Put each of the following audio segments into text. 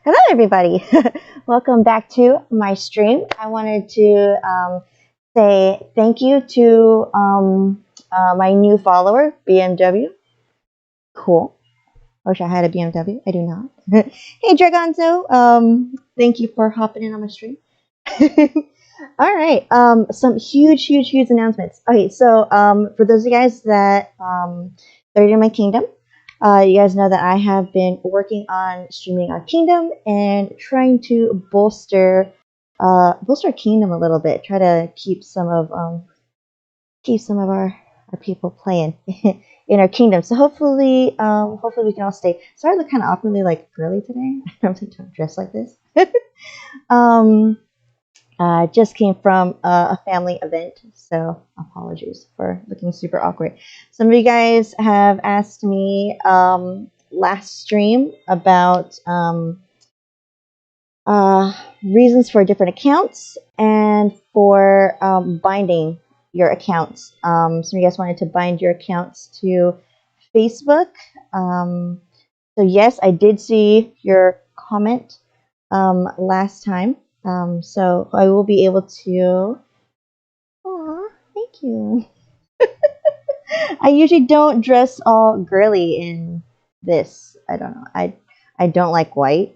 Hello, everybody. Welcome back to my stream. I wanted to say thank you to my new follower, BMW. Cool. I wish I had a BMW. I do not. Hey, Dragonzo. Thank you for hopping in on my stream. All right. Some huge announcements. Okay, so for those of you guys that are in my kingdom, you guys know that I have been working on streaming our kingdom and trying to bolster our kingdom a little bit. Try to keep some of our people playing in our kingdom. So hopefully we can all stay. Sorry, I look kind of awkwardly like girly today. I normally don't dress like this. um, just came from a family event, so apologies for looking super awkward. Some of you guys have asked me last stream about reasons for different accounts and for binding your accounts. Some of you guys wanted to bind your accounts to Facebook. So yes, I did see your comment last time. So I will be able to. Aw, thank you. I usually don't dress all girly in this. I don't know. I don't like white,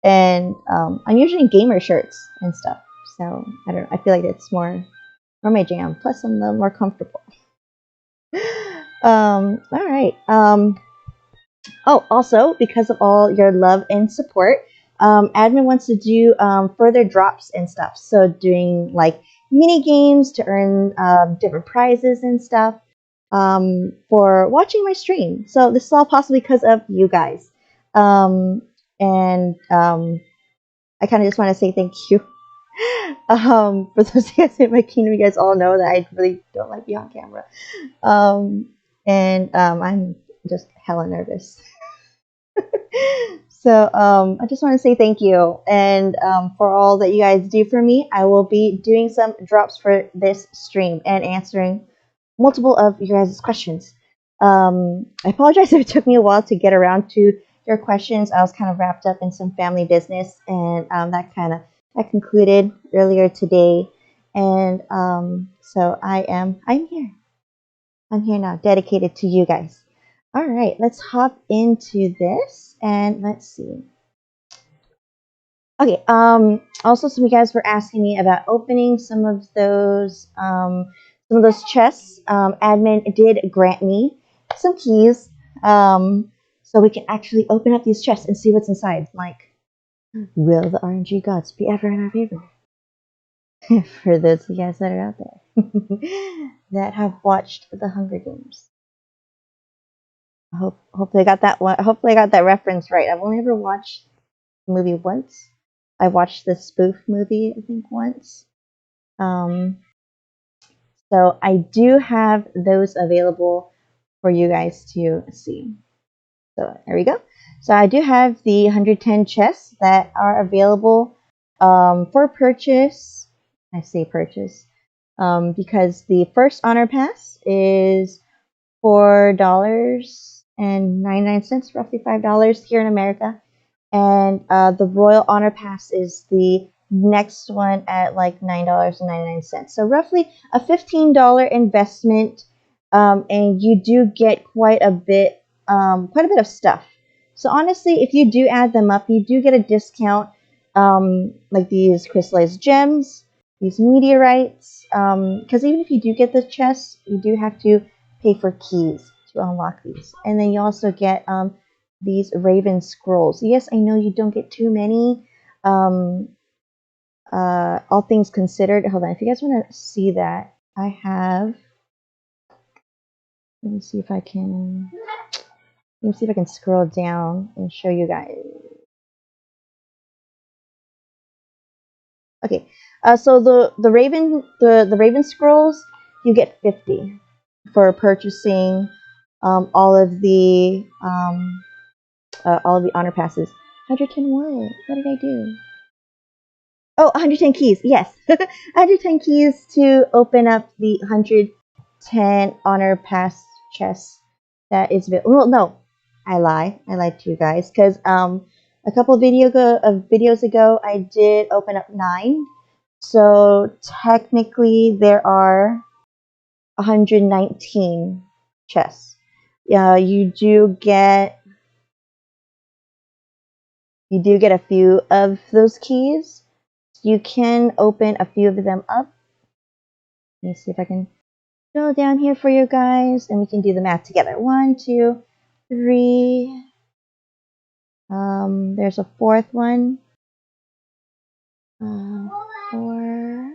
and I'm usually in gamer shirts and stuff. So I don't. I feel like it's more my jam. Plus, I'm a little more comfortable. All right. Oh, also, because of all your love and support, admin wants to do further drops and stuff. So doing like mini games to earn different prizes and stuff for watching my stream. So this is all possible because of you guys. And I kind of just want to say thank you. For those of you guys in my kingdom, you guys all know that I really don't like being on camera. I'm just hella nervous. So I just want to say thank you, and for all that you guys do for me. I will be doing some drops for this stream and answering multiple of your guys' questions. I apologize if it took me a while to get around to your questions. I was kind of wrapped up in some family business, and that concluded earlier today. And so I'm here. I'm here now, dedicated to you guys. All right, let's hop into this and let's see. Okay. Also, some of you guys were asking me about opening some of those chests. Admin did grant me some keys, so we can actually open up these chests and see what's inside. Like, will the RNG gods be ever in our favor? For those of you guys that are out there that have watched the Hunger Games. Hopefully I got that one. Hopefully I got that reference right. I've only ever watched the movie once. I watched the spoof movie, I think, once. So I do have those available for you guys to see. So there we go. So I do have the 110 chests that are available for purchase. I say purchase because the first honor pass is $4.99, roughly $5 here in America. And the Royal Honor Pass is the next one at like $9.99. So roughly a $15 investment, and you do get quite a bit of stuff. So honestly, if you do add them up, you do get a discount, like these crystallized gems, these meteorites. Because even if you do get the chests, you do have to pay for keys to unlock these, and then you also get these Raven scrolls. Yes, I know you don't get too many. All things considered. Hold on, if you guys want to see that, I have. Let me see if I can. Let me see if I can scroll down and show you guys. Okay, so the Raven scrolls, you get 50 for purchasing all of the honor passes. 110 what? What did I do? Oh, 110 keys. Yes. 110 keys to open up the 110 honor pass chest that is available. Well, no. I lie. I lied to you guys because a couple of videos ago I did open up 9. So technically there are 119 chests. You do get a few of those keys. You can open a few of them up. Let me see if I can go down here for you guys, and we can do the math together. 1, 2, 3. There's a fourth one. 4, 4.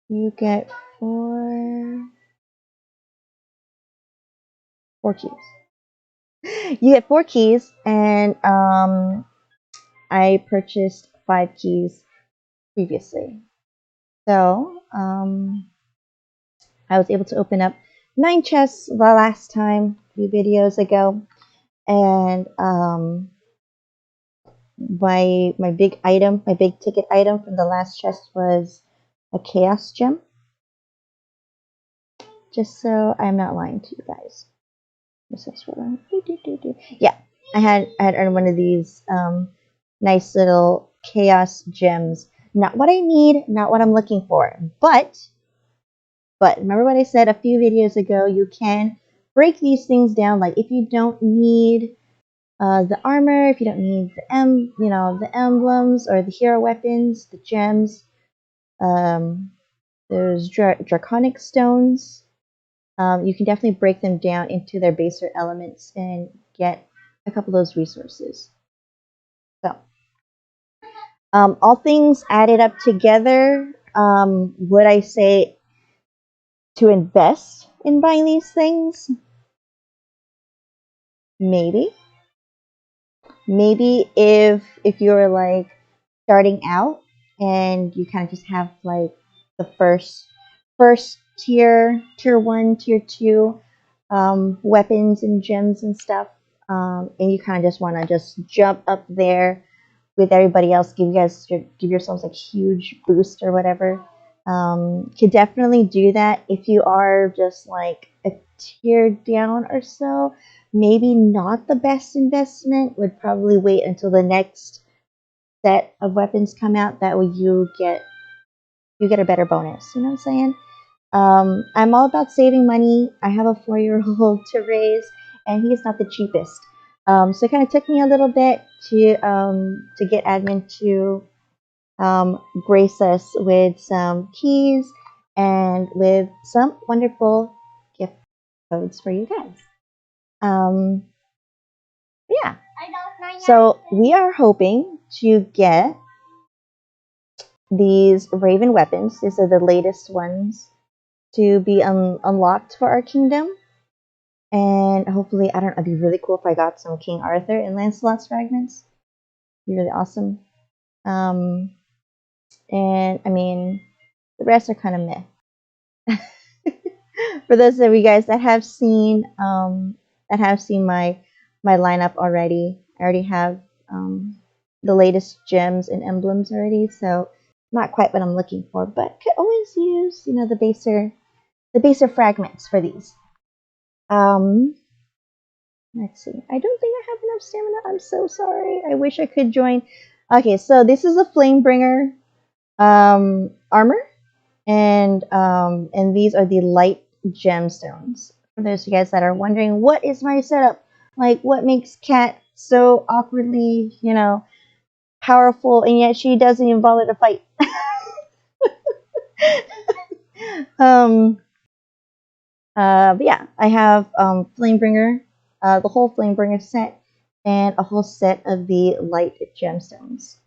You get 4 keys. You get 4 keys, and I purchased 5 keys previously. So I was able to open up 9 chests the last time, a few videos ago, and my big ticket item from the last chest was a chaos gem. Just so I'm not lying to you guys. Yeah, I had earned one of these nice little chaos gems. Not what I need, not what I'm looking for, but remember what I said a few videos ago? You can break these things down. Like if you don't need the armor, if you don't need the emblems or the hero weapons, the gems, those draconic stones. You can definitely break them down into their baser elements and get a couple of those resources. So, all things added up together, would I say to invest in buying these things? Maybe. Maybe if you're like starting out and you kind of just have like the first tier 1, tier 2 weapons and gems and stuff, and you kind of just want to just jump up there with everybody else, give yourselves like huge boost or whatever. Could definitely do that. If you are just like a tier down or so, maybe not the best investment. Would probably wait until the next set of weapons come out. That way you get a better bonus. You know what I'm saying? I'm all about saving money. I have a 4-year-old to raise, and he's not the cheapest. So it kind of took me a little bit to get admin to grace us with some keys and with some wonderful gift codes for you guys. Yeah. So we are hoping to get these Raven weapons. These are the latest ones to be unlocked for our kingdom. And hopefully, it'd be really cool if I got some King Arthur and Lancelot's fragments. It'd be really awesome. And I mean, the rest are kind of meh. For those of you guys that have seen my lineup already, I already have the latest gems and emblems already. So not quite what I'm looking for, but could always use the baser fragments for these. Let's see. I don't think I have enough stamina. I'm so sorry. I wish I could join. Okay, so this is a Flamebringer armor, and these are the light gemstones. For those of you guys that are wondering, what is my setup? Like, what makes Kat so awkwardly, powerful, and yet she doesn't even bother to fight? But yeah, I have Flamebringer, the whole Flamebringer set, and a whole set of the light gemstones.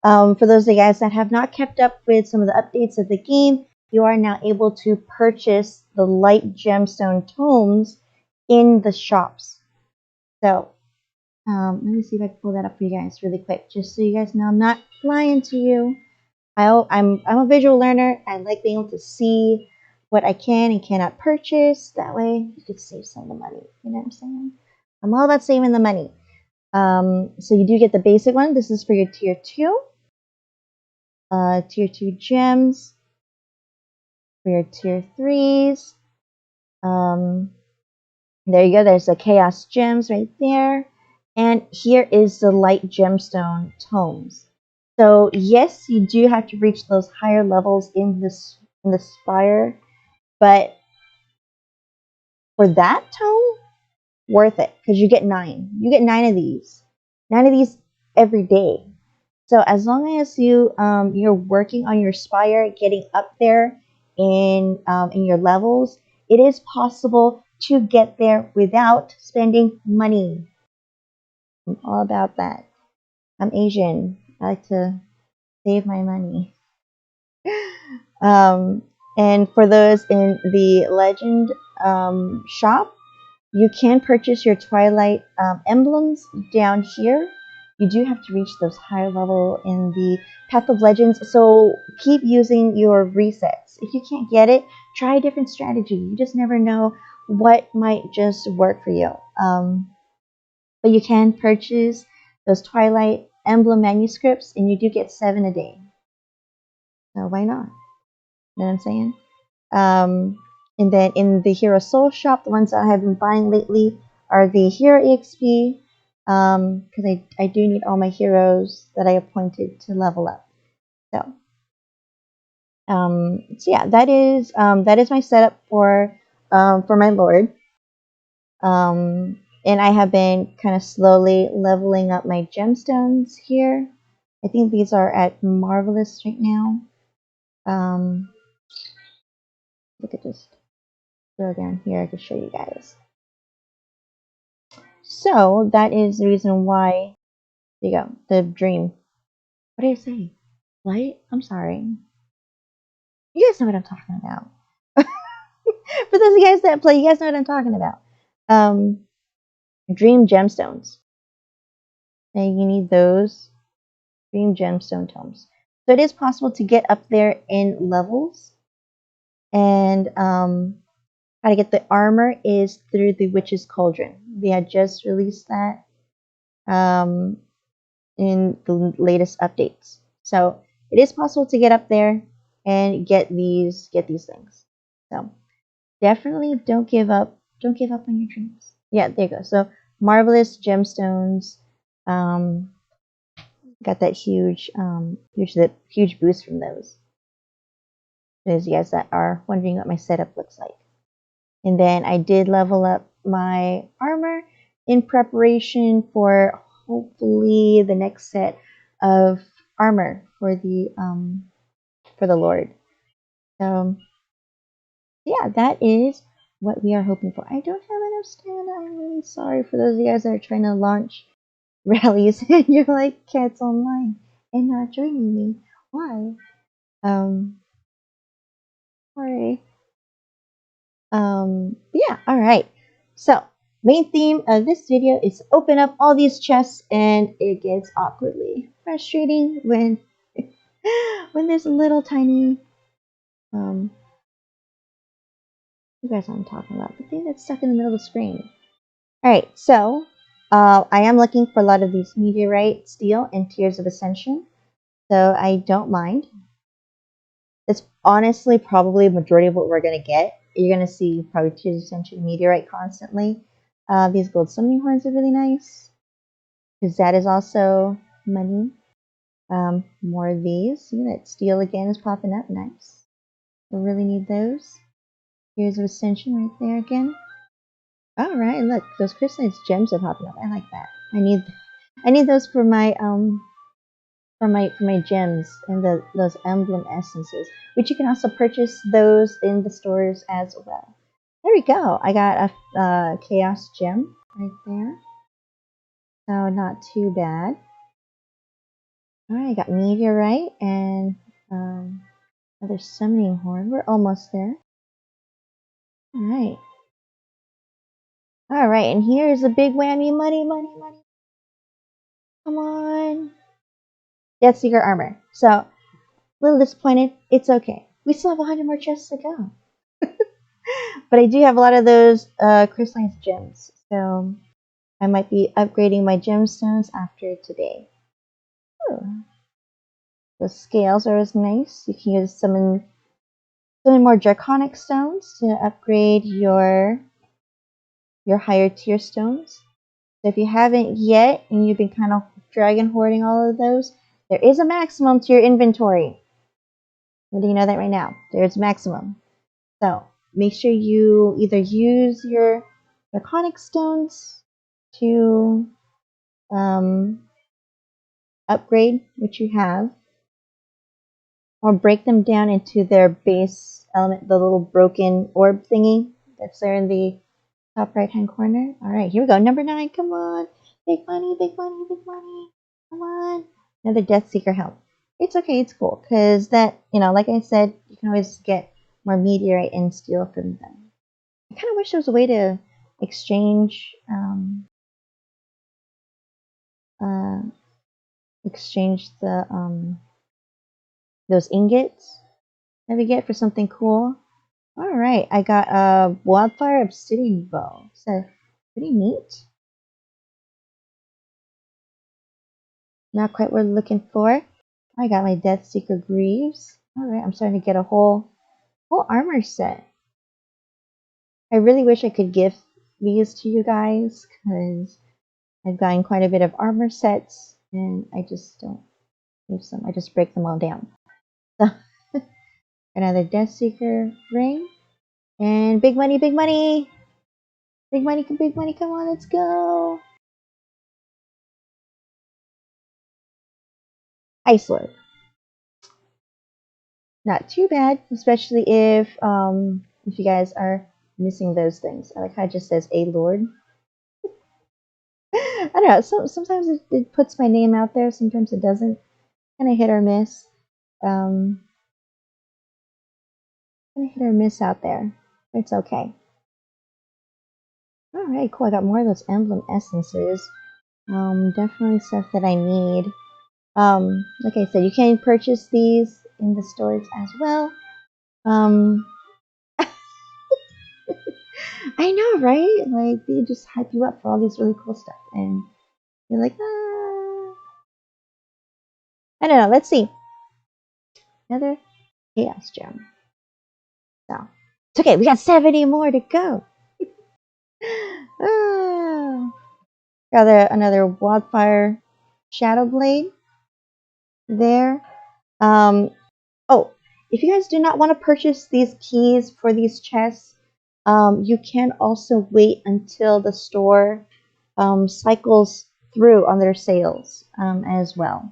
For those of you guys that have not kept up with some of the updates of the game, you are now able to purchase the light gemstone tomes in the shops. So let me see if I can pull that up for you guys really quick, just so you guys know I'm not lying to you. I'm a visual learner. I like being able to see what I can and cannot purchase. That way you could save some of the money. You know what I'm saying? I'm all about saving the money. So you do get the basic one. This is for your tier 2. Tier 2 gems. for your tier 3s. There you go. There's the Chaos Gems right there. And here is the Light Gemstone Tomes. So yes, you do have to reach those higher levels in the spire, but for that tome, worth it because you get 9. You get 9 of these. 9 of these every day. So as long as you're working on your spire, getting up there in your levels, it is possible to get there without spending money. I'm all about that. I'm Asian. I like to save my money. And for those in the Legend shop, you can purchase your Twilight emblems down here. You do have to reach those higher level in the Path of Legends, so keep using your resets. If you can't get it, try a different strategy. You just never know what might just work for you. But you can purchase those Twilight emblem manuscripts, and you do get 7 a day. So why not? You know what I'm saying? And then in the Hero Soul Shop, the ones that I have been buying lately are the Hero EXP, because I do need all my heroes that I appointed to level up. So yeah, that is my setup for my Lord. And I have been kind of slowly leveling up my gemstones here. I think these are at Marvelous right now. Look at this. Go down here, I can show you guys. So that is the reason why. There you go, the dream. What did I say? Light? I'm sorry. You guys know what I'm talking about. For those of you guys that play, you guys know what I'm talking about. Dream gemstones. And you need those dream gemstone tomes. So it is possible to get up there in levels. And how to get the armor is through the Witch's Cauldron. They had just released that in the latest updates. So it is possible to get up there and get these things. So definitely don't give up. Don't give up on your dreams. Yeah, there you go. So Marvelous Gemstones got that huge boost from those. Those of you guys that are wondering what my setup looks like. And then I did level up my armor in preparation for hopefully the next set of armor for the Lord. So yeah, that is what we are hoping for. I don't have enough stamina. I'm really sorry for those of you guys that are trying to launch rallies and you're like cats online and not joining me. Why? Sorry. Yeah, all right. So, main theme of this video is to open up all these chests, and it gets awkwardly frustrating when when there's a little tiny you guys know what I'm talking about, the thing that's stuck in the middle of the screen. All right, so I am looking for a lot of these meteorite, steel, and Tears of Ascension, so I don't mind. It's honestly probably a majority of what we're gonna get. You're gonna see probably Tears of Ascension, meteorite constantly. These gold summoning horns are really nice because that is also money. More of these. See that steel again is popping up. Nice. We really need those. Here's an ascension right there again. All right, look, those crystallized gems are popping up. I like that. I need those for my gems and those emblem essences, which you can also purchase those in the stores as well. There we go. I got a chaos gem right there. So not too bad. Alright, I got meteorite and another summoning horn. We're almost there. Alright. Alright, and here's a big whammy. Money, money, money. Come on. Death Seeker armor. So, a little disappointed. It's okay. We still have 100 more chests to go. But I do have a lot of those crystallized gems. So, I might be upgrading my gemstones after today. Ooh. The scales are as nice. You can use summon some more draconic stones to upgrade your higher tier stones. So if you haven't yet and you've been kind of dragon hoarding all of those, there is a maximum to your inventory. Letting you know that right now. There's maximum. So make sure you either use your draconic stones to upgrade what you have, or break them down into their base element, the little broken orb thingy that's there in the top right hand corner. Alright, here we go. Number 9, come on. Big money, big money, big money. Come on. Another Death Seeker helm. It's okay, it's cool. Because that, like I said, you can always get more meteorite and steel from them. I kind of wish there was a way to exchange the those ingots that we get for something cool. Alright, I got a wildfire obsidian bow. So pretty neat. Not quite what we're looking for. I got my Death Seeker Greaves. Alright, I'm starting to get a whole armor set. I really wish I could gift these to you guys, because I've gotten quite a bit of armor sets and I just don't use them. I just break them all down. So another Death Seeker ring. And big money, big money! Big money, come on, let's go! Ice Lord. Not too bad, especially if you guys are missing those things. I like how it just says a Lord. I don't know. Sometimes it puts my name out there. Sometimes it doesn't. Kind of hit or miss. Kind of hit or miss out there. It's okay. All right, cool. I got more of those emblem essences. Definitely stuff that I need. Like I said, you can purchase these in the stores as well. I know, right? Like, they just hype you up for all these really cool stuff, and you're like, ah. I don't know. Let's see. Another chaos gem. So it's okay. We got 70 more to go. Got another wildfire shadow blade there. Oh, if you guys do not want to purchase these keys for these chests, you can also wait until the store cycles through on their sales as well.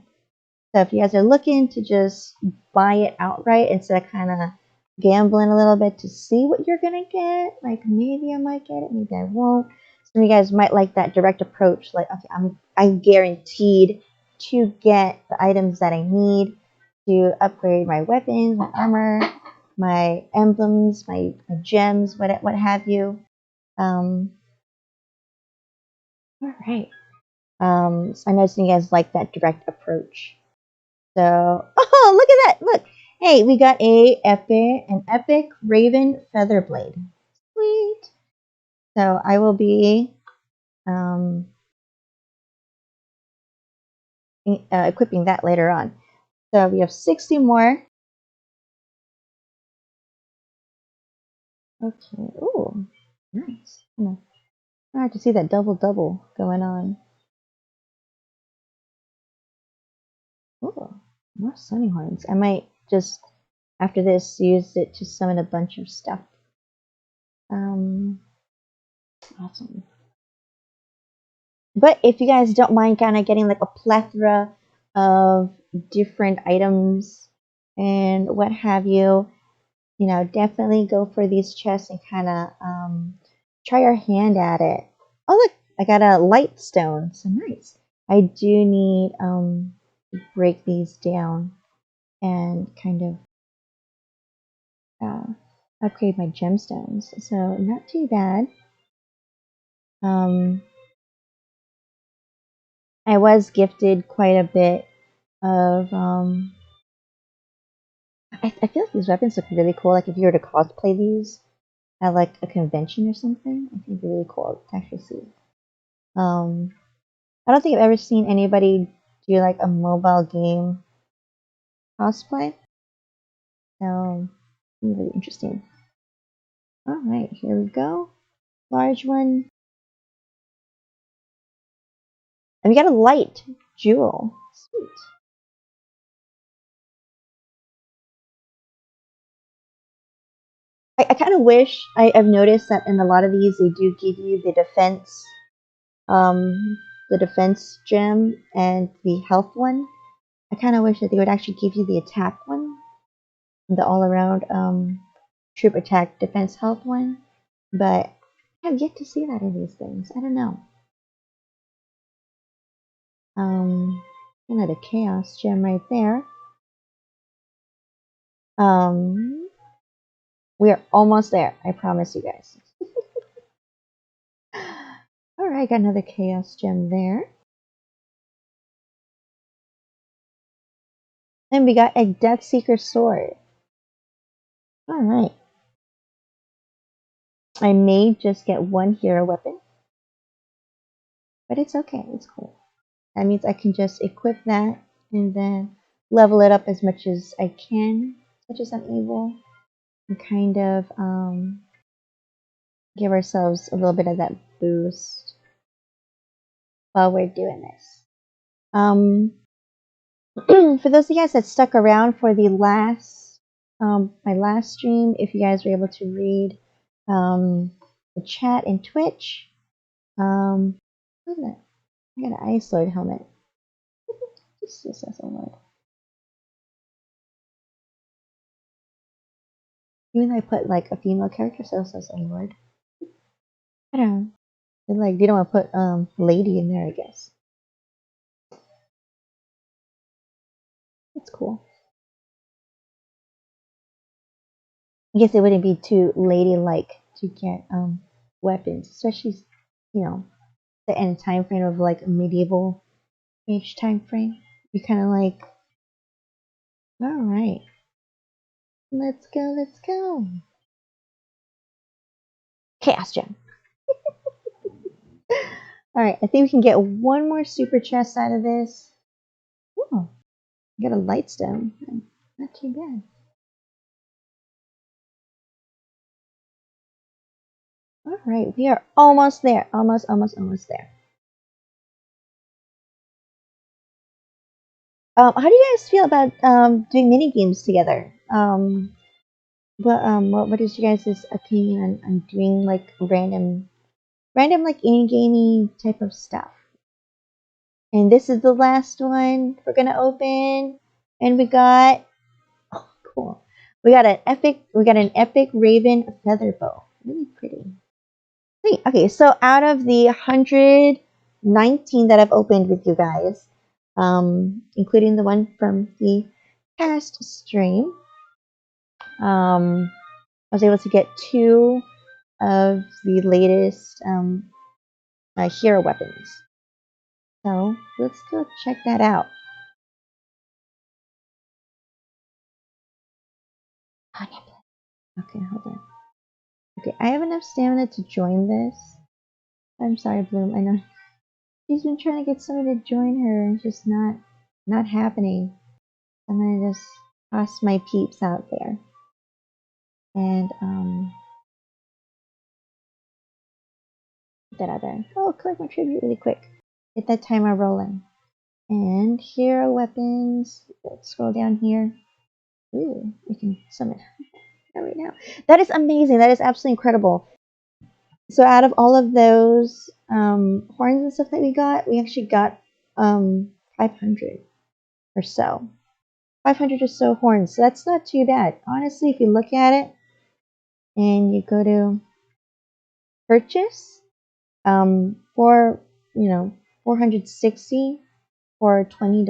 So if you guys are looking to just buy it outright instead of kind of gambling a little bit to see what you're gonna get, like maybe I might get it, maybe I won't. Some of you guys might like that direct approach, like okay, I'm guaranteed to get the items that I need to upgrade my weapons, my armor, my emblems, my gems, what have you. All right. So I know some of you guys like that direct approach. So, oh, look at that! Look, hey, we got an epic Raven Feather Blade. Sweet. So I will be equipping that later on. So we have 60 more. Okay. Ooh, nice. I have to see that double going on. Ooh, more sunny horns. I might just after this use it to summon a bunch of stuff. Awesome. But if you guys don't mind kind of getting like a plethora of different items and what have you, definitely go for these chests and kind of try your hand at it. Oh, look, I got a light stone. So nice. I do need to break these down and kind of upgrade my gemstones. So not too bad. I was gifted quite a bit of I feel like these weapons look really cool. Like if you were to cosplay these at like a convention or something, I think it'd be really cool to actually see. I don't think I've ever seen anybody do like a mobile game cosplay. So Really interesting. All right, here we go. Large one. And we got a light jewel. Sweet. I kind of wish I've noticed that in a lot of these they do give you um, the defense gem and the health one. I kind of wish that they would actually give you the attack one, the all around troop attack defense health one, but I have yet to see that in these things. I don't know. Another chaos gem right there. We are almost there. I promise you guys. All right, got another chaos gem there. And we got a Death Seeker sword. All right. I may just get one hero weapon, but it's okay. It's cool. That means I can just equip that and then level it up as much as I can, such as I'm able, and kind of give ourselves a little bit of that boost while we're doing this. For those of you guys that stuck around for the last my last stream, if you guys were able to read the chat in Twitch, look at that. I got an Ice Lord helmet. This is a Lord. Even though I put like a female character, so it says a Lord. I don't know. Like they don't want to put lady in there, I guess. That's cool. I guess it wouldn't be too ladylike to get weapons, especially the end time frame of like a medieval age time frame. You're kind of like, all right, let's go, let's go. Chaos gem. All right, I think we can get one more super chest out of this. Oh, got a light stone. Not too bad. All right, we are almost there. Almost there. How do you guys feel about doing mini games together? What is your guys' opinion on doing like random like in-gamey type of stuff? And this is the last one we're gonna open, and we got cool. We got an epic raven feather bow. Really pretty. Sweet. Okay, so out of the 119 that I've opened with you guys, including the one from the past stream, I was able to get 2 of the latest hero weapons. So let's go check that out. Okay, hold on. Okay, I have enough stamina to join this. I'm sorry, Bloom. I know she's been trying to get somebody to join her, and it's just not happening. I'm gonna just toss my peeps out there, and get that out there. Oh, collect my tribute really quick. Get that timer rolling. And hero weapons. Let's scroll down here. Ooh, we can summon right now. That is amazing. That is absolutely incredible. So out of all of those horns and stuff that we actually got 500 or so. 500 or so horns. So that's not too bad. Honestly, if you look at it and you go to purchase for 460 for $20.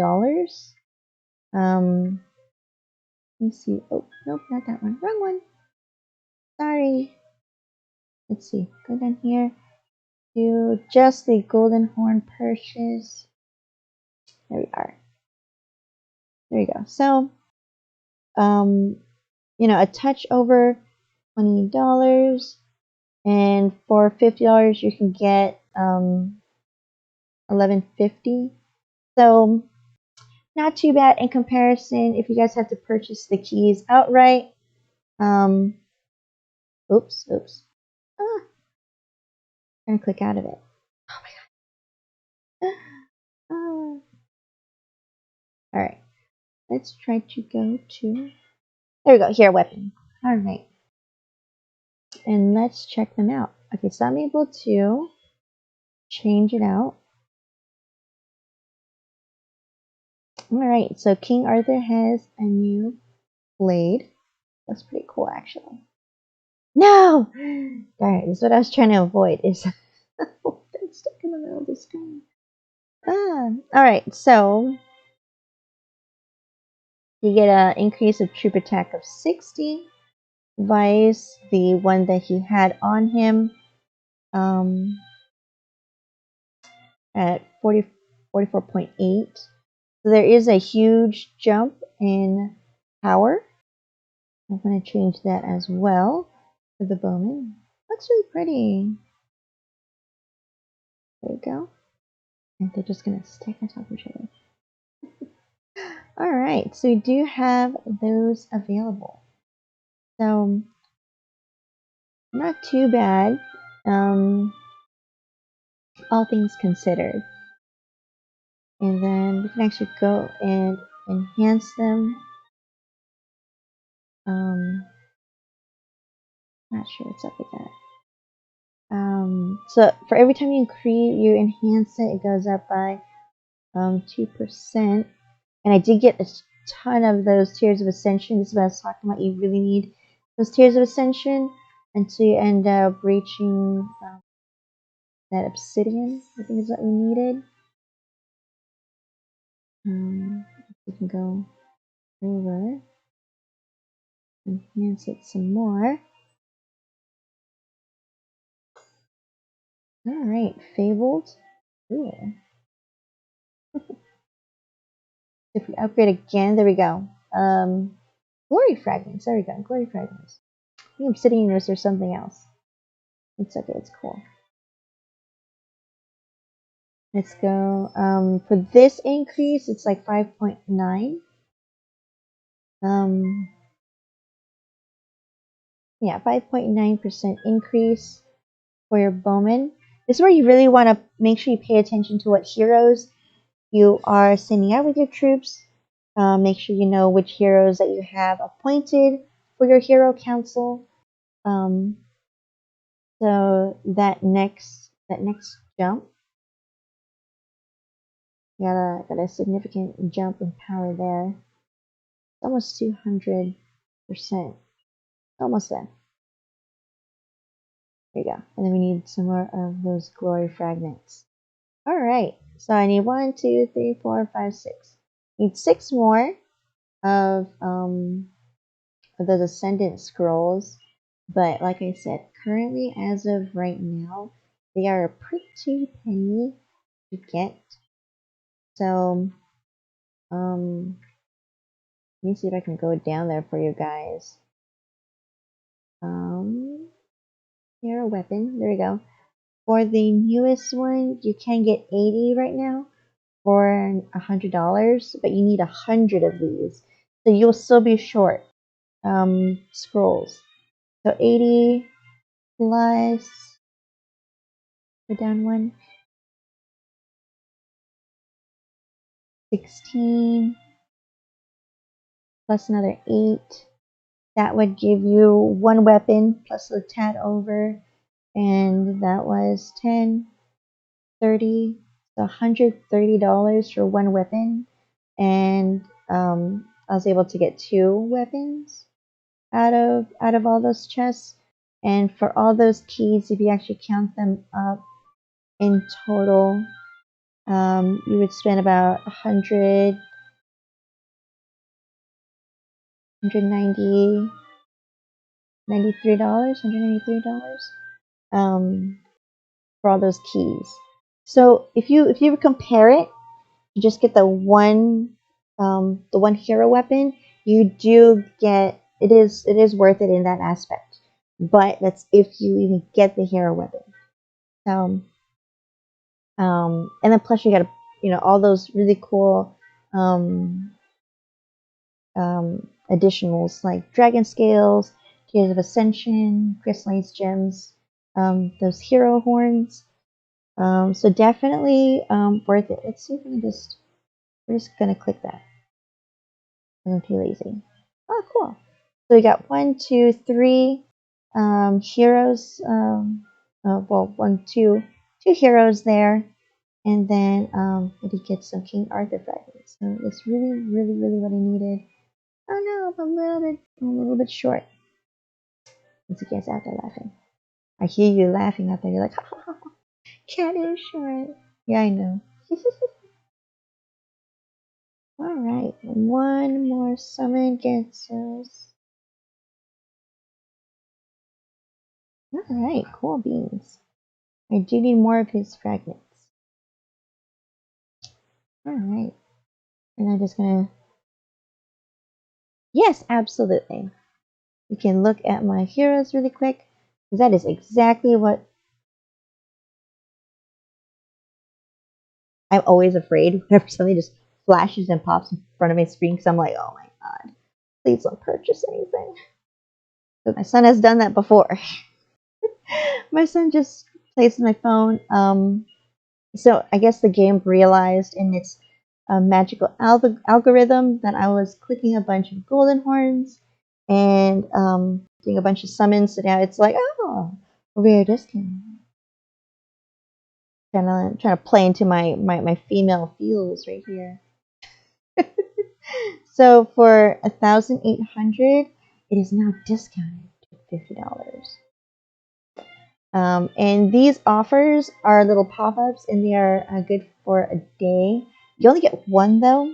Let me see. Oh, nope, not that one. Wrong one. Sorry. Let's see. Go down here. Do just the golden horn purchase. There we are. There you go. So, a touch over $20, and for $50 you can get 1150. So, not too bad in comparison if you guys have to purchase the keys outright. Oops, oops. Ah, I'm gonna click out of it. Oh my god. Ah. All right, let's try to go to. There we go. Here, weapon. All right, and let's check them out. Okay, so I'm able to change it out. All right, so King Arthur has a new blade. That's pretty cool, actually. No! Alright, this is what I was trying to avoid, is that's stuck in the middle of the screen. Alright, so you get an increase of troop attack of 60. Vice, the one that he had on him, at 44.8. So there is a huge jump in power. I'm going to change that as well for the bowman. Looks really pretty. There you go. And they're just going to stack on top of each other. Alright, so we do have those available. So, not too bad, all things considered. And then we can actually go and enhance them. Not sure what's up with that. So for every time you enhance it, it goes up by 2%. And I did get a ton of those Tears of Ascension. This is what I was talking about. You really need those Tears of Ascension until you end up reaching that obsidian, I think is what we needed. We can go over, enhance it some more. Alright, Fabled. Ooh. If we upgrade again, there we go. Glory Fragments, there we go, Glory Fragments. I think Obsidian or something else. It's okay, it's cool. Let's go. For this increase, it's like 5.9. Yeah, 5.9% increase for your bowman. This is where you really want to make sure you pay attention to what heroes you are sending out with your troops. Make sure you know which heroes that you have appointed for your hero council. So that next jump, got a significant jump in power there. It's almost 200%. Almost there. There you go. And then we need some more of those glory fragments. Alright, so I need 1, 2, 3, 4, 5, 6. Need 6 more of those ascendant scrolls. But like I said, currently as of right now, they are pretty penny to get. So let me see if I can go down there for you guys. Hero weapon, there we go. For the newest one, you can get 80 right now for $100, but you need 100 of these, so you'll still be short scrolls. So 80 plus, go down one, 16 plus another 8. That would give you one weapon plus a tad over, and that was 10, 30, so $130 for one weapon. And I was able to get 2 weapons out of all those chests. And for all those keys, if you actually count them up in total, you would spend about 193 for all those keys. So if you compare it, you just get the one hero weapon, you do get it is worth it in that aspect. But that's if you even get the hero weapon. So and then plus you got all those really cool additionals like dragon scales Tears of Ascension, Crystallized Gems, those hero horns. So definitely worth it. Let's see if we can we're just gonna click that. I'm too lazy. Oh, cool. So we got 1, 2, 3 heroes. Well, two heroes there, and then we did get some King Arthur fragments. So it's really, really, really what I needed. Oh no, I'm a little bit short. Once you guys out there laughing, I hear you laughing out there. You're like, ha ha ha, cat is short. Yeah, I know. All right, one more summon gets us. All right, cool beans. I do need more of his fragments. All right, and I'm just gonna. Yes, absolutely. You can look at my heroes really quick, because that is exactly what I'm always afraid whenever something just flashes and pops in front of my screen, because I'm like, oh my god, please don't purchase anything. But my son has done that before. My son just plays my phone. So I guess the game realized in its magical algorithm that I was clicking a bunch of golden horns and doing a bunch of summons. So now it's like, oh, rare discount. Trying to play into my female feels right here. So for 1,800, it is now discounted to $50. And these offers are little pop-ups, and they are good for a day. You only get one though.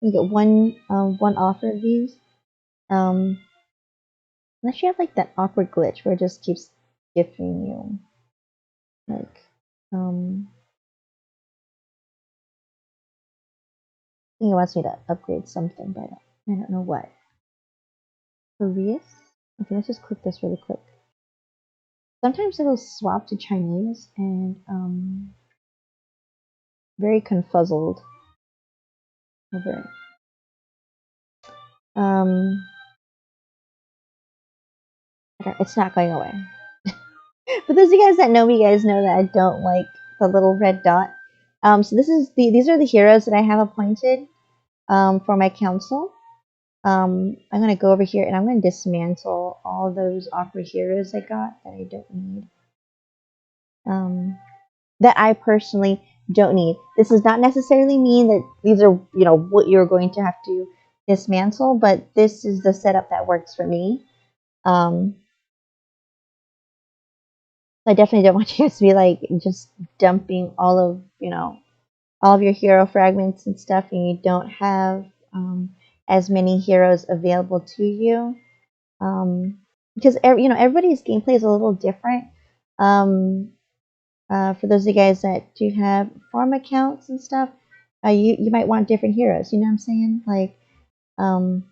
You get one offer of these. Unless you have like that awkward glitch where it just keeps gifting you, like I think it wants me to upgrade something, but I don't know what. Koreas? Okay, let's just click this really quick. Sometimes it'll swap to Chinese and very confuzzled over it. It's not going away. For those of you guys that know me, you guys know that I don't like the little red dot. So these are the heroes that I have appointed for my council. I'm gonna go over here and I'm gonna dismantle all those awkward heroes I got that I don't need. That I personally don't need. This does not necessarily mean that these are what you're going to have to dismantle, but this is the setup that works for me. I definitely don't want you guys to be like just dumping all of your hero fragments and stuff, and you don't have as many heroes available to you. Because everybody's gameplay is a little different. For those of you guys that do have farm accounts and stuff, you might want different heroes. You know what I'm saying? Like, you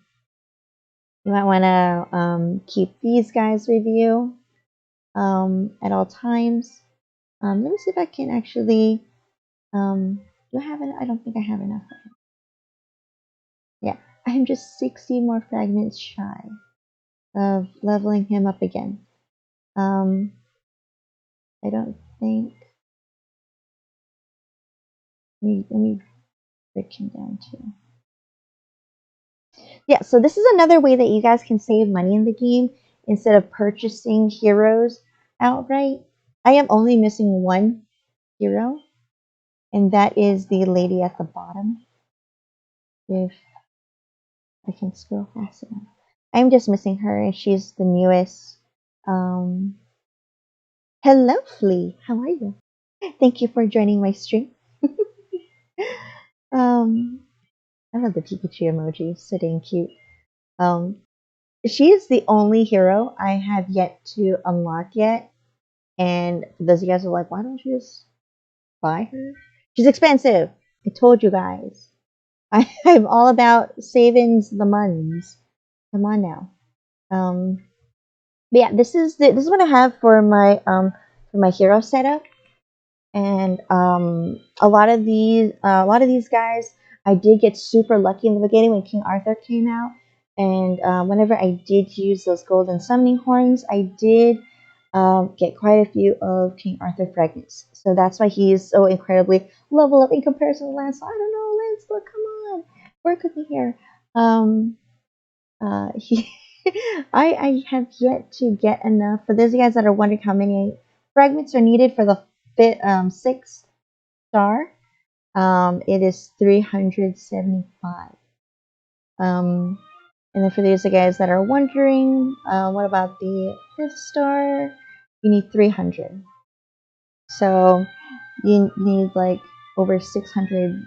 might want to keep these guys with you at all times. Let me see if I can actually. Do I have it? I don't think I have enough. Yeah, I'm just 60 more fragments shy of leveling him up again. I don't think. Let me break him down too. Yeah, so this is another way that you guys can save money in the game instead of purchasing heroes outright. I am only missing one hero, and that is the lady at the bottom. If I can scroll fast enough. I'm just missing her, and she's the newest. Hello, Flea. How are you? Thank you for joining my stream. I love the Pikachu emoji. So dang cute. She is the only hero I have yet to unlock yet. And for those of you guys who are like, why don't you just buy her? She's expensive. I told you guys. I'm all about savings the muns. Come on now. But yeah, this is what I have for my hero setup. And a lot of these guys, I did get super lucky in the beginning when King Arthur came out. And whenever I did use those golden summoning horns, I did get quite a few of King Arthur fragments. So that's why he's so incredibly level up in comparison to Lance. I don't know, Lance, look, come on, work with me here. He, I have yet to get enough. For those of you guys that are wondering how many fragments are needed for the 6th star, it is 375. And then for those of you guys that are wondering, what about the 5th star? You need 300. So you need like over 600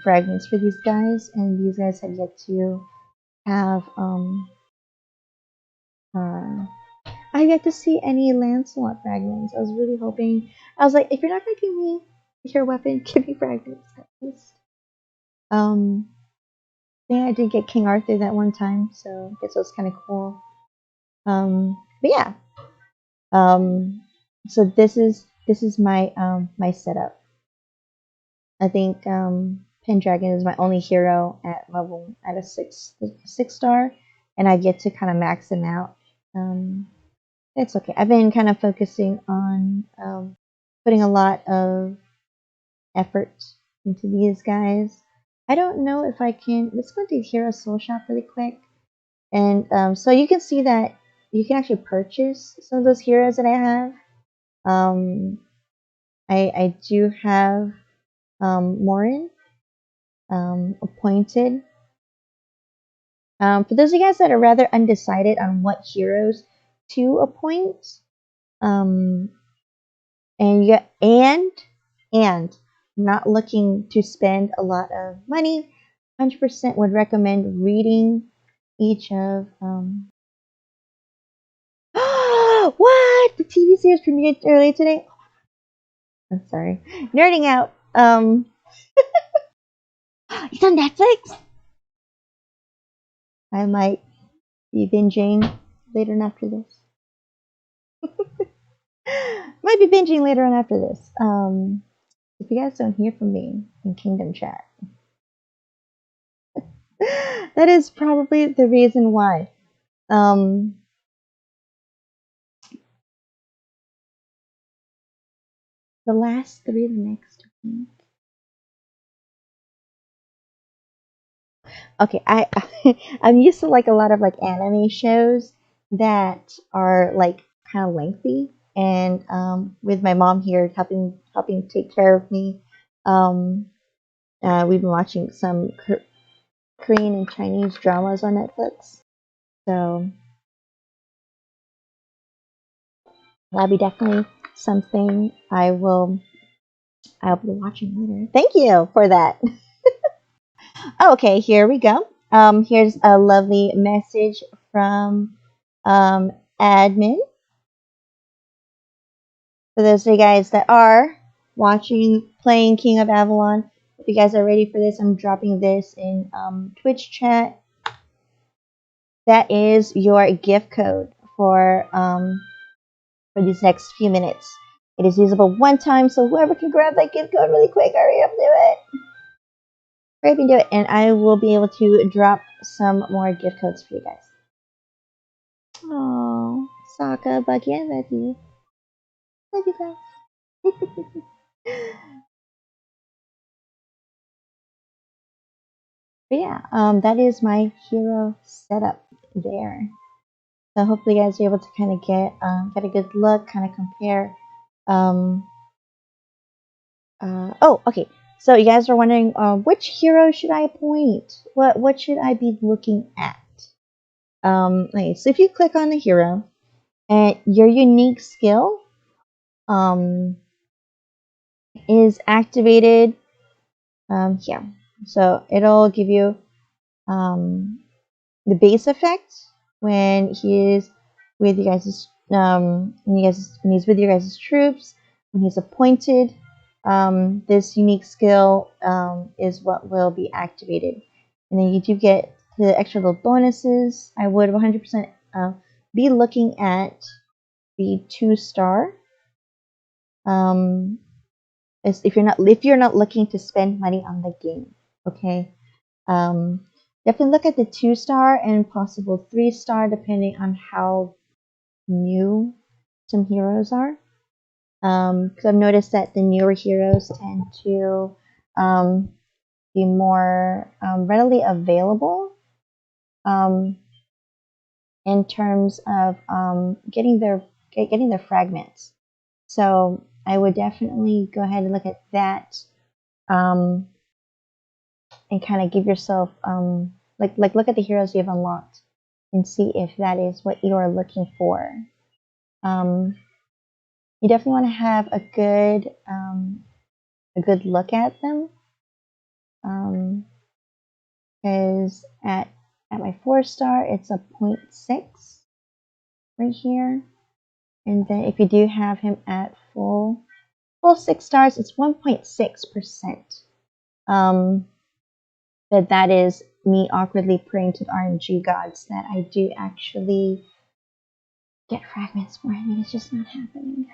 fragments for these guys, and these guys have yet to have I get to see any Lancelot fragments. I was really hoping. I was like, if you're not gonna give me your weapon, give me fragments at least. Yeah, I did get King Arthur that one time, so I guess it was kind of cool. But yeah. So this is my my setup. I think Pendragon is my only hero at a six star, and I get to kind of max him out. It's okay. I've been kind of focusing on putting a lot of effort into these guys. I don't know if I can. Let's go to Hero Soul Shop really quick, and so you can see that you can actually purchase some of those heroes that I have. I do have Morin appointed. For those of you guys that are rather undecided on what heroes to appoint, um, and you and not looking to spend a lot of money, 100% would recommend reading each of what, the TV series premiered earlier today. I'm sorry, nerding out. It's on Netflix. I might be binging later on after this. Might be binging later on after this. If you guys don't hear from me in Kingdom Chat, that is probably the reason why. The last three next week. Okay, I'm used to like a lot of like anime shows that are like kind of lengthy, and with my mom here helping take care of me, we've been watching some Korean and Chinese dramas on Netflix. So that'll be definitely something I'll be watching later. Thank you for that. Okay, here we go. Here's a lovely message from admin. For those of you guys that are playing King of Avalon, if you guys are ready for this, I'm dropping this in Twitch chat. That is your gift code for these next few minutes. It is usable one time, so whoever can grab that gift code really quick, hurry up, do it. Hurry up and do it, and I will be able to drop some more gift codes for you guys. Oh, Sokka, Bucky, I love you. Love you guys. But yeah, that is my hero setup there. So hopefully you guys are able to kind of get a good look, kind of compare. Oh, okay. So you guys are wondering, which hero should I appoint? What should I be looking at? Okay, so if you click on the hero, and your unique skill is activated here. So it'll give you the base effect when he is with you guys' when he's with your guys' troops, when he's appointed. This unique skill is what will be activated, and then you do get the extra little bonuses. I would 100% be looking at the 2-star. If you're not looking to spend money on the game, okay. Definitely look at the 2-star and possible 3-star depending on how new some heroes are. Because I've noticed that the newer heroes tend to be more readily available in terms of getting their fragments. So I would definitely go ahead and look at that and kind of give yourself like look at the heroes you have unlocked and see if that is what you are looking for. You definitely want to have a good look at them. Because at my 4-star, it's a 0.6 right here. And then if you do have him at full 6 stars, it's 1.6%. But that is me awkwardly praying to the RNG gods that I do actually get fragments for him, and it's just not happening.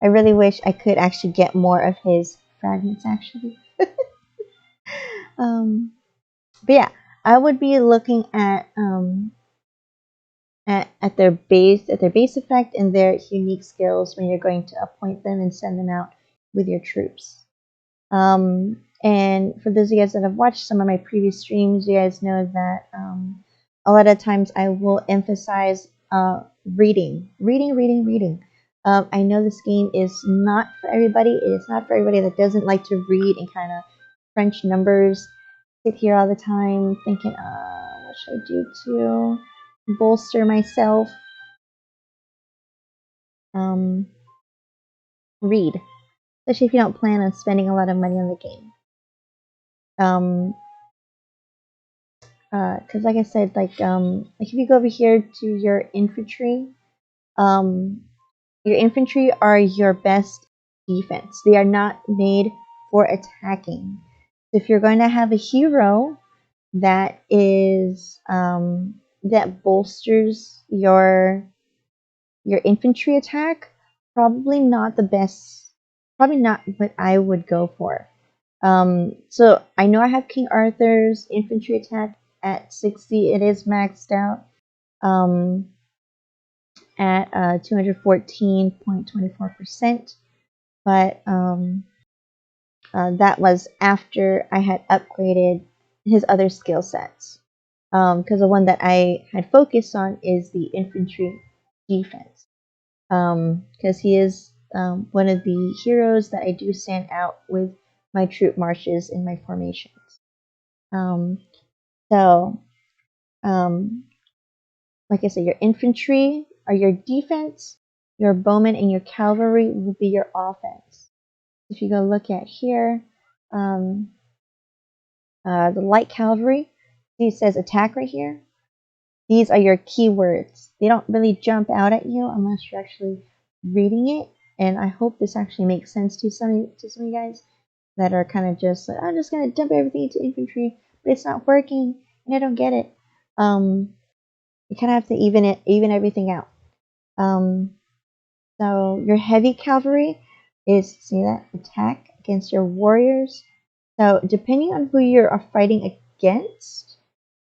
I really wish I could actually get more of his fragments, actually. But yeah, I would be looking at their base effect and their unique skills when you're going to appoint them and send them out with your troops. And for those of you guys that have watched some of my previous streams, you guys know that a lot of times I will emphasize reading. I know this game is not for everybody. It is not for everybody that doesn't like to read and kind of crunch numbers. Sit here all the time thinking, what should I do to bolster myself? Read, especially if you don't plan on spending a lot of money on the game. Because like I said, like if you go over here to your infantry, your infantry are your best defense. They are not made for attacking. So if you're going to have a hero that is that bolsters your infantry attack, probably not the best. Probably not what I would go for. So I know I have King Arthur's infantry attack at 60. It is maxed out at 214.24%, but that was after I had upgraded his other skill sets. Because the one that I had focused on is the infantry defense. Because he is one of the heroes that I do stand out with my troop marches in my formations. Like I said, your infantry are your defense, your bowmen and your cavalry will be your offense. If you go look at here, the light cavalry, see it says attack right here. These are your keywords. They don't really jump out at you unless you're actually reading it. And I hope this actually makes sense to some of you guys that are kind of just like, I'm just gonna dump everything into infantry, but it's not working and I don't get it. You kind of have to even everything out. So your heavy cavalry is, see that, attack against your warriors. So depending on who you are fighting against,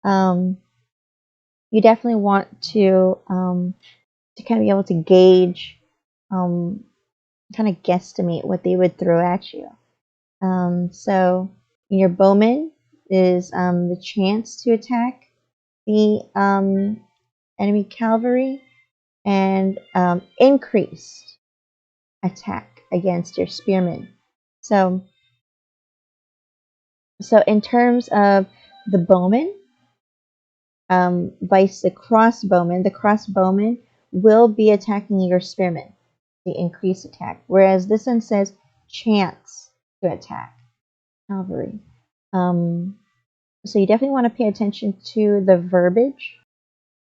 you definitely want to kind of be able to gauge, kind of guesstimate what they would throw at you. So your bowman is the chance to attack the enemy cavalry, and increased attack against your spearmen. So in terms of the bowman, vice the crossbowman will be attacking your spearmen, the increased attack. Whereas this one says chance to attack cavalry. So you definitely want to pay attention to the verbiage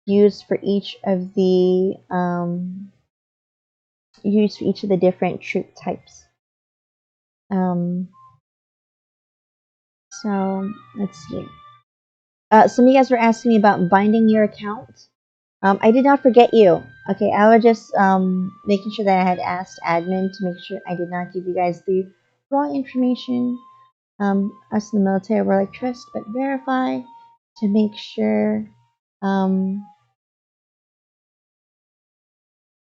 used for each of the different troop types. So let's see. Some of you guys were asking me about binding your account. I did not forget you. Okay, I was just making sure that I had asked admin to make sure I did not give you guys the wrong information. Us in the military, we're like, trust but verify. to make sure.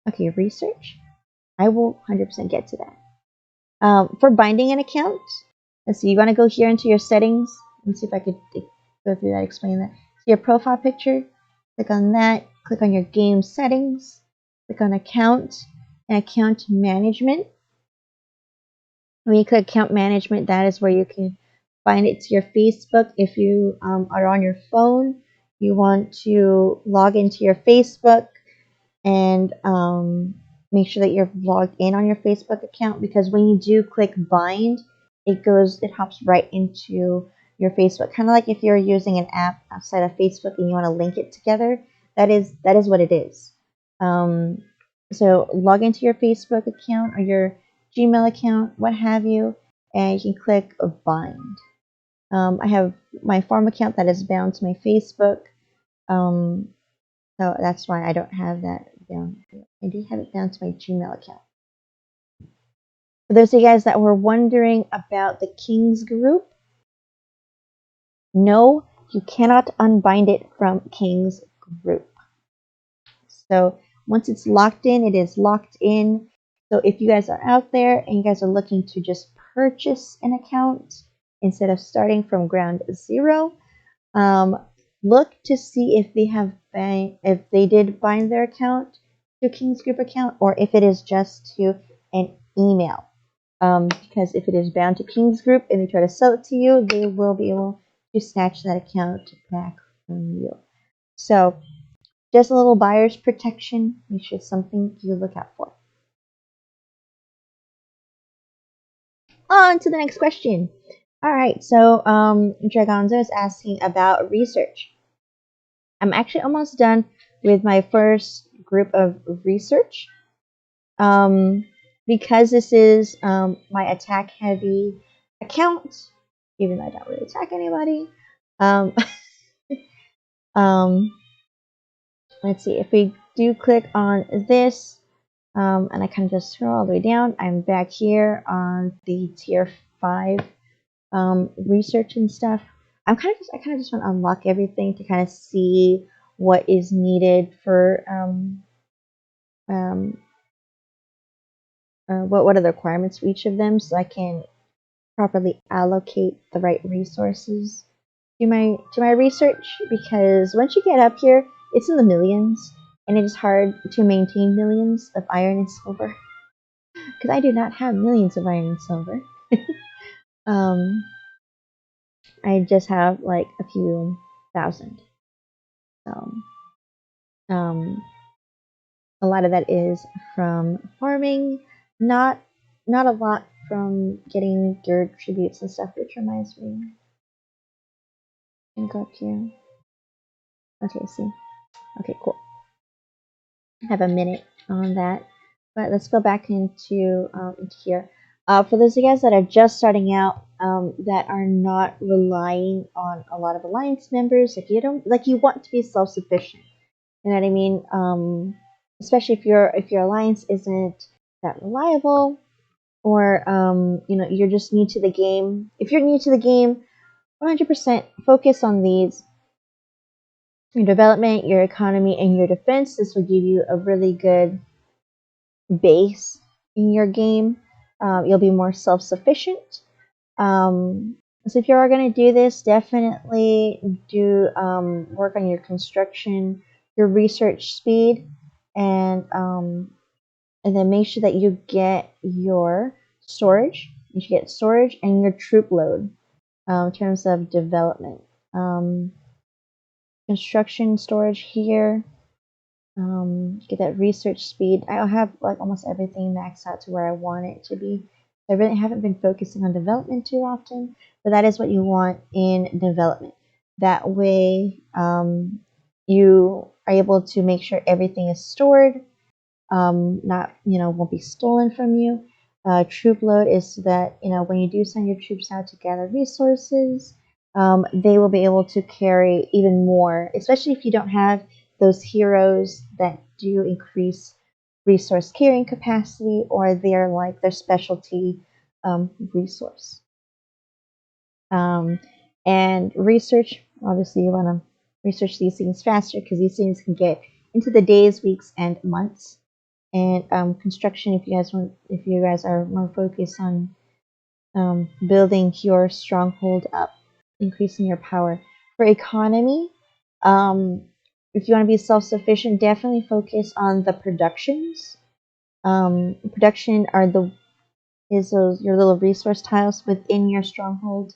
Okay, research. I will 100% get to that. For binding an account, let's see, you want to go here into your settings. Let me see if I could go through that, explain that. So your profile picture, click on that, click on your game settings, click on account and account management. When you click account management, that is where you can find it to your Facebook. If you are on your phone, you want to log into your Facebook and make sure that you're logged in on your Facebook account, because when you do click bind, it hops right into your Facebook. Kind of like if you're using an app outside of Facebook and you want to link it together. That is what it is. So log into your Facebook account or your Gmail account, what have you, and you can click bind. I have my farm account that is bound to my Facebook. So that's why I don't have that down. I do have it down to my Gmail account. For those of you guys that were wondering about the Kings group, no, you cannot unbind it from Kings group. So once it's locked in, it is locked in. So if you guys are out there and you guys are looking to just purchase an account instead of starting from ground zero, look to see if they did bind their account to King's Group account, or if it is just to an email. Because if it is bound to King's Group and they try to sell it to you, they will be able to snatch that account back from you. So just a little buyer's protection, which is something you look out for. On to the next question. All right, so Dragonzo is asking about research. I'm actually almost done with my first group of research. Because this is my attack heavy account, even though I don't really attack anybody. Let's see, if we do click on this, and I kind of just scroll all the way down, I'm back here on the tier 5 research and stuff. I kind of just want to unlock everything to kind of see what is needed for what are the requirements for each of them, so I can properly allocate the right resources to my research. Because once you get up here, it's in the millions, and it is hard to maintain millions of iron and silver. Because I do not have millions of iron and silver. I just have like a few thousand. So, a lot of that is from farming, not a lot from getting dirt tributes and stuff, which reminds me. I'm gonna go up here. Okay, see. Okay, cool. I have a minute on that, but let's go back into here. For those of you guys that are just starting out, that are not relying on a lot of alliance members, if you don't you want to be self-sufficient, you know what I mean? Especially if your alliance isn't that reliable, or you're just new to the game. If you're new to the game, 100% focus on these: your development, your economy, and your defense. This will give you a really good base in your game. You'll be more self-sufficient. So if you are going to do this, definitely do work on your construction, your research speed, and then make sure that you get your storage. You should get storage and your troop load in terms of development. Construction storage here. Get that research speed. I have like almost everything maxed out to where I want it to be. I really haven't been focusing on development too often, but that is what you want in development. That way, you are able to make sure everything is stored, not won't be stolen from you. Troop load is so that when you do send your troops out to gather resources, they will be able to carry even more, especially if you don't have those heroes that do increase resource carrying capacity, or they're like their specialty resource. And research, Obviously, you want to research these things faster because these things can get into the days, weeks, and months. And construction, if you guys are more focused on building your stronghold up, increasing your power. For economy, if you want to be self-sufficient, definitely focus on the productions. Production are those your little resource tiles within your stronghold.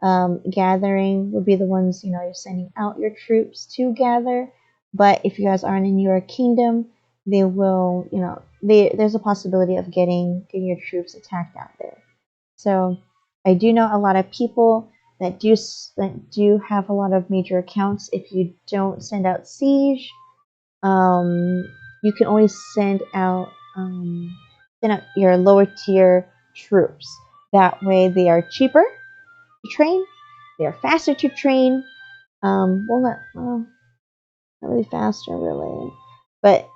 Gathering would be the ones you're sending out your troops to gather. But if you guys aren't in your kingdom, they will there's a possibility of getting your troops attacked out there. So I do know a lot of people that do have a lot of major accounts. If you don't send out siege, you can always send out your lower tier troops. That way, they are cheaper to train. They are faster to train. Not really faster, really, but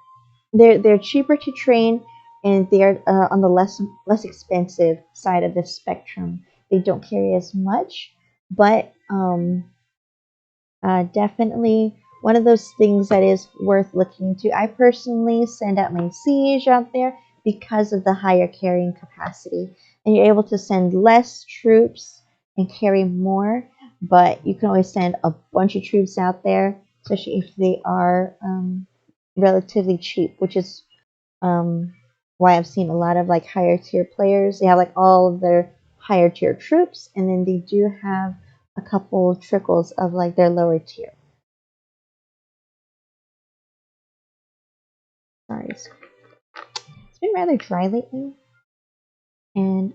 they're cheaper to train, and they are on the less expensive side of the spectrum. They don't carry as much, but definitely one of those things that is worth looking into. I personally send out my siege out there because of the higher carrying capacity, and you're able to send less troops and carry more, but you can always send a bunch of troops out there, especially if they are relatively cheap, which is why I've seen a lot of like higher tier players. They have like all of their higher tier troops, and then they do have a couple trickles of like their lower tier. Sorry, it's been rather dry lately, and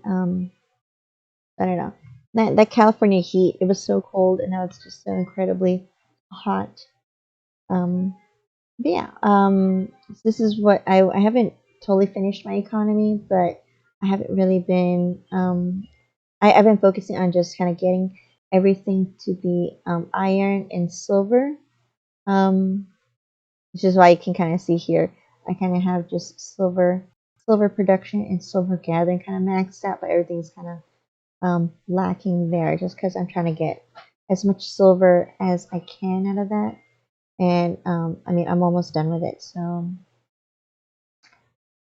I don't know. That California heat, it was so cold, and now it's just so incredibly hot. Um, but yeah, this is what I haven't totally finished my economy, but I haven't really been I've been focusing on just kind of getting everything to be iron and silver, which is why you can kind of see here. I kind of have just silver production and silver gathering kind of maxed out, but everything's kind of lacking there just because I'm trying to get as much silver as I can out of that. And I mean, I'm almost done with it, so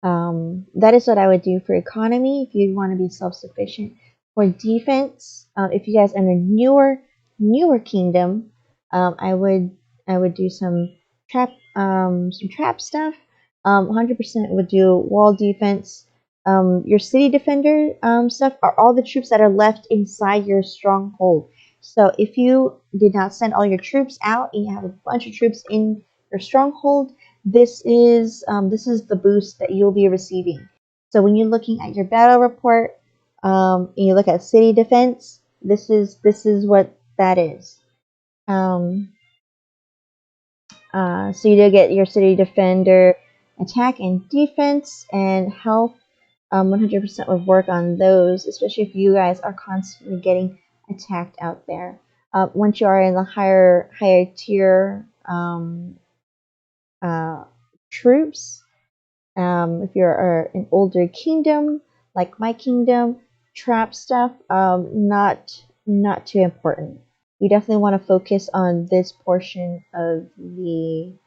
that is what I would do for economy if you want to be self-sufficient. For defense, if you guys are in a newer kingdom, I would do some trap stuff. 100% would do wall defense. Your city defender stuff are all the troops that are left inside your stronghold. So if you did not send all your troops out and you have a bunch of troops in your stronghold, this is the boost that you'll be receiving. So when you're looking at your battle report, and you look at city defense, this is what that is. Um, so you do get your city defender attack and defense and health. 100% would work on those, especially if you guys are constantly getting attacked out there. Once you are in the higher tier uh, troops, if you're an older kingdom like my kingdom, trap stuff, not too important. We definitely want to focus on this portion of the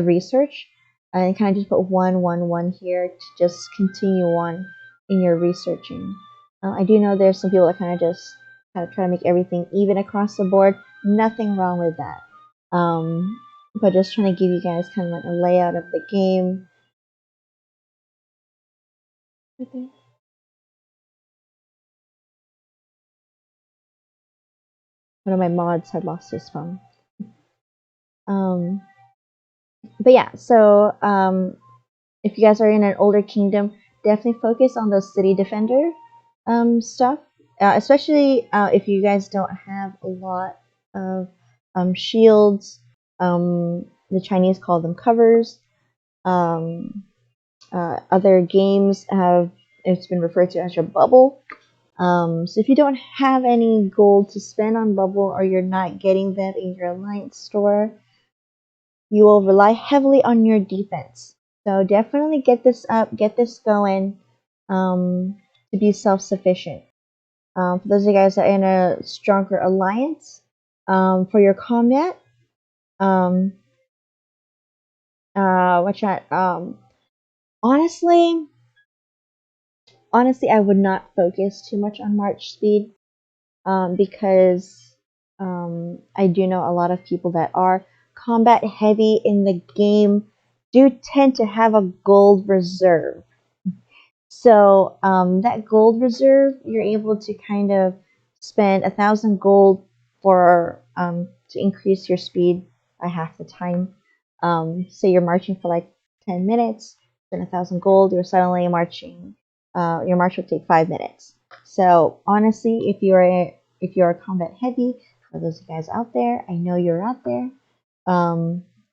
research, and kind of just put 111 here to just continue on in your researching. I do know there's some people that kind of try to make everything even across the board. Nothing wrong with that. But just trying to give you guys kind of like a layout of the game. Okay. One of my mods had lost his phone. Um, but yeah, so if you guys are in an older kingdom, definitely focus on those city defender stuff, especially if you guys don't have a lot of shields. The Chinese call them covers. Other games have it's been referred to as your bubble. So if you don't have any gold to spend on bubble, or you're not getting that in your alliance store, you will rely heavily on your defense. So definitely get this up, get this going, to be self-sufficient. For those of you guys that are in a stronger alliance, For your combat, um, what's that? Honestly, honestly, I would not focus too much on March speed, because I do know a lot of people that are combat heavy in the game do tend to have a gold reserve. So that gold reserve, you're able to kind of spend 1,000 gold for to increase your speed by half the time. Say you're marching for like 10 minutes, spend 1,000 gold, you're suddenly marching. Your march will take 5 minutes. So honestly, if you're combat heavy, for those guys out there, I know you're out there.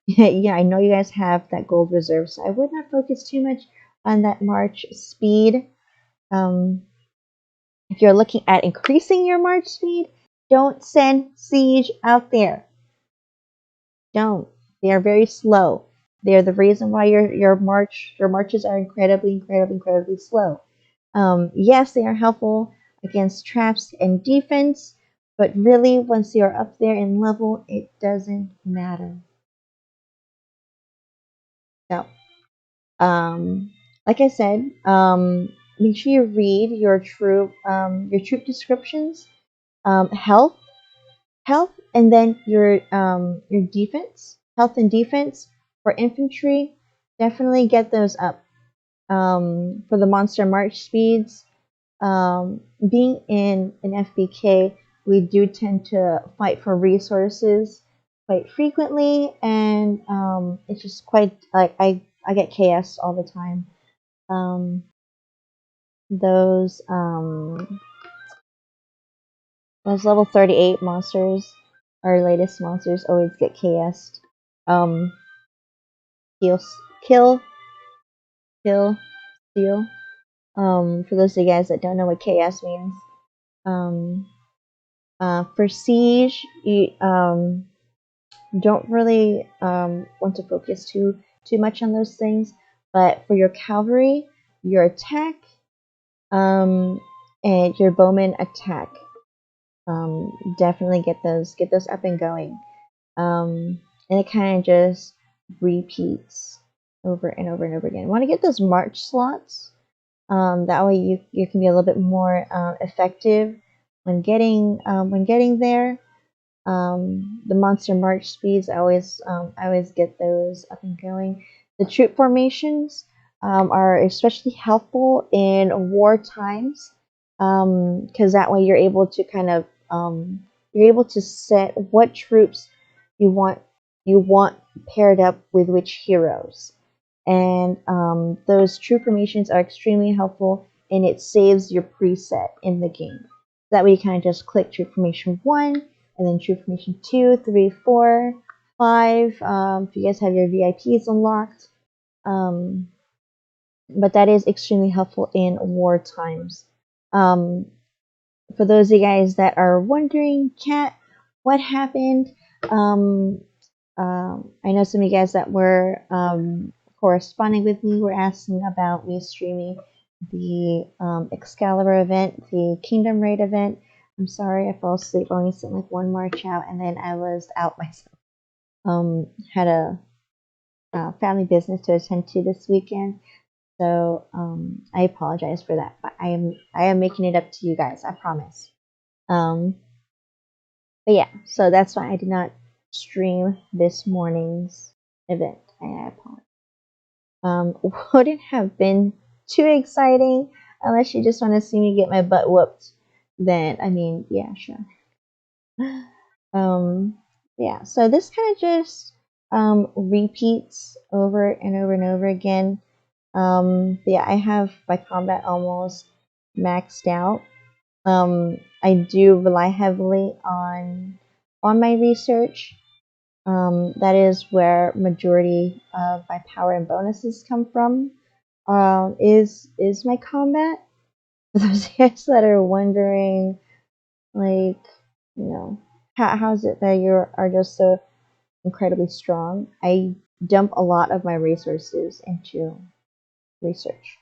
Yeah, I know you guys have that gold reserve, so I would not focus too much on that march speed. Um, if you're looking at increasing your march speed, don't send siege out there. Don't. They are very slow. They're the reason why your marches are incredibly slow. Yes, they are helpful against traps and defense, but really, once you're up there in level, it doesn't matter. So, um, like I said, make sure you read your troop descriptions, health, and then your defense, health and defense for infantry. Definitely get those up. For the monster march speeds, being in an FBK, we do tend to fight for resources quite frequently, and it's just quite like I get KS all the time. Um, those um, those level 38 monsters, our latest monsters, always get KS'd. Um, heal, kill, kill, steal. For those of you guys that don't know what KS means, um, for siege, you don't really want to focus too much on those things. But for your cavalry, your attack, um, and your bowman attack, definitely get those up and going. And it kind of just repeats over and over and over again. Want to get those march slots. That way you can be a little bit more effective when getting there. The monster march speeds, I always get those up and going. The troop formations are especially helpful in war times, because that way you're able to set what troops you want you want paired up with which heroes, and those troop formations are extremely helpful, and it saves your preset in the game. That way you kind of just click troop formation 1, and then troop formation 2, 3, 4, 5. If you guys have your VIPs unlocked. But that is extremely helpful in war times. For those of you guys that are wondering, Kat, what happened? I know some of you guys that were corresponding with me were asking about me streaming the Excalibur event, the Kingdom Raid event. I'm sorry, I fell asleep. I only sent like one march out, and then I was out myself. Had a family business to attend to this weekend, so I apologize for that. But I am making it up to you guys. I promise. Um, but yeah, so that's why I did not stream this morning's event. I apologize. Wouldn't have been too exciting unless you just want to see me get my butt whooped. Then, I mean, yeah, sure. Um, yeah, so this kind of just repeats over and over and over again. Yeah, I have my combat almost maxed out. I do rely heavily on my research. That is where majority of my power and bonuses come from. Is my combat. For those guys that are wondering, like, you know, how is it that you are just so incredibly strong? I dump a lot of my resources into research.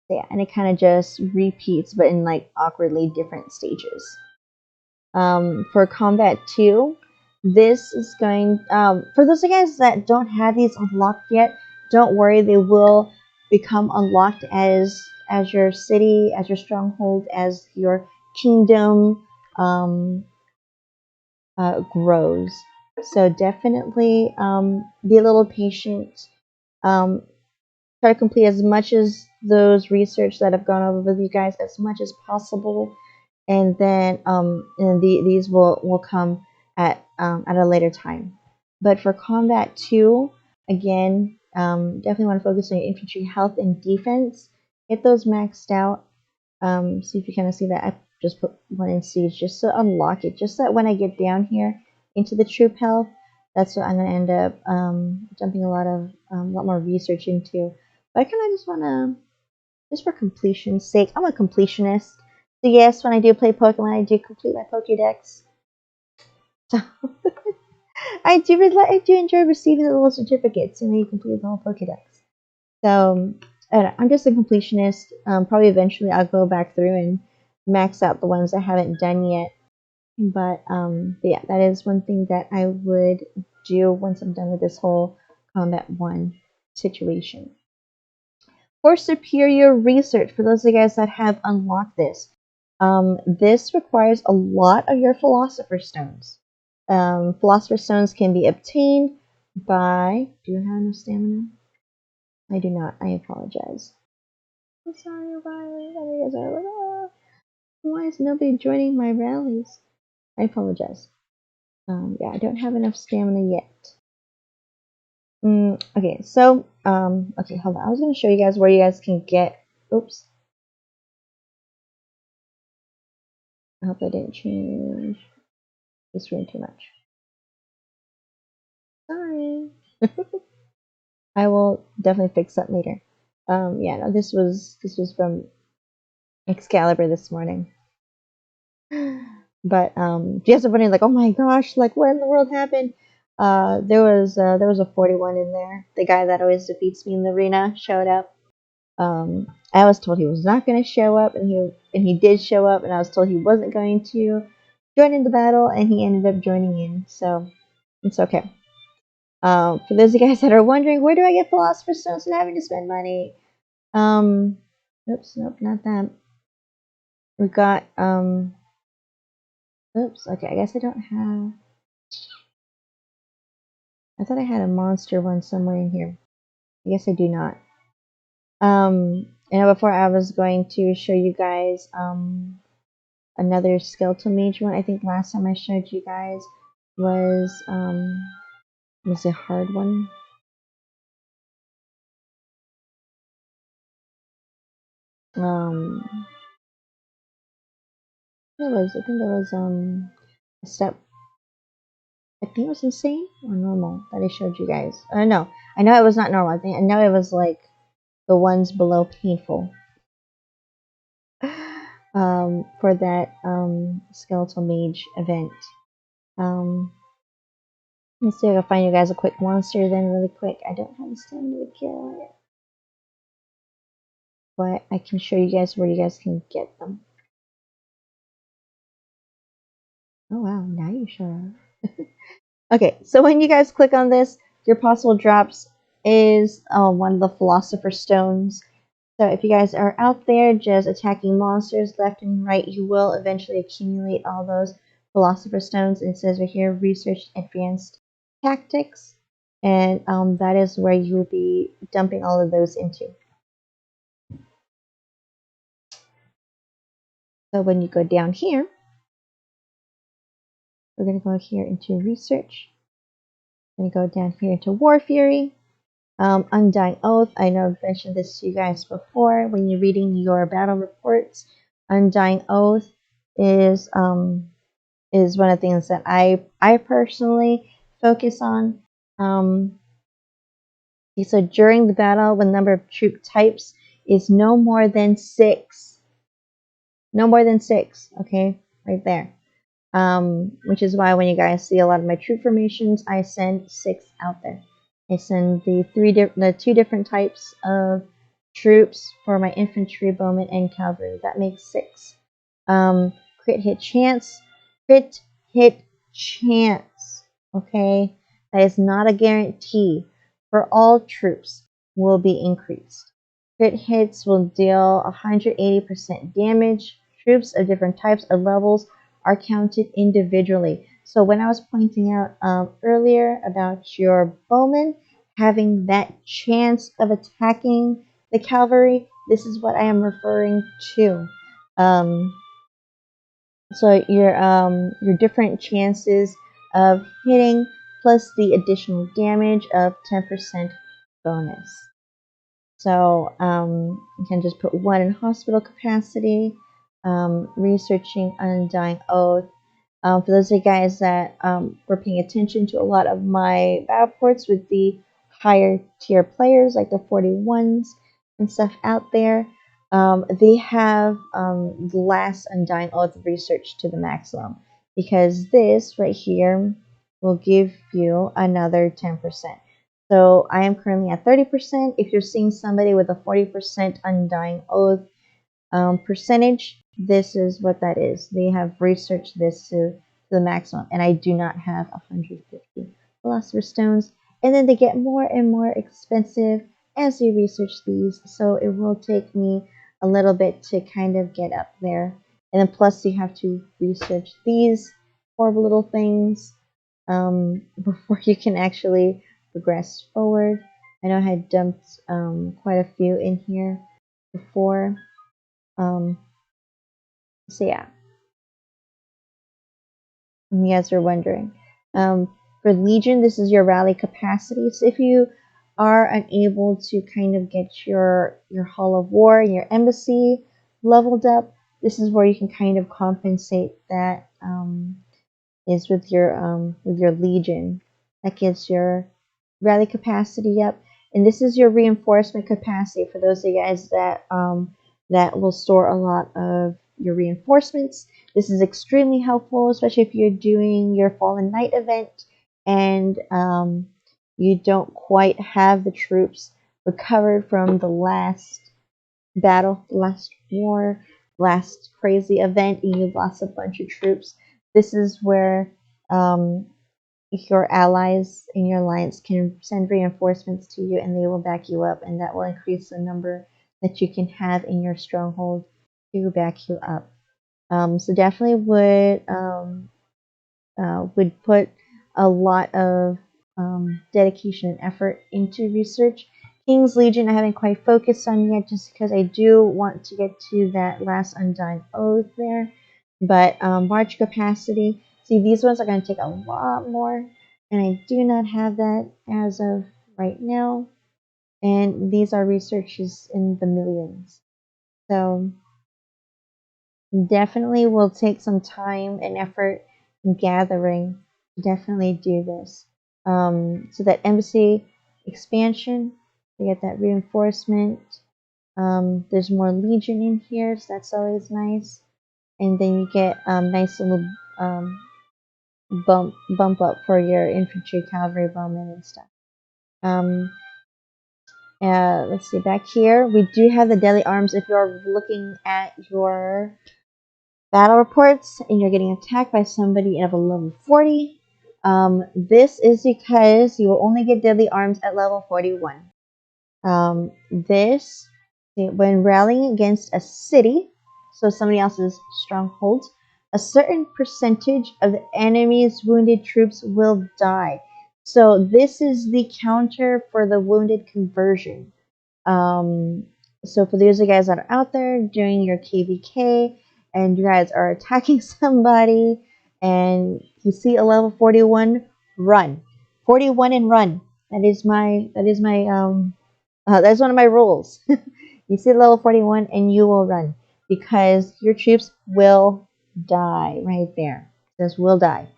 So yeah, and it kind of just repeats, but in like awkwardly different stages. For combat 2, this is going, for those guys that don't have these unlocked yet, don't worry, they will become unlocked as your city, as your stronghold, as your kingdom grows. So definitely be a little patient. Um, Try to complete as much as those research that I've gone over with you guys as much as possible, and then these will come at a later time. But for combat 2, again, definitely want to focus on your infantry health and defense. Get those maxed out. See if you kind of see that. I just put one in siege just to unlock it, just so that when I get down here into the troop health, that's what I'm going to end up dumping a lot more research into. But I kind of just want to, just for completion's sake, I'm a completionist. So yes, when I do play Pokemon, I do complete my Pokédex. So I do enjoy receiving the little certificates and then you complete the whole Pokédex. So I'm just a completionist. Probably eventually I'll go back through and max out the ones I haven't done yet. But yeah, that is one thing that I would do once I'm done with this whole Combat 1 situation. For superior research, for those of you guys that have unlocked this, this requires a lot of your Philosopher's Stones. Philosopher's Stones can be obtained by... Do you have enough stamina? I do not. I apologize. I'm sorry, Riley. You guys are like, oh, why is nobody joining my rallies? I apologize. Yeah, I don't have enough stamina yet. Okay, so, okay, hold on. I was going to show you guys where you guys can get... Oops. I hope I didn't change the screen too much. Sorry. I will definitely fix that later. Yeah, no, this was from Excalibur this morning. But if you guys are wondering, like, oh my gosh, like what in the world happened? There was a 41 in there. The guy that always defeats me in the arena showed up. I was told he was not going to show up, and he did show up, and I was told he wasn't going to join in the battle, and he ended up joining in. So it's okay. For those of you guys that are wondering, where do I get Philosopher's Stones and having to spend money? Oops, nope, not that. We got oops, okay, I guess I don't have... I thought I had a monster one somewhere in here. I guess I do not. And before I was going to show you guys another skeletal mage one. I think last time I showed you guys was a hard one. I think it was a step... I think it was insane or normal that I showed you guys. No, I know it was not normal. I know it was like the ones below painful. For that skeletal mage event. Let's see if I can find you guys a quick monster then really quick. I don't have the stamina to kill it. But I can show you guys where you guys can get them. Oh wow, now you show up. Okay, so when you guys click on this, your possible drops is one of the Philosopher's Stones. So if you guys are out there just attacking monsters left and right, you will eventually accumulate all those Philosopher's Stones. It says right here, research advanced tactics. And that is where you will be dumping all of those into. So when you go down here, we're going to go here into research. We're going to go down here into War Fury. Undying Oath, I know I've mentioned this to you guys before. When you're reading your battle reports, Undying Oath is one of the things that I personally focus on. So during the battle, when the number of troop types is no more than 6. No more than 6, okay? Right there. Which is why when you guys see a lot of my troop formations, I send 6 out there. I send the 2 different types of troops for my infantry, bowmen, and cavalry. That makes 6. Crit hit chance. crit hit chance, okay, that is not a guarantee, for all troops will be increased. Crit hits will deal 180% damage. Troops of different types or levels are counted individually. So when I was pointing out earlier about your bowman having that chance of attacking the cavalry, this is what I am referring to. So your different chances of hitting plus the additional damage of 10% bonus. So you can just put 1 in hospital capacity, researching Undying Oath. For those of you guys that were paying attention to a lot of my battle reports with the higher tier players, like the 41s and stuff out there, they have the last Undying Oath research to the maximum, because this right here will give you another 10%. So I am currently at 30%. If you're seeing somebody with a 40% Undying Oath percentage, this is what that is. They have researched this to the maximum, and I do not have 150 Philosopher's Stones. And then they get more and more expensive as you research these, so it will take me a little bit to kind of get up there. And then plus you have to research these horrible little things before you can actually progress forward. I know I had dumped quite a few in here before. So yeah, you guys are wondering. For Legion, this is your rally capacity. So if you are unable to kind of get your Hall of War and your embassy leveled up, this is where you can kind of compensate that is with your Legion. That gets your rally capacity up, and this is your reinforcement capacity for those of you guys that that will store a lot of your reinforcements. This is extremely helpful, especially if you're doing your Fallen Knight event and you don't quite have the troops recovered from the last battle, last war, last crazy event, and you've lost a bunch of troops. This is where your allies in your alliance can send reinforcements to you, and they will back you up, and that will increase the number that you can have in your stronghold to back you up. So definitely would put a lot of dedication and effort into research. King's Legion I haven't quite focused on yet, just because I do want to get to that last Undying Oath there. But March capacity, see, these ones are going to take a lot more, and I do not have that as of right now. And these are researches in the millions. So definitely will take some time and effort in gathering to definitely do this. So that embassy expansion, we get that reinforcement. There's more Legion in here, so that's always nice. And then you get nice little bump up for your infantry, cavalry, bowmen, and stuff. Let's see, back here we do have the deadly arms. If you're looking at your battle reports and you're getting attacked by somebody of a level 40, this is because you will only get deadly arms at level 41. This, when rallying against a city, so somebody else's stronghold, a certain percentage of the enemy's wounded troops will die. So this is the counter for the wounded conversion. So for those of you guys that are out there doing your KVK and you guys are attacking somebody and you see a level 41, run. 41 and run. That's one of my rules. You see level 41 and you will run, because your troops will die right there. This will die.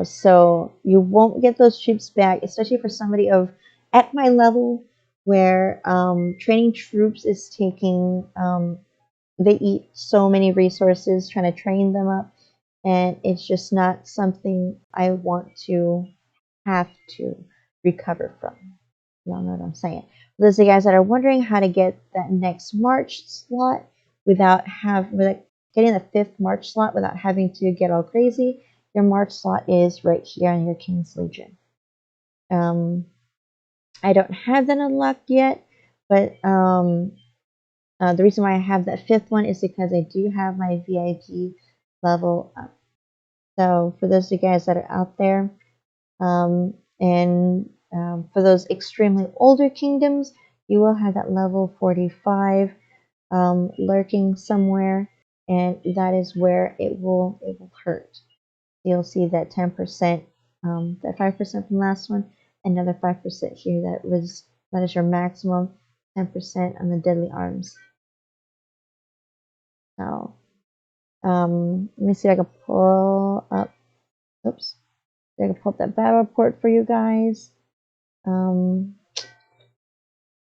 So you won't get those troops back, especially for somebody of at my level, where training troops is taking, they eat so many resources trying to train them up, and it's just not something I want to have to recover from. Y'all know what I'm saying. For those of you guys that are wondering how to get that next March slot without getting the 5th March slot without having to get all crazy, your March slot is right here on your King's Legion. I don't have that unlocked yet, but the reason why I have that 5th one is because I do have my VIP level up. So for those of you guys that are out there, for those extremely older kingdoms, you will have that level 45 lurking somewhere, and that is where it will hurt. You'll see that 10%, that 5% from last one, another 5% here. That is your maximum 10% on the deadly arms. So let me see if I can pull up. Oops, I can pull up that battle report for you guys. Who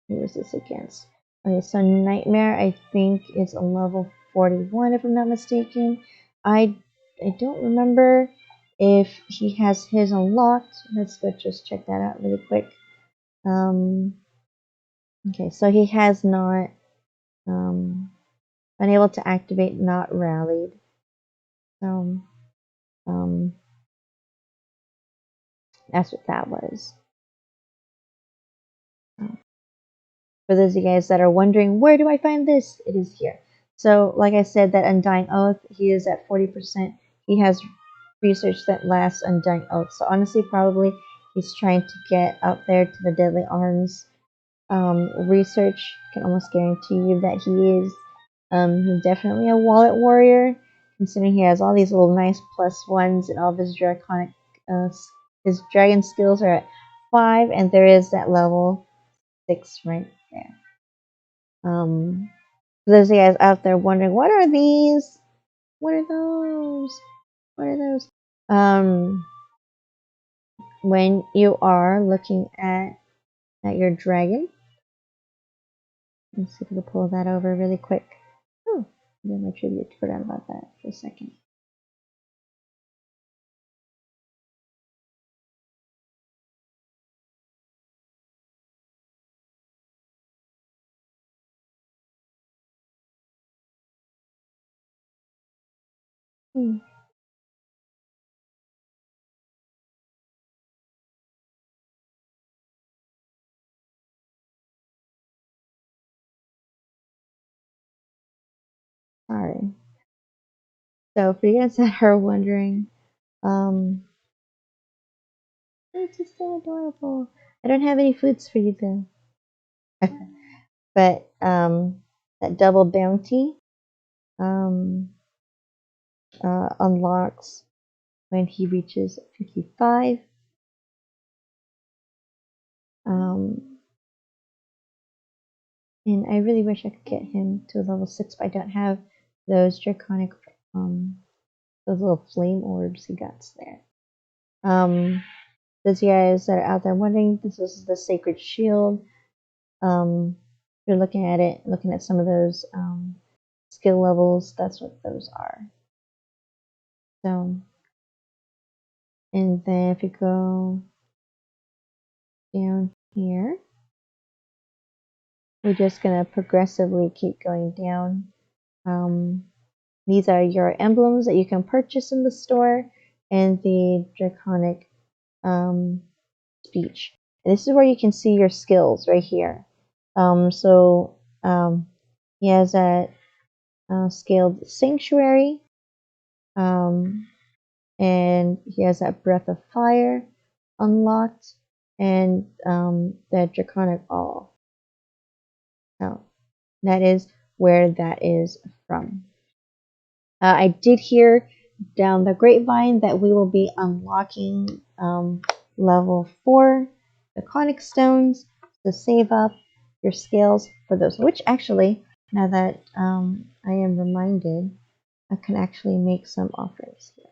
is this against? Okay, so Nightmare, I think, is a level 41, if I'm not mistaken. I don't remember if he has his unlocked. Let's go just check that out really quick. Okay, so he has not been able to activate Not Rallied. So that's what that was. For those of you guys that are wondering, where do I find this? It is here. So, like I said, that Undying Oath, he is at 40%. He has research that lasts Undying Oath. So, honestly, probably he's trying to get out there to the Deadly Arms research. I can almost guarantee you that he is. He's definitely a wallet warrior, considering he has all these little nice +1s and all of his draconic, his dragon skills are at 5, and there is that level 6 right there. For those of you guys out there wondering, what are these? What are those? What are those? When you are looking at your dragon, let's see if we can pull that over really quick. Oh, I did my tribute. Forgot about that for a second. Sorry. So for you guys that are wondering, it's just so adorable. I don't have any foods for you though. But that double bounty unlocks when he reaches 55. And I really wish I could get him to level 6, but I don't have those draconic, those little flame orbs he got there. Those guys that are out there wondering, this is the Sacred Shield. If you're looking at it, looking at some of those skill levels, that's what those are. So, and then if you go down here, we're just going to progressively keep going down. These are your emblems that you can purchase in the store, and the draconic speech. And this is where you can see your skills right here. He has that scaled sanctuary, and he has that breath of fire unlocked, and that draconic awe. Now, that is where that is from. I did hear down the grapevine that we will be unlocking level 4 draconic stones to save up your scales for those, which actually, now that I am reminded, I can actually make some offerings here.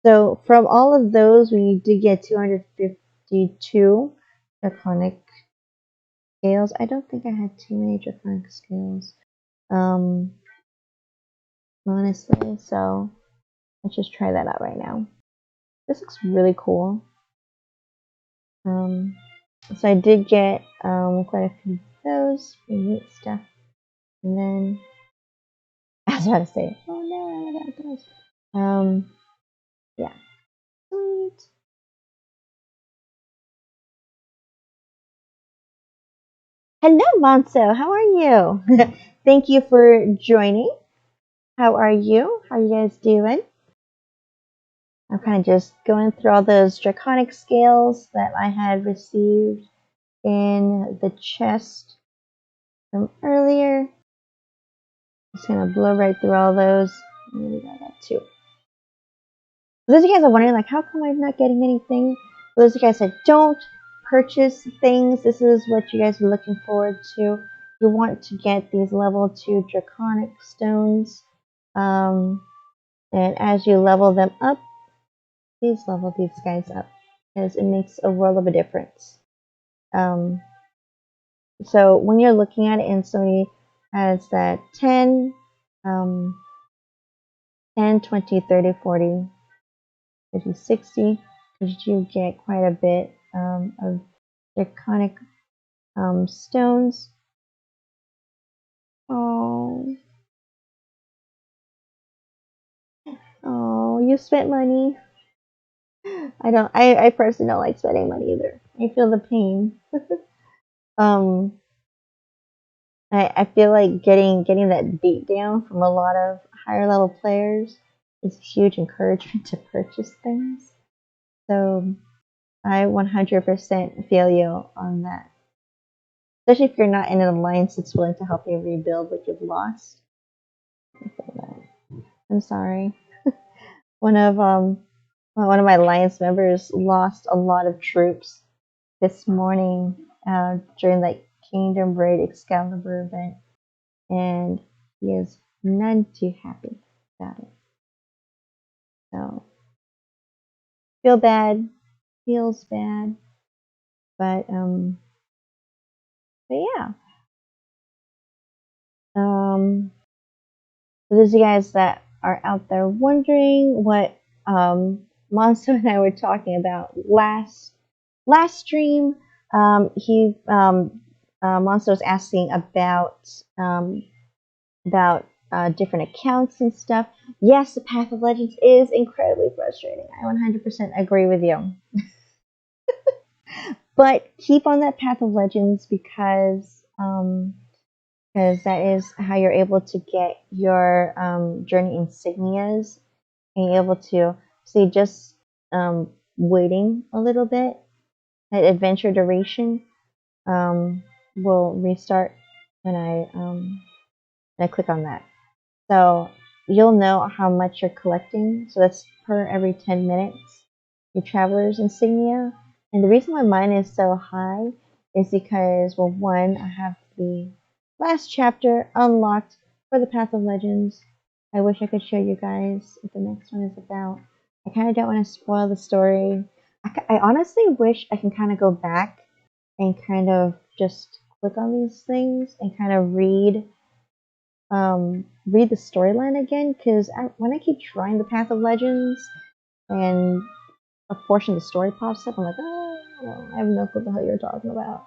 So from all of those, we did get 252 draconic scales. I don't think I had too many draconic scales, honestly, so let's just try that out right now. This looks really cool. So I did get quite a few of those, pretty neat stuff. And then was about to say. Oh no, that does. Yeah. Sweet. Hello, Monso. How are you? Thank you for joining. How are you? How are you guys doing? I'm kind of just going through all those draconic scales that I had received in the chest from earlier. Just gonna blow right through all those. Maybe got that too. For those of you guys are wondering, like, how come I'm not getting anything? For those of you guys that don't purchase things, this is what you guys are looking forward to. You want to get these level 2 draconic stones. And as you level them up, please level these guys up, because it makes a world of a difference. So when you're looking at it, and somebody has that 10, 10, 20, 30, 40, 50, 60, because you get quite a bit of draconic stones. Oh, oh, you spent money. I don't. I personally don't like spending money either. I feel the pain. um, I feel like getting that beat down from a lot of higher level players is huge encouragement to purchase things. So I 100% feel you on that. Especially if you're not in an alliance that's willing to help you rebuild what you've lost. I'm sorry. One of my alliance members lost a lot of troops this morning during that Kingdom Raid Excalibur event, and he is none too happy about it. So feel bad, feels bad, but yeah. For those of you guys that are out there wondering what Monster and I were talking about last stream, Monster was asking about different accounts and stuff. Yes, the Path of Legends is incredibly frustrating. I 100% agree with you. But keep on that Path of Legends, because that is how you're able to get your journey insignias, and you're able to see just waiting a little bit. That adventure duration will restart when I click on that. So you'll know how much you're collecting. So that's per every 10 minutes, your traveler's insignia. And the reason why mine is so high is because, well, one, I have the last chapter unlocked for the Path of Legends. I wish I could show you guys what the next one is about. I kind of don't want to spoil the story. I honestly wish I can kind of go back and kind of just click on these things and kind of read the storyline again, because when I keep trying the Path of Legends and a portion of the story pops up, I'm like, oh, well, I have no clue what the hell you're talking about.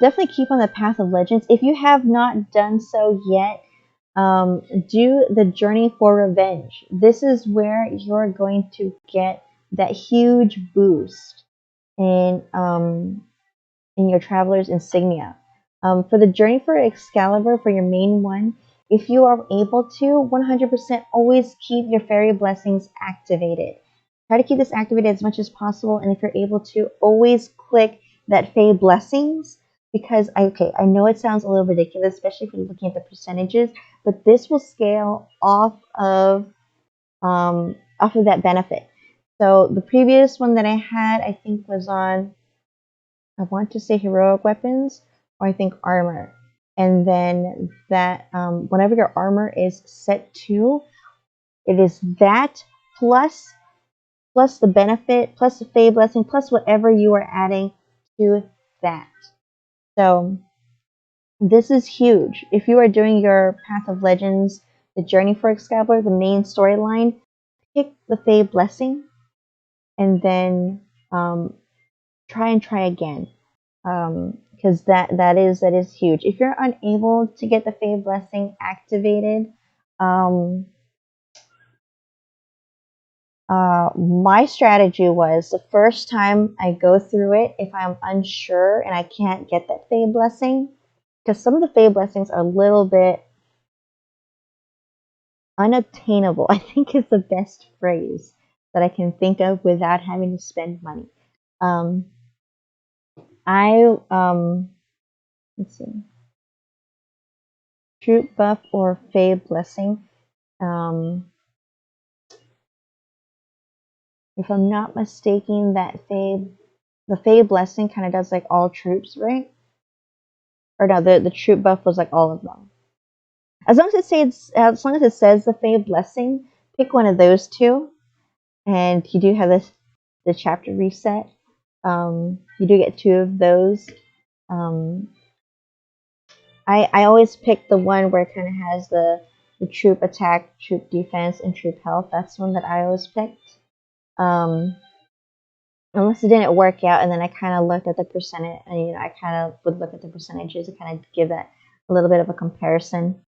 Definitely keep on the Path of Legends. If you have not done so yet, do the Journey for Revenge. This is where you're going to get that huge boost in your Traveler's Insignia. For the Journey for Excalibur, for your main one, if you are able to, 100% always keep your Fairy Blessings activated. Try to keep this activated as much as possible, and if you're able to, always click that Fairy Blessings, because I know it sounds a little ridiculous, especially if you're looking at the percentages, but this will scale off of that benefit. So the previous one that I had, I think, was on, I want to say, heroic weapons, or I think armor. And then that whenever your armor is set to, it is that plus the benefit, plus the Fey Blessing, plus whatever you are adding to that. So this is huge. If you are doing your Path of Legends, the Journey for Excalibur, the main storyline, pick the Fey Blessing, and then try again. because that is huge. If you're unable to get the Fae Blessing activated, my strategy was the first time I go through it, if I'm unsure and I can't get that Fae Blessing, because some of the Fae Blessings are a little bit unobtainable, I think is the best phrase that I can think of without having to spend money. Let's see, Troop Buff or Fae Blessing. If I'm not mistaken, the Fae Blessing kind of does like all troops, right? Or no, the Troop Buff was like all of them. As long as it says the Fae Blessing, pick one of those two, and you do have the chapter reset. You do get two of those. I always pick the one where it kind of has the troop attack, troop defense, and troop health. That's one that I always picked. Unless it didn't work out, and then I kind of looked at the percentage, and I kind of would look at the percentages and kind of give that a little bit of a comparison.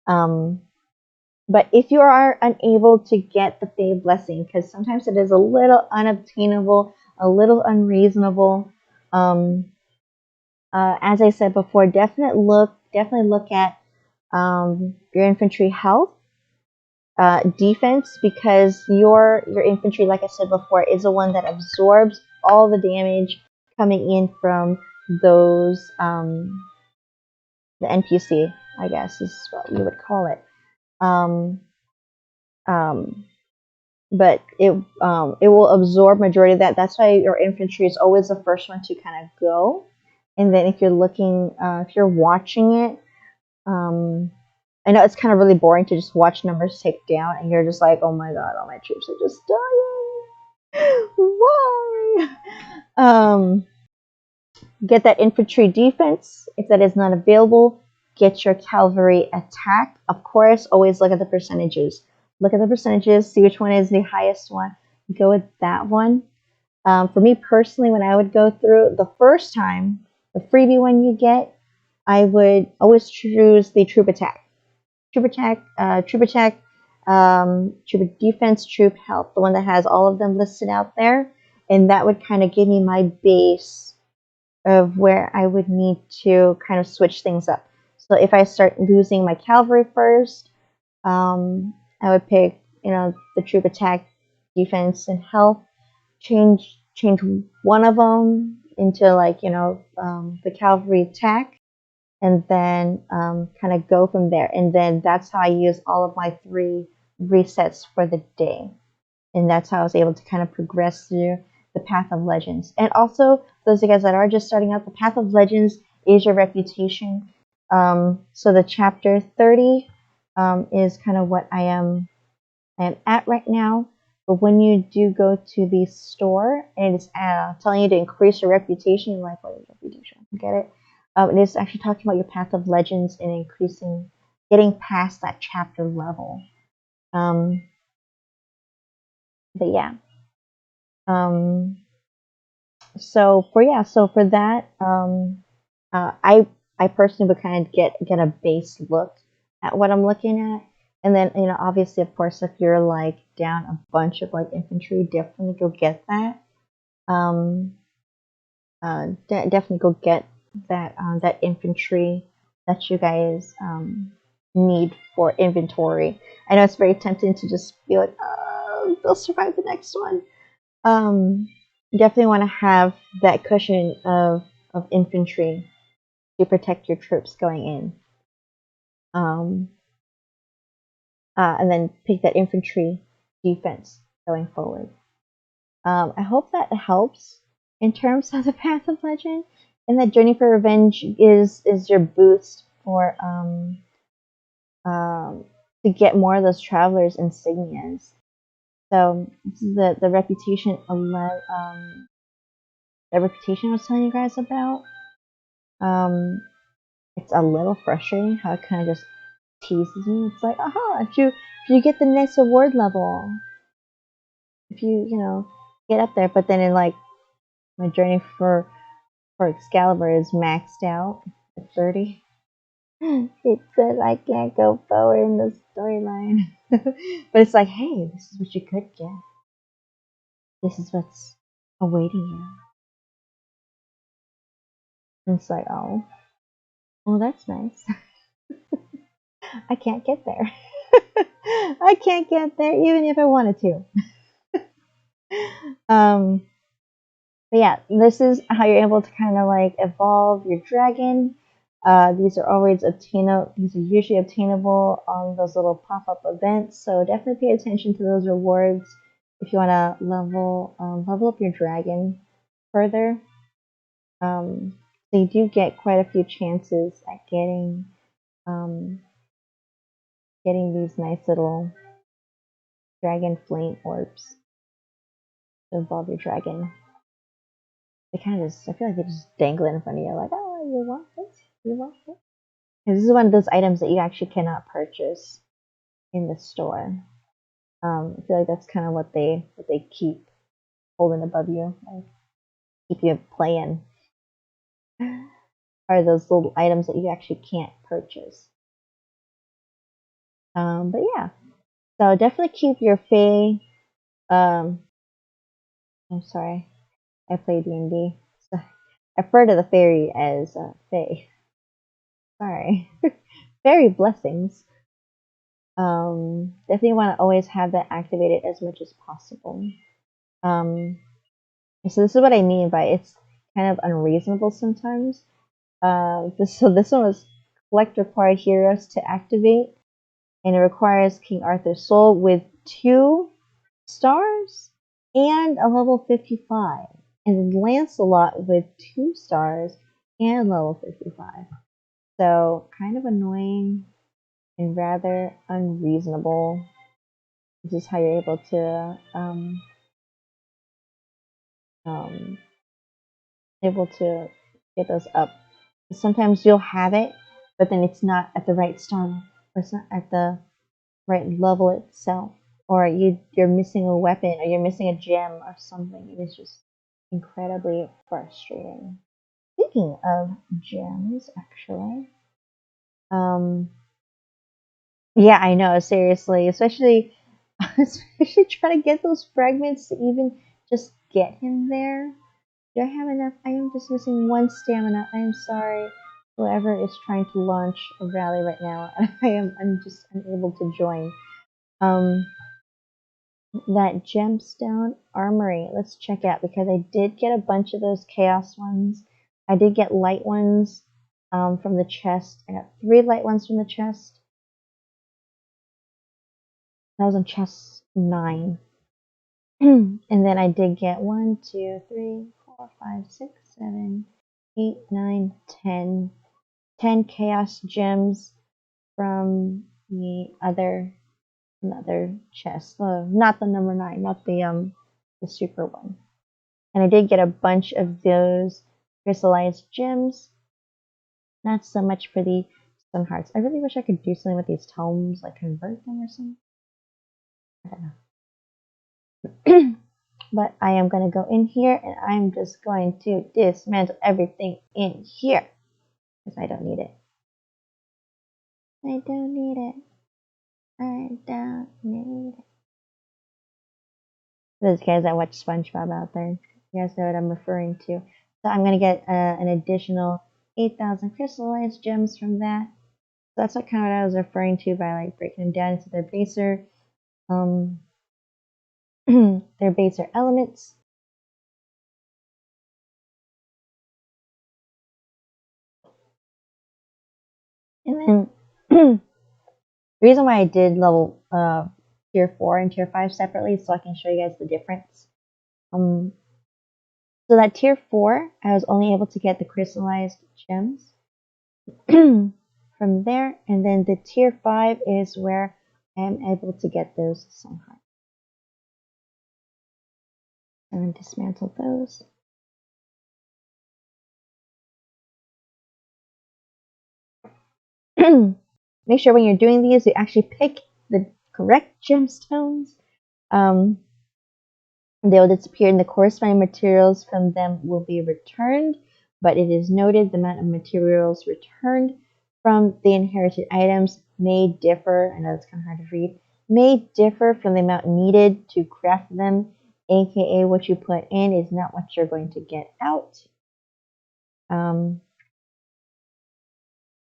But if you are unable to get the Fae Blessing, because sometimes it is a little unobtainable, a little unreasonable, as I said before, definitely look at your infantry health, defense, because your infantry, like I said before, is the one that absorbs all the damage coming in from those the NPC, I guess is what you would call it. But it will absorb majority of that. That's why your infantry is always the first one to kind of go. And then if you're looking, if you're watching it, I know it's kind of really boring to just watch numbers tick down, and you're just like, oh my god, all my troops are just dying. Why? Get that infantry defense. If that is not available, get your cavalry attack. Of course, always look at the percentages. Look at the percentages, see which one is the highest one. Go with that one. For me personally, when I would go through the first time, the freebie one you get, I would always choose the troop attack. Troop defense, troop health, the one that has all of them listed out there. And that would kind of give me my base of where I would need to kind of switch things up. So if I start losing my cavalry first, I would pick, the troop attack, defense, and health. Change one of them into the cavalry attack, and then kind of go from there. And then that's how I use all of my 3 resets for the day. And that's how I was able to kind of progress through the Path of Legends. And also, those of you guys that are just starting out, the Path of Legends is your reputation. So the chapter 30 is kind of what I am at right now. But when you do go to the store and it's telling you to increase your reputation, you're like, what is reputation? Get it? It is actually talking about your Path of Legends and getting past that chapter level. But yeah. So for that, I personally would kind of get a base look at what I'm looking at. And then, obviously, of course, if you're like down a bunch of like infantry, definitely go get that. Definitely go get that infantry that you guys need for inventory. I know it's very tempting to just be like, oh, they'll survive the next one. Definitely want to have that cushion of infantry to protect your troops going in. And then pick that infantry defense going forward. I hope that helps in terms of the Path of Legend, and that Journey for Revenge is your boost for to get more of those travelers insignias. So this is the reputation the reputation I was telling you guys about. It's a little frustrating how it kind of just teases me. It's like, aha, if you get the next award level, if you get up there, but then in like my journey for for Excalibur is maxed out at 30. It says I can't go forward in the storyline. But it's like, hey, this is what you could get. This is what's awaiting you. And it's like, oh, well, that's nice. I can't get there. I can't get there even if I wanted to. But yeah, this is how you're able to kind of like evolve your dragon. These are always obtainable. These are usually obtainable on those little pop-up events. So definitely pay attention to those rewards if you want to level up your dragon further. So you do get quite a few chances at getting these nice little dragon flame orbs to evolve your dragon. They kind of just, I feel like they just dangle it in front of you, like, oh, you want this? You want this? Because this is one of those items that you actually cannot purchase in the store. I feel like that's kind of what they keep holding above you, like keep you playing. Are those little items that you actually can't purchase? But yeah, so definitely keep your Fae. I'm sorry, I play D&D. So I refer to the fairy as Fae. Sorry, fairy blessings. Definitely want to always have that activated as much as possible. So this is what I mean by it's kind of unreasonable sometimes. This one was collect required heroes to activate, and it requires King Arthur's soul with 2 stars and a level 55, and Lancelot with 2 stars and level 55. So kind of annoying and rather unreasonable. This is how you're able to get those up. Sometimes you'll have it, but then it's not at the right star, or it's not at the right level itself, or you're missing a weapon, or you're missing a gem or something. It is just incredibly frustrating. Speaking of gems, actually, yeah, I know, seriously, especially trying to get those fragments to even just get him there. Do I have enough? I am just missing 1 stamina. I am sorry, whoever is trying to launch a rally right now. I'm just unable to join. That gemstone armory. Let's check out, because I did get a bunch of those chaos ones. I did get light ones from the chest. I got 3 light ones from the chest. That was on chest 9. And then I did get 1, 2, 3, 4, 5, 6, 7, 8, 9, 10 chaos gems from the other chest. Not the number 9, not the super one. And I did get a bunch of those crystallized gems. Not so much for the stone hearts. I really wish I could do something with these tomes, like convert them or something. I don't know. But I am going to go in here, and I'm just going to dismantle everything in here, because I don't need it. I don't need it. I don't need it. Those guys that watch SpongeBob out there, you guys know what I'm referring to. So I'm going to get an additional 8,000 crystallized gems from that. So that's what kind of what I was referring to by like breaking them down into their baser, their baser elements. And then the reason why I did level tier 4 and tier 5 separately, so I can show you guys the difference. So that tier 4, I was only able to get the crystallized gems from there, and then the tier 5 is where I am able to get those stone hearts. And then dismantle those. Make sure when you're doing these, you actually pick the correct gemstones. They will disappear, and the corresponding materials from them will be returned but it is noted the amount of materials returned from the inherited items may differ, I know it's kind of hard to read, may differ from the amount needed to craft them, aka what you put in is not what you're going to get out.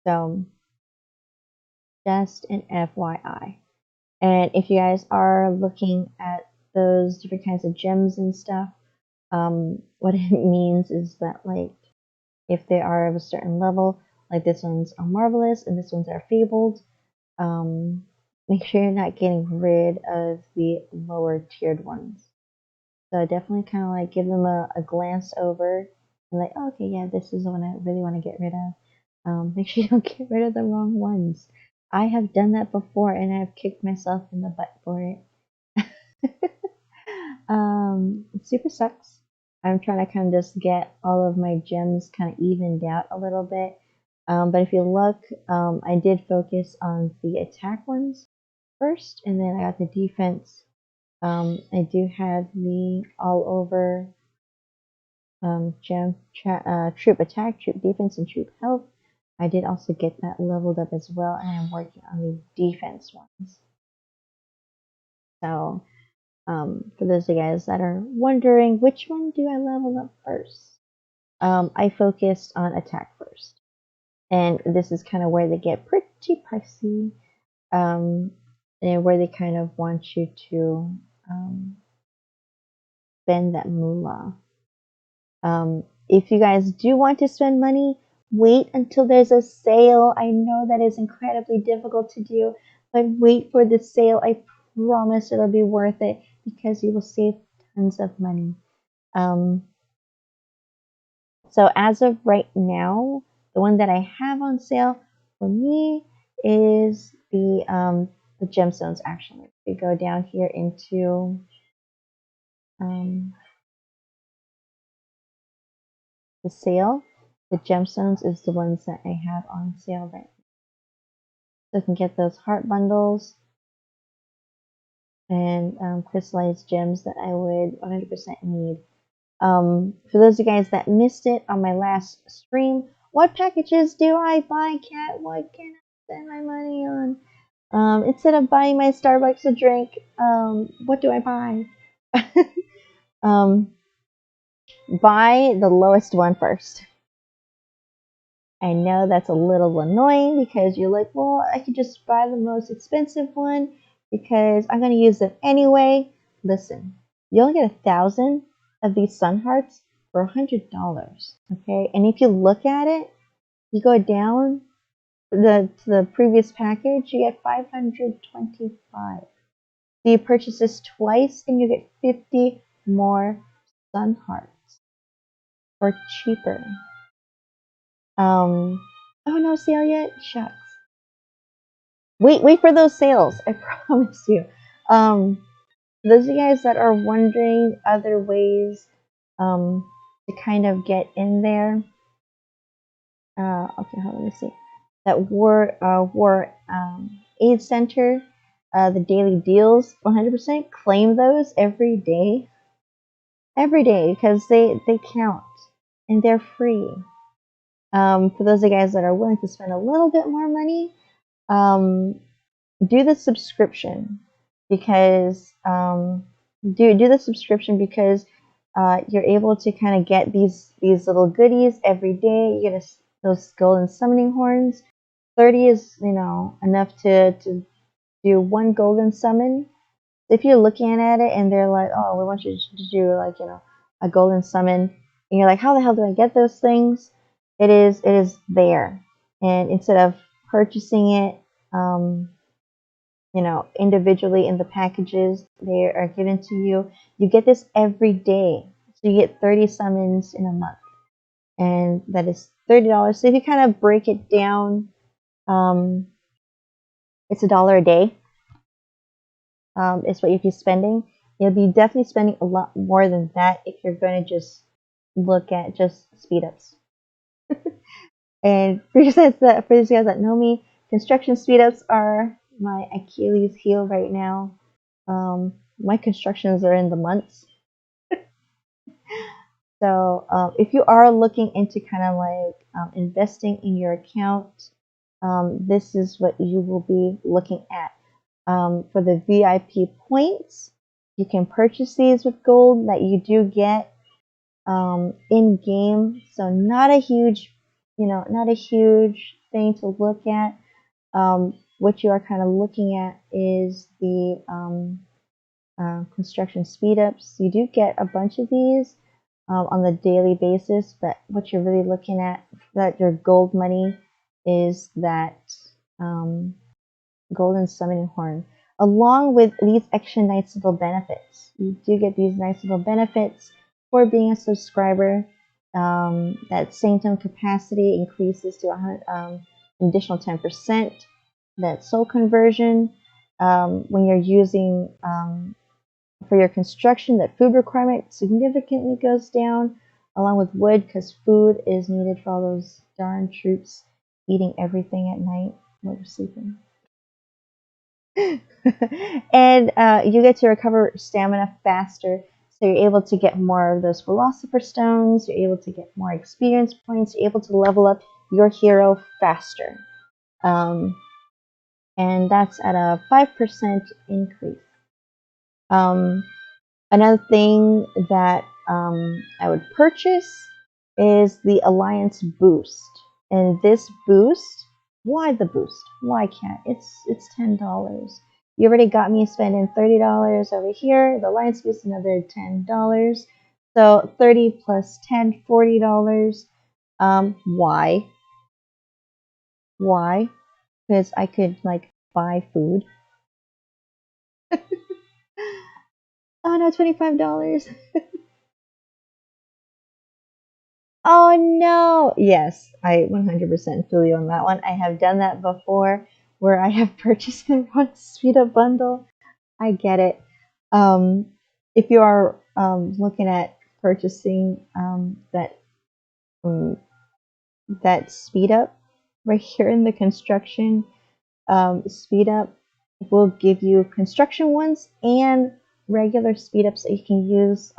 So just an FYI. And if you guys are looking at those different kinds of gems and stuff, what it means is that, like, if they are of a certain level, like this one's are marvelous and this one's are fabled, make sure you're not getting rid of the lower tiered ones. So definitely kind of like give them a glance over and like, oh, okay, yeah, this is the one I really want to get rid of. Make sure you don't get rid of the wrong ones. I have done that before and I've kicked myself in the butt for it. It super sucks. I'm trying to kind of just get all of my gems kind of evened out a little bit. But if you look, I did focus on the attack ones first, and then I got the defense. I do have the all over troop attack, troop defense, and troop health. I did also get that leveled up as well, and I'm working on the defense ones. So, for those of you guys that are wondering, which one do I level up first? I focused on attack first. And this is kind of where they get pretty pricey, and where they kind of want you to spend that moolah. If you guys do want to spend money, wait until there's a sale. I know that is incredibly difficult to do, but wait for the sale. I promise it'll be worth it because you will save tons of money. So as of right now, the one that I have on sale for me is the gemstones. Actually, we go down here into the sale. The gemstones is the ones that I have on sale right now. So you can get those heart bundles and crystallized gems that I would 100% need. For those of you guys that missed it on my last stream, what packages do I buy, Kat? What can I spend my money on? Instead of buying my Starbucks a drink, what do I buy? Buy the lowest one first. I know that's a little annoying because you're like, well, I could just buy the most expensive one because I'm going to use it anyway. Listen, you only get 1,000 of these sun hearts for $100, okay? And if you look at it, you go down to the previous package, you get 525. So you purchase this twice and you get 50 more sun hearts for cheaper. Oh, no sale yet? Shucks. Wait for those sales. I promise you. Those of you guys that are wondering other ways to kind of get in there. Okay, hold on, let me see. That War Aid Center, the daily deals, 100% claim those every day. Every day, because they count and they're free. For those of you guys that are willing to spend a little bit more money, do the subscription because do the subscription because you're able to kind of get these little goodies every day. You get those golden summoning horns. 30 is enough to do one golden summon. If you're looking at it and they're like, oh, we want you to do like a golden summon, and you're like, how the hell do I get those things? It is there, and instead of purchasing it individually in the packages they are given to you, you get this every day. So you get 30 summons in a month, and that is $30. So if you kind of break it down, it's $1 a day. Is what you'd be spending. You'll be definitely spending a lot more than that if you're going to just look at just speed ups. And for these guys that know me, construction speed ups are my Achilles heel right now. My constructions are in the months. So if you are looking into kind of like investing in your account, this is what you will be looking at. For the VIP points, you can purchase these with gold that you do get in game. So not a huge, not a huge thing to look at. What you are kind of looking at is the construction speed ups. You do get a bunch of these on the daily basis, but what you're really looking at, that your gold money, is that golden summoning horn, along with these extra nice little benefits. You do get these nice little benefits for being a subscriber. That sanctum capacity increases to an additional 10%. That soul conversion, when you're using for your construction, that food requirement significantly goes down, along with wood, because food is needed for all those darn troops eating everything at night while you're sleeping. And you get to recover stamina faster, so you're able to get more of those philosopher stones, you're able to get more experience points, you're able to level up your hero faster. And that's at a 5% increase. Another thing that I would purchase is the Alliance Boost. And this boost, why the boost? Why can't? It's $10. You already got me spending $30 over here. The Alliance Boost another $10. So 30 plus 10, $40. Why? Why? Because I could like buy food. Oh no, $25. Oh no! Yes, I 100% feel you on that one. I have done that before where I have purchased the wrong speed up bundle. I get it. If you are looking at purchasing um, that speed up right here in the construction, speed up will give you construction ones and regular speed ups that you can use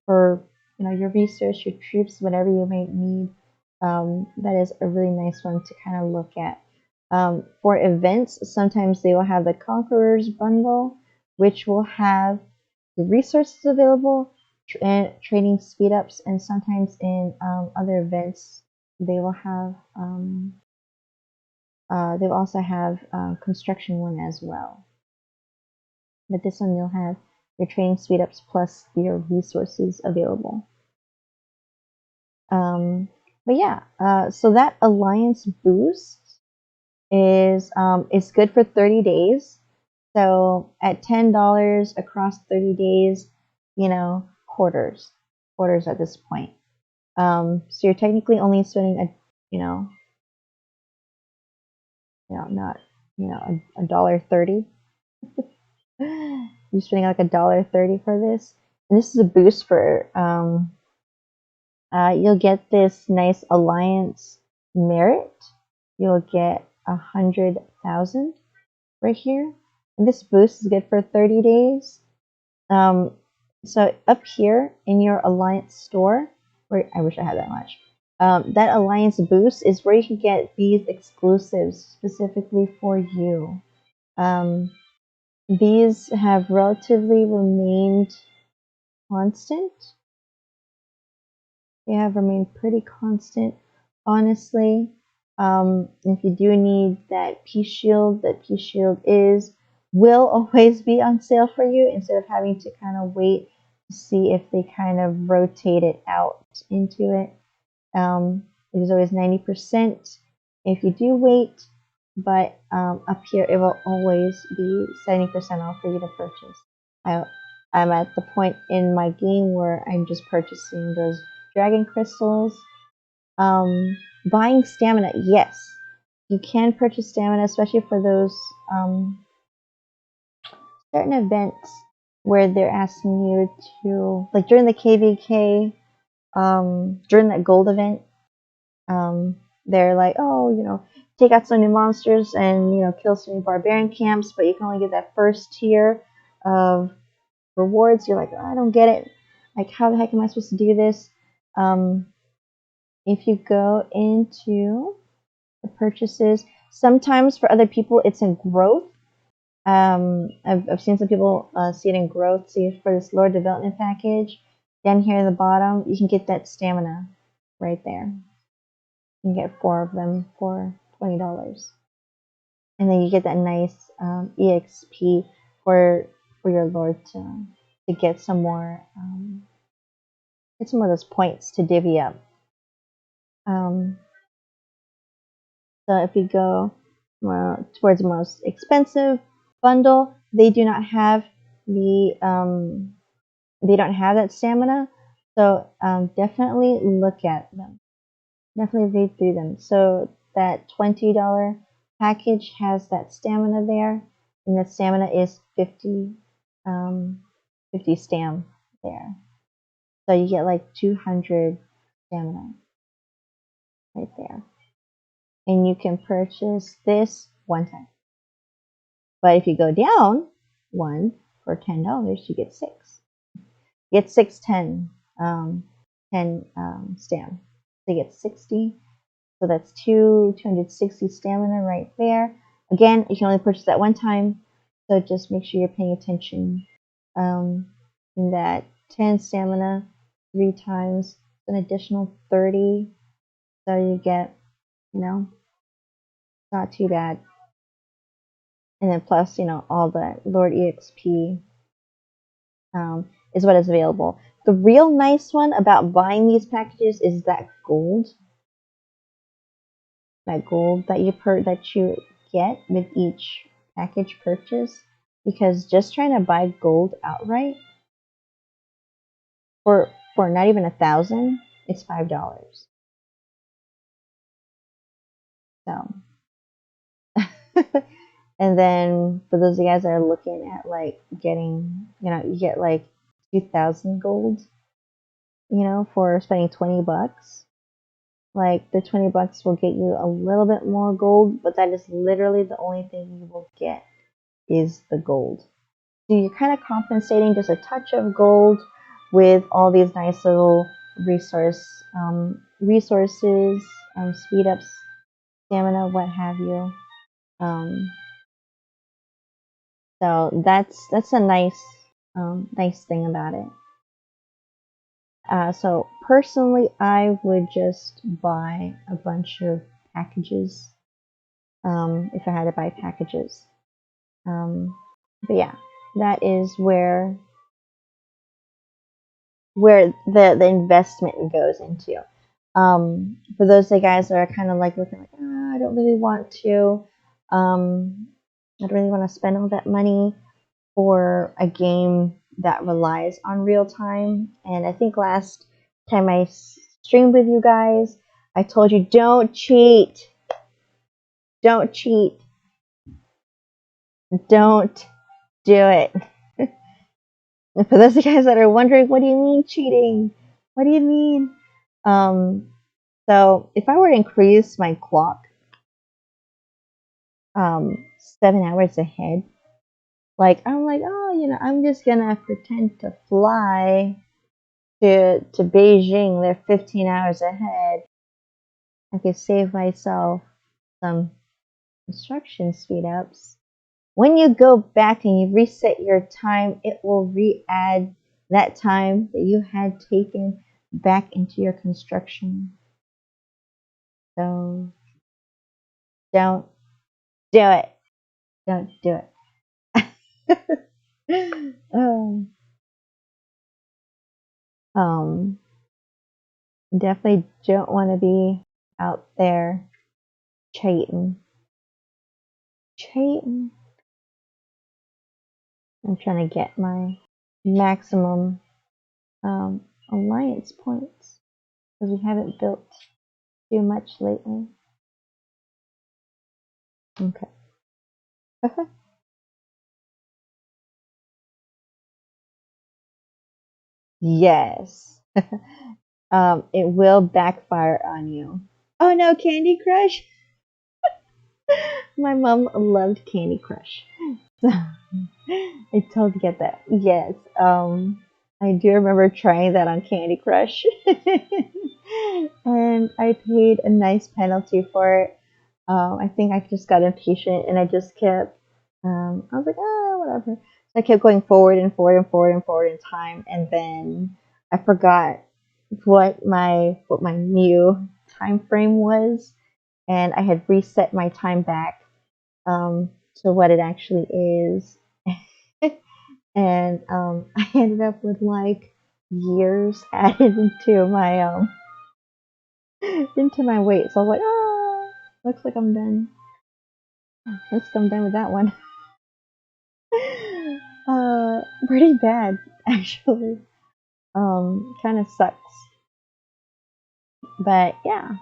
for your research, your troops, whatever you may need. That is a really nice one to kind of look at. For events, sometimes they will have the Conquerors bundle, which will have the resources available and training speed ups, and sometimes in other events they will have they'll also have construction one as well. But this one you'll have your training speed ups plus your resources available. But yeah, so that Alliance boost is good for 30 days. So at $10 across 30 days, quarters at this point. So you're technically only spending not $1.30. You're spending like $1.30 for this, and this is a boost for you'll get this nice Alliance merit. You'll get 100,000 right here, and this boost is good for 30 days. So up here in your Alliance store, where I wish I had that much. That Alliance boost is where you can get these exclusives specifically for you. These have relatively remained constant. They have remained pretty constant, honestly. If you do need that Peace Shield, will always be on sale for you, instead of having to kind of wait to see if they kind of rotate it out into it. It is always 90% if you do wait, but up here it will always be 70% off for you to purchase. I'm at the point in my game where I'm just purchasing those dragon crystals. Buying stamina, yes, you can purchase stamina, especially for those certain events where they're asking you to, like during the KVK, during that gold event, they're like, oh, take out some new monsters and kill some new barbarian camps, but you can only get that first tier of rewards. You're like, oh, I don't get it. Like, how the heck am I supposed to do this? If you go into the purchases, sometimes for other people it's in growth. I've seen some people see it in growth. See, for this Lord Development Package, down here at the bottom, you can get that stamina right there. You can get 4 of them for $20. And then you get that nice EXP for your Lord to get some more of those points to divvy up. So if you go towards the most expensive bundle, they do not have they don't have that stamina. So definitely look at them. Definitely read through them. So that $20 package has that stamina there, and that stamina is 50 stam there. So you get like 200 stamina right there. And you can purchase this one time. But if you go down one for $10, you get 6. You get 6 10 stam. So you get 60. So that's 260 stamina right there. Again, you can only purchase that one time. So just make sure you're paying attention. In that 10 stamina 3 times, an additional 30. So you get, not too bad. And then plus, all the Lord EXP is what is available. The real nice one about buying these packages is that gold. That gold that you get with each package purchase. Because just trying to buy gold outright for not even $1,000, it's $5. So and then for those of you guys that are looking at like getting, you get like 2,000 gold, for spending $20. Like the $20 will get you a little bit more gold, but that is literally the only thing you will get is the gold. So you're kind of compensating just a touch of gold with all these nice little resources, speed ups, stamina, what have you. So that's a nice thing about it. So personally, I would just buy a bunch of packages if I had to buy packages. But yeah, that is where the investment goes into. For those guys that are kind of like looking like, I don't really want to, I don't really want to spend all that money for a game that relies on real time. And I think last time I streamed with you guys, I told you don't cheat. Don't cheat. Don't do it. And for those guys that are wondering, what do you mean cheating? What do you mean? So if I were to increase my clock 7 hours ahead, I'm like, oh, I'm just gonna pretend to fly to Beijing. They're 15 hours ahead. I could save myself some construction speed ups. When you go back and you reset your time, it will re-add that time that you had taken back into your construction. So don't do it. Don't do it. Definitely don't want to be out there cheating. I'm trying to get my maximum alliance points because we haven't built too much lately. Okay. Yes. It will backfire on you. Oh no, Candy Crush! My mom loved Candy Crush. So I totally get that. Yes. I do remember trying that on Candy Crush. And I paid a nice penalty for it. I think I just got impatient and I just kept, I was like, oh, whatever. So I kept going forward and forward and forward and forward in time. And then I forgot what my new time frame was. And I had reset my time back to what it actually is. And I ended up with like years added into my weight. So I was like, oh, looks like I'm done. Looks like I'm done with that one. Pretty bad actually. Kind of sucks, but yeah.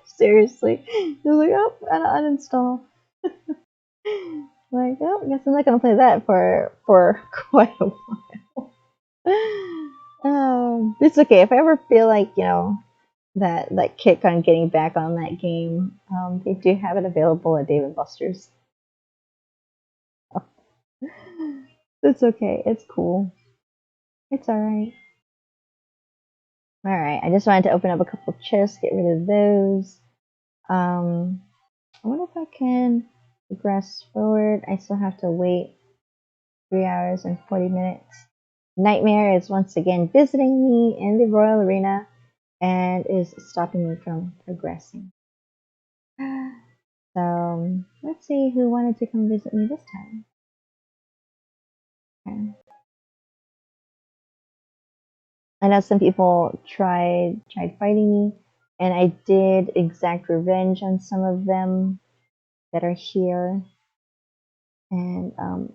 Seriously, it was like, oh, uninstall. Like, oh, I guess I'm not gonna play that for quite a while. It's okay if I ever feel like that kick on getting back on that game. They do have it available at Dave and Buster's. It's okay. It's cool. It's all right. All right. I just wanted to open up a couple chests, get rid of those. I wonder if I can progress forward. I still have to wait 3 hours and 40 minutes. Nightmare is once again visiting me in the Royal Arena and is stopping me from progressing. So let's see who wanted to come visit me this time. Okay. I know some people tried fighting me, and I did exact revenge on some of them that are here, and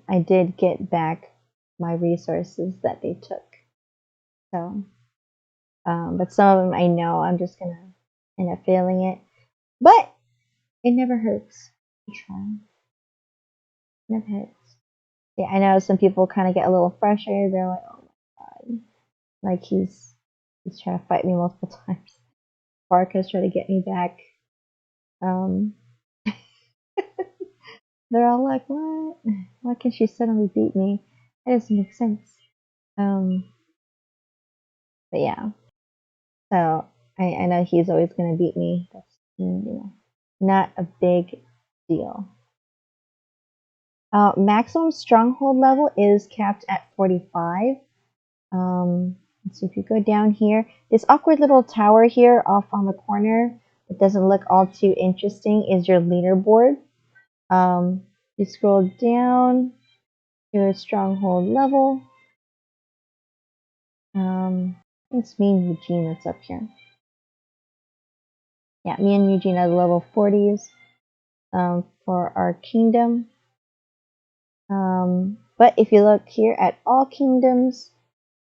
I did get back my resources that they took. So, but some of them I know I'm just gonna end up failing it, but it never hurts to try. It never hurts. Yeah, I know some people kind of get a little frustrated. They're like, "Oh my god!" Like he's trying to fight me multiple times. Barca's trying to get me back. Um, they're all like, "What? Why can she suddenly beat me? That doesn't make sense." Um, but yeah, so I know he's always gonna beat me. That's not a big deal. Maximum stronghold level is capped at 45. Let's see if you go down here. This awkward little tower here off on the corner that doesn't look all too interesting is your leaderboard. You scroll down to a stronghold level. It's me and Eugene that's up here. Yeah, me and Eugene are the level 40s for our kingdom. But if you look here at all kingdoms,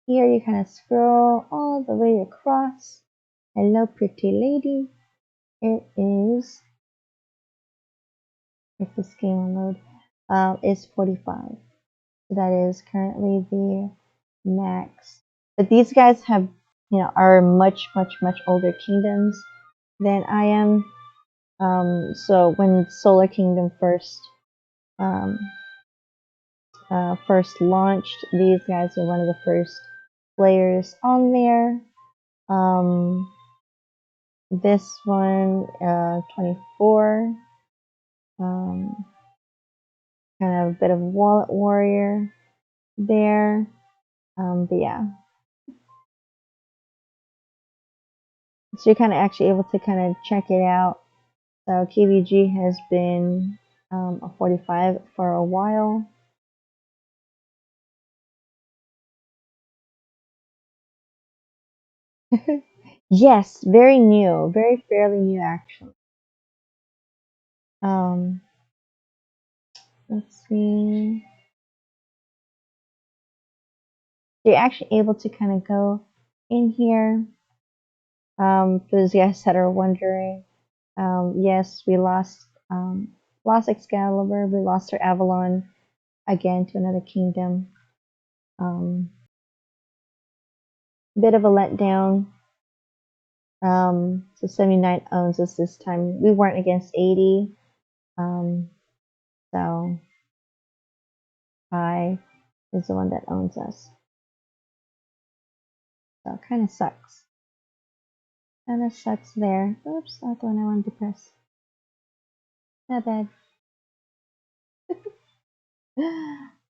here you kind of scroll all the way across. Hello, pretty lady. It is, if this game will load, is 45. So that is currently the max. But these guys have, are much, much, much older kingdoms than I am. So when Solar Kingdom um, first launched, these guys were one of the first players on there. This one, 24. Kind of a bit of wallet warrior there. But yeah. So you're kind of actually able to kind of check it out. So KVG has been a 45 for a while. Yes, very new, very fairly new actually. Um, let's see. So you're actually able to kind of go in here. For those guys that are wondering, yes, we lost Excalibur, we lost our Avalon again to another kingdom. Bit of a letdown. So 79 owns us this time. We weren't against 80. So I is the one that owns us. So it kind of sucks. Kind of sucks there. Oops, not the one I wanted to press. Not bad.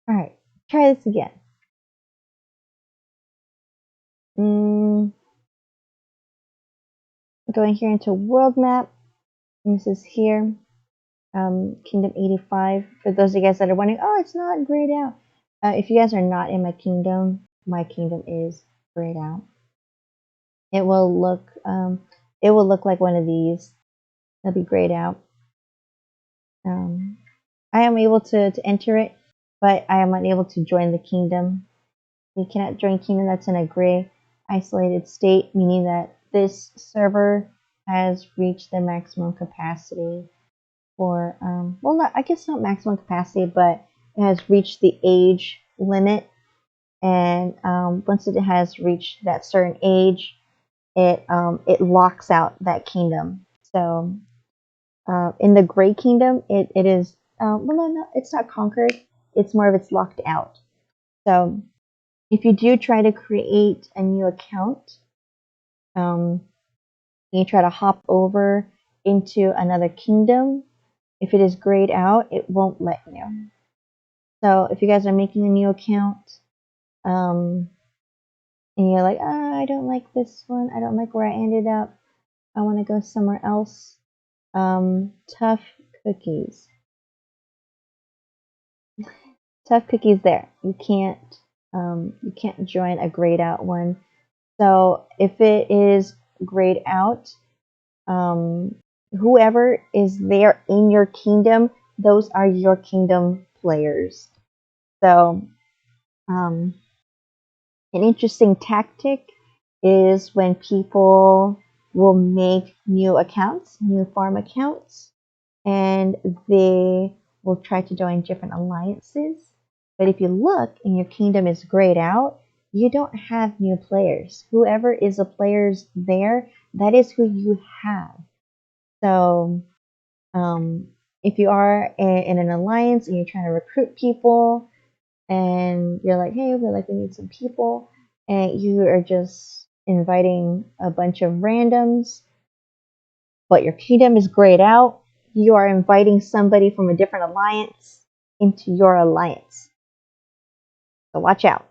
Alright, try this again. Going here into world map. This is here. Kingdom 85. For those of you guys that are wondering, oh, it's not grayed out. If you guys are not in my kingdom is grayed out. It will look like one of these. It'll be grayed out. I am able to enter it, but I am unable to join the kingdom. You cannot join kingdom that's in a gray isolated state, meaning that this server has reached the maximum capacity for I guess not maximum capacity, but it has reached the age limit, and once it has reached that certain age, it locks out that kingdom. So in the gray kingdom, it is no, it's not conquered. It's more of it's locked out. So if you do try to create a new account, you try to hop over into another kingdom, if it is grayed out, it won't let you. So if you guys are making a new account, and you're like, I don't like this one, I don't like where I ended up, I want to go somewhere else, tough cookies. Tough cookies there. You can't join a grayed out one. So if it is grayed out, whoever is there in your kingdom, those are your kingdom players. So an interesting tactic is when people will make new accounts, new farm accounts, and they will try to join different alliances. But if you look and your kingdom is grayed out, you don't have new players. Whoever is the players there, that is who you have. So if you are in an alliance and you're trying to recruit people, and you're like, hey, we need some people, and you are just inviting a bunch of randoms, but your kingdom is grayed out, you are inviting somebody from a different alliance into your alliance. So watch out.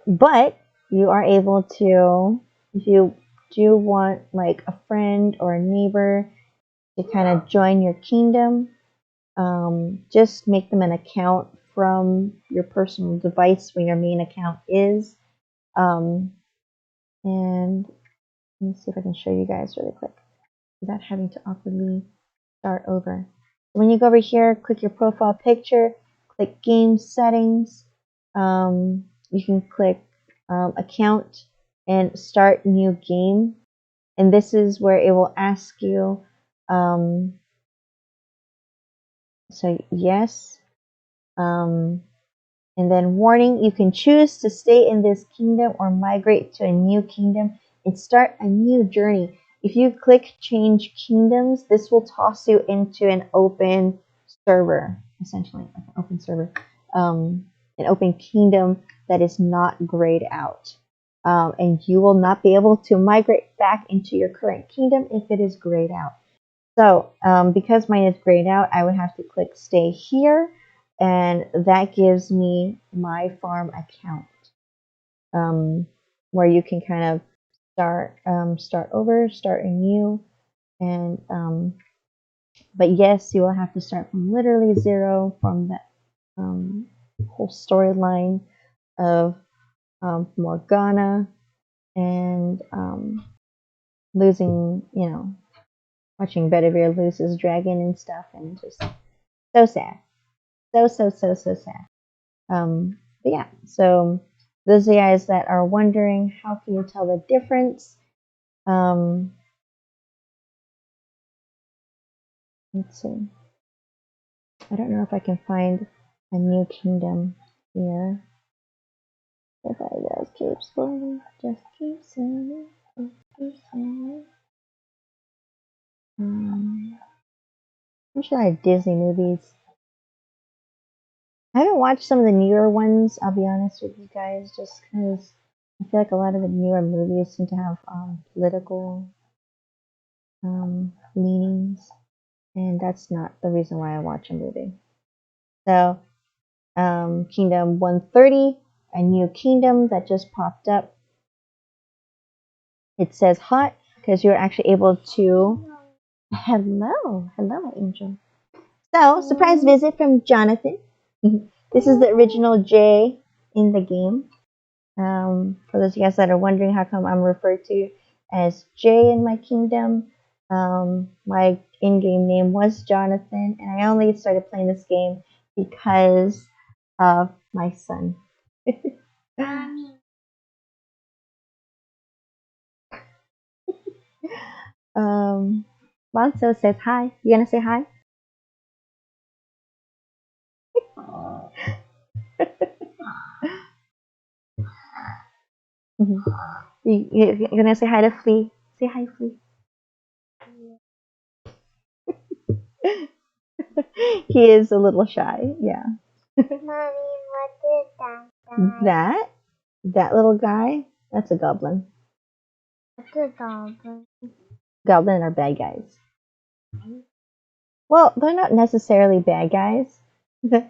But you are able to, if you do want like a friend or a neighbor to kind of join your kingdom, just make them an account from your personal device where your main account is. And let me see if I can show you guys really quick without having to awkwardly start over. When you go over here, click your profile picture, click game settings. You can click account and start new game. And this is where it will ask you, so yes, and then warning, you can choose to stay in this kingdom or migrate to a new kingdom and start a new journey. If you click change kingdoms, this will toss you into an open server, essentially, like an open server, an open kingdom that is not grayed out. And you will not be able to migrate back into your current kingdom if it is grayed out. So because mine is grayed out, I would have to click stay here, and that gives me my farm account, where you can kind of start over, start anew, and but yes, you will have to start from literally zero, from that whole storyline of Morgana and losing, watching Bedivere lose his dragon and stuff, and just so sad. So sad. But yeah, so those of you guys that are wondering, how can you tell the difference? Let's see. I don't know if I can find a new kingdom here. If I just keep scrolling, just keep sailing, keep sailing. I'm watch a lot of Disney movies. I haven't watched some of the newer ones, I'll be honest with you guys, just because I feel like a lot of the newer movies seem to have political leanings, and that's not the reason why I watch a movie. So, Kingdom 130, a new kingdom that just popped up. It says hot because you're actually able to. Hello, my angel. So, surprise visit from Jonathan. This is the original J in the game. For those of you guys that are wondering how come I'm referred to as J in my kingdom, my in-game name was Jonathan, and I only started playing this game because of my son. Monso says hi. You gonna say hi? You're gonna say hi to Flea. Say hi, Flea. He is a little shy, yeah. Mommy, what is that guy? That little guy, that's a goblin. What's a goblin? Goblin are bad guys. Well, they're not necessarily bad guys. Yeah,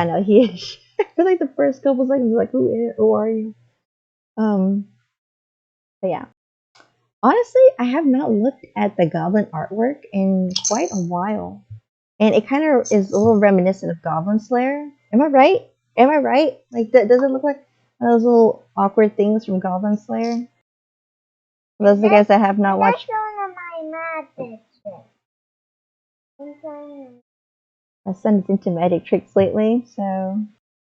no, he is. I feel like the first couple seconds, like, who are you? But yeah. Honestly, I have not looked at the goblin artwork in quite a while. And it kind of is a little reminiscent of Goblin Slayer. Am I right? Am I right? Like, does it look like those little awkward things from Goblin Slayer? For those of you guys that have not watched. My son is into magic tricks lately, so.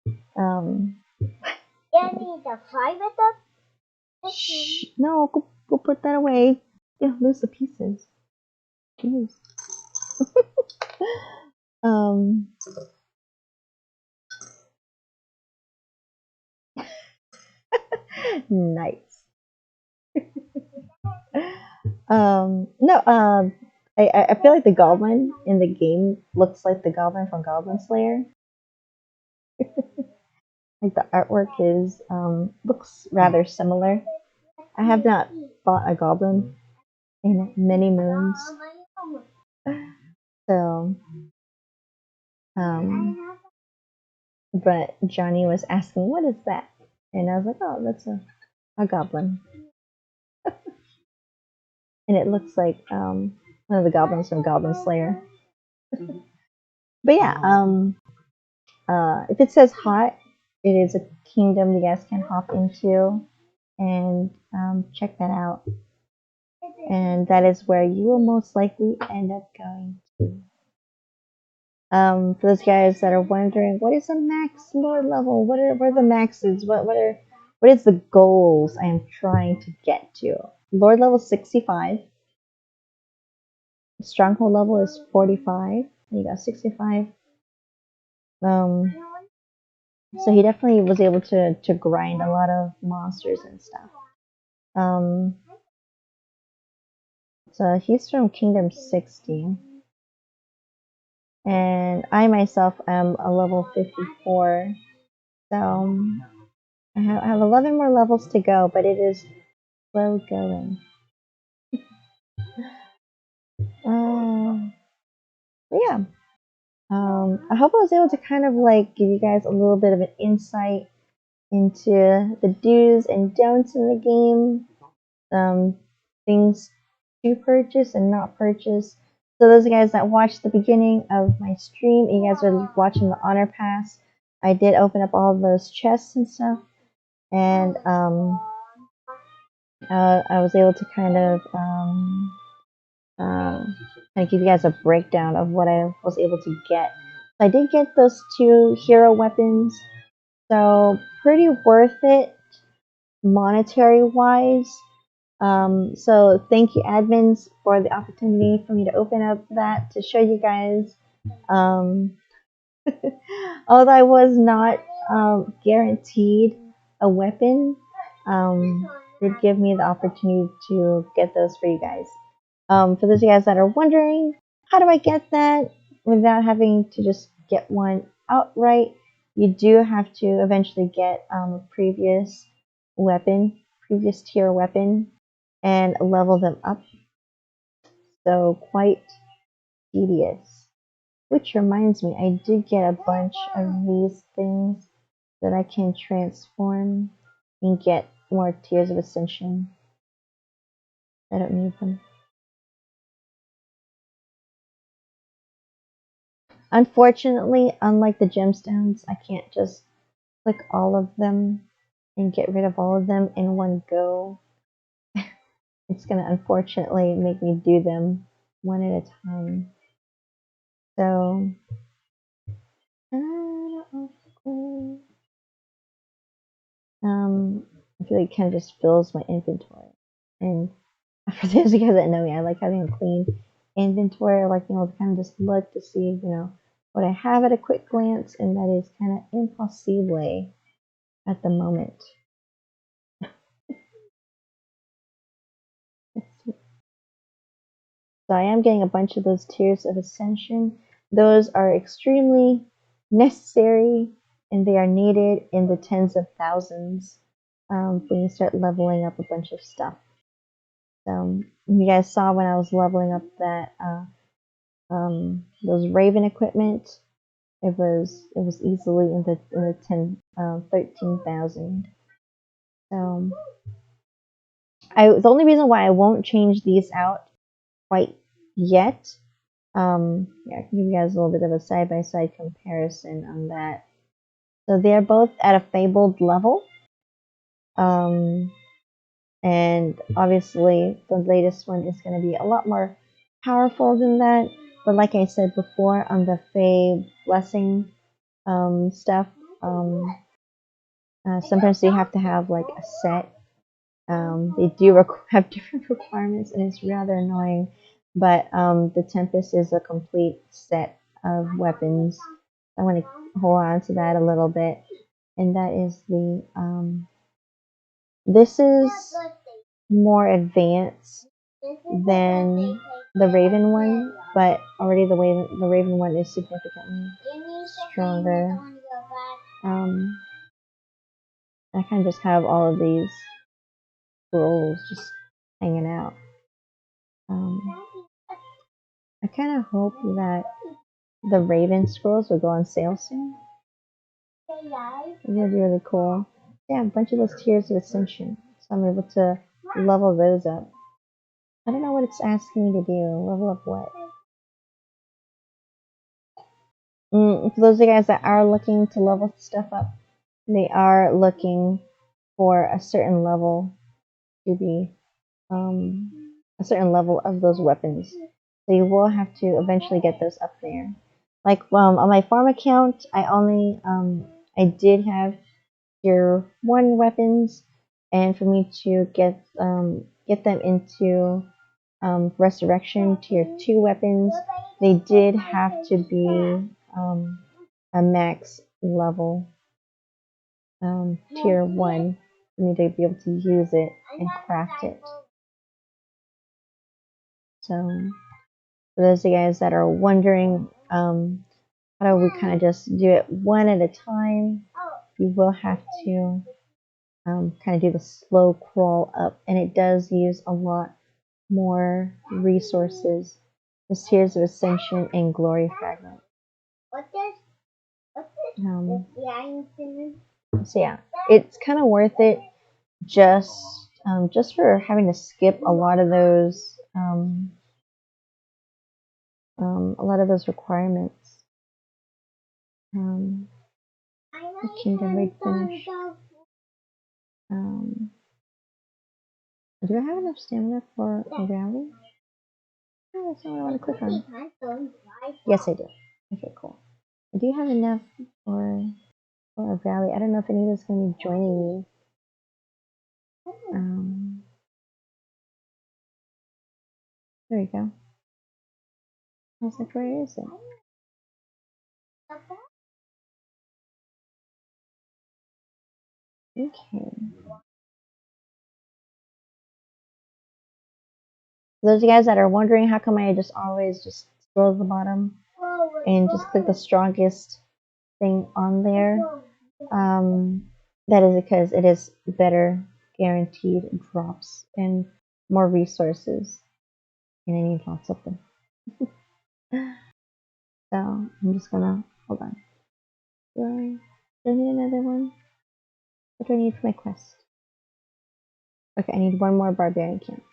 You need to fry with them? Shh, no, go put that away. Yeah, lose the pieces. Jeez. Nice. No, I feel like the goblin in the game looks like the goblin from Goblin Slayer. Like the artwork is looks rather similar. I have not fought a goblin in many moons, so but Johnny was asking, "What is that?" And I was like, "Oh, that's a goblin," and it looks like one of the goblins from Goblin Slayer. But yeah, if it says hot, it is a kingdom you guys can hop into and check that out. And that is where you will most likely end up going to. For those guys that are wondering, what is a max lore level? What are the maxes? What is the goals I am trying to get to? Lord level 65. Stronghold level is 45. You got 65. So he definitely was able to grind a lot of monsters and stuff. So he's from Kingdom 60. And I myself am a level 54. So I have 11 more levels to go, but it is slow going. Yeah. I hope I was able to kind of like give you guys a little bit of an insight into the do's and don'ts in the game, things to purchase and not purchase. So those guys that watched the beginning of my stream, you guys are watching the honor pass. I did open up all of those chests and stuff, and I was able to kind of give you guys a breakdown of what I was able to get. I did get those 2 hero weapons, so pretty worth it monetary wise. So thank you admins for the opportunity for me to open up that to show you guys. Although I was not guaranteed a weapon, did give me the opportunity to get those for you guys. For those of you guys that are wondering, how do I get that without having to just get one outright? You do have to eventually get a previous tier weapon, and level them up. So quite tedious. Which reminds me, I did get a bunch of these things that I can transform and get more tiers of ascension. I don't need them. Unfortunately, unlike the gemstones, I can't just click all of them and get rid of all of them in one go. It's going to unfortunately make me do them one at a time. So, I feel like it kind of just fills my inventory. And for those of you guys that know me, I like having a clean inventory. I like, to kind of just look to see, what I have at a quick glance, and that is kind of impossible at the moment. So I am getting a bunch of those tiers of ascension. Those are extremely necessary, and they are needed in the tens of thousands when you start leveling up a bunch of stuff. So you guys saw when I was leveling up that those Raven equipment, it was easily in the 13,000. So the only reason why I won't change these out quite yet, I can give you guys a little bit of a side by side comparison on that. So they're both at a fabled level, and obviously the latest one is going to be a lot more powerful than that. But like I said before, on the Fae blessing stuff, sometimes you have to have like a set. They do have different requirements, and it's rather annoying. But the Tempest is a complete set of weapons. I want to hold on to that a little bit, and that is the this is more advanced than the Raven one, but already the Raven one is significantly stronger. I kind of just have all of these scrolls just hanging out. I kind of hope that the Raven scrolls will go on sale soon. It'd be really cool. Yeah, a bunch of those tiers of ascension, so I'm able to level those up. I don't know what it's asking me to do. Level up what? For those of you guys that are looking to level stuff up, they are looking for a certain level to be a certain level of those weapons. So you will have to eventually get those up there. Like on my farm account, I did have tier 1 weapons, and for me to get them into resurrection tier 2 weapons, they did have to be a max level tier 1 for me to be able to use it and craft it. So for those of you guys that are wondering how do we kind of just do it one at a time, you will have to kind of do the slow crawl up, and it does use a lot more resources. The Tears of Ascension and Glory Fragment. So yeah, it's kind of worth it just for having to skip a lot of those requirements. The Kingdom Raid finish. Do I have enough stamina for a rally? Oh, that's not what I want to click on. Yes, I do. Okay, cool. I do have enough for a rally. I don't know if anyone's going to be joining me. There we go. I was like, where is it? Okay. For those of you guys that are wondering how come I just always just scroll to the bottom and just click the strongest thing on there. That is because it is better guaranteed drops and more resources, and I need lots of them. So I'm just gonna hold on. Do I need another one? What do I need for my quest? Okay, I need one more barbarian camp.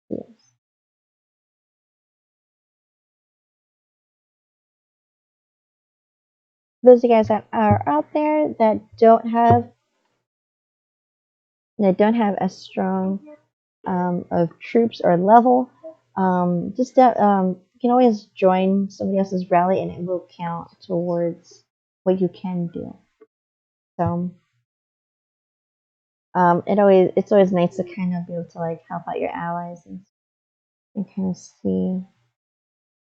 Yes. Those of you guys that are out there that don't have as strong of troops or level, just you can always join somebody else's rally and it will count towards what you can do. So it's always nice to kind of be able to like help out your allies and kind of see.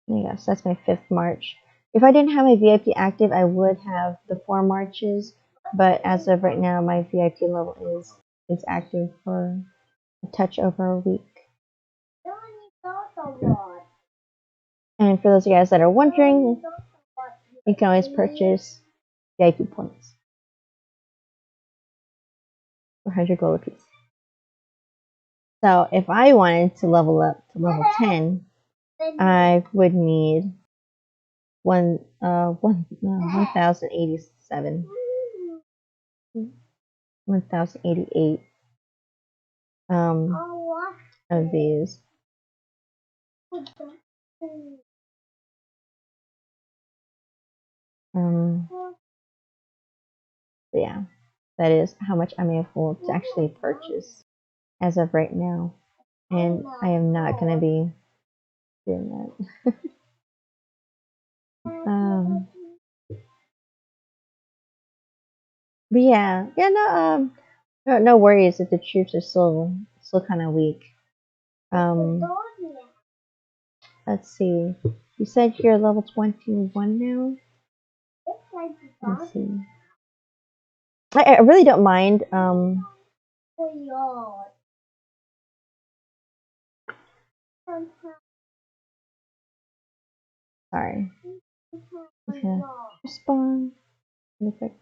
Yes, that's my 5th march. If I didn't have my VIP active, I would have the 4 marches, but as of right now, my VIP level is active for a touch over a week. And for those of you guys that are wondering, you can always purchase VIP points for 100 gold apiece. So if I wanted to level up to level 10, I would need 1087, 1088 of these. So yeah, that is how much I'm able to actually purchase as of right now, and I am not going to be doing that. But yeah, no worries if the troops are still kind of weak. Let's see. You said you're level 21 now. Let's see. I really don't mind. Sorry. Okay. Respawn. Really quick.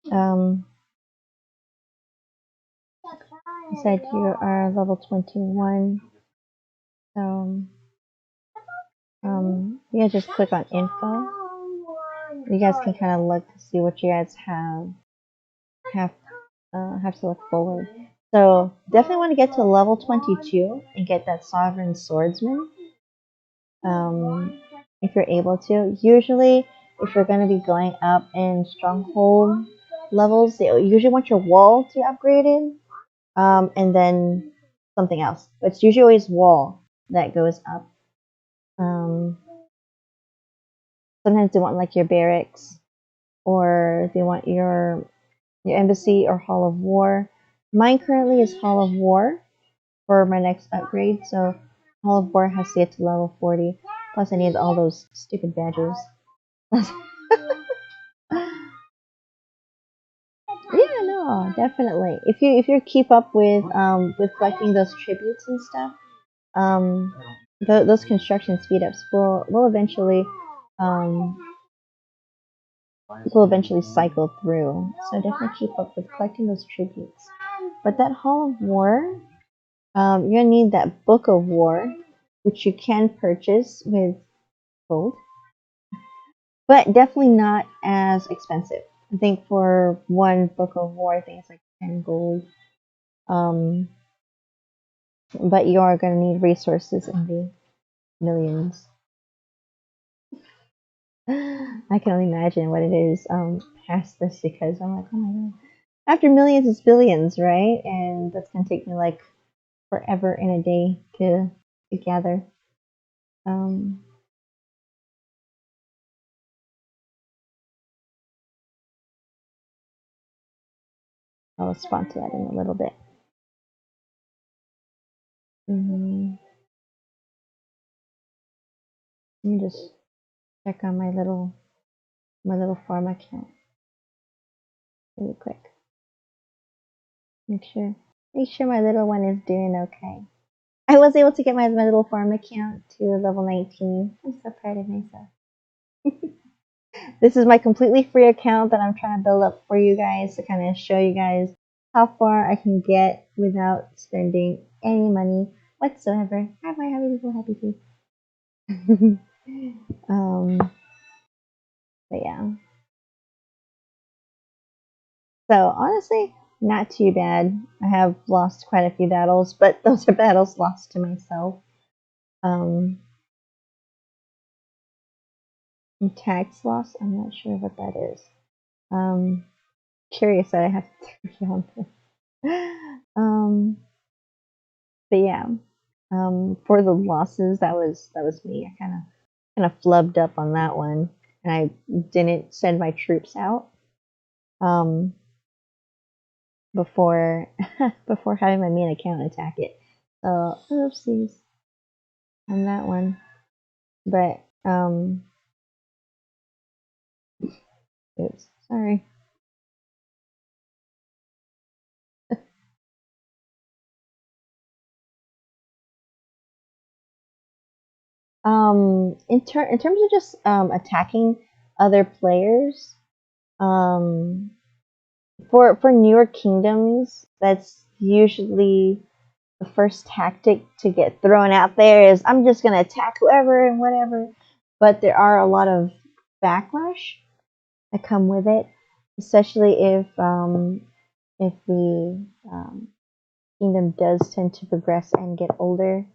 You said you are level 21. So you guys just click on info. You guys can kind of look to see what you guys have to look forward. So definitely want to get to level 22 and get that Sovereign Swordsman. If you're able to. Usually, if you're going to be going up in stronghold levels, they usually want your wall to be upgraded, and then something else. But it's usually always wall that goes up. Sometimes they want like your barracks, or they want your embassy or Hall of War. Mine currently is Hall of War for my next upgrade, so Hall of War has to get to level 40. Plus, I need all those stupid badges. Yeah, no, definitely. If you keep up with collecting those tributes and stuff, those construction speed ups will eventually cycle through. So definitely keep up with collecting those tributes. But that Hall of War, you're gonna need that Book of War, which you can purchase with gold, but definitely not as expensive. I think for one Book of War, I think it's like 10 gold. But you are going to need resources in the millions. I can only imagine what it is past this, because I'm like, oh my god. After millions, it's billions, right? And that's going to take me like forever in a day to gather. I'll respond to that in a little bit. Let me just check on my little farm account really quick. Make sure my little one is doing okay. I was able to get my little farm account to level 19. I'm so proud of myself. This is my completely free account that I'm trying to build up for you guys to kind of show you guys how far I can get without spending any money whatsoever. Have my happy people happy too. But yeah. So honestly, not too bad. I have lost quite a few battles, but those are battles lost to myself. Tax loss, I'm not sure what that is. Curious that I have 3 on this. But yeah, for the losses, that was me. I kind of flubbed up on that one, and I didn't send my troops out um, before before having my main account attack it. So oopsies on that one. But oops, sorry. In terms of just attacking other players, um, for newer kingdoms, that's usually the first tactic to get thrown out there is I'm just gonna attack whoever and whatever. But there are a lot of backlash that come with it, especially if the kingdom does tend to progress and get older.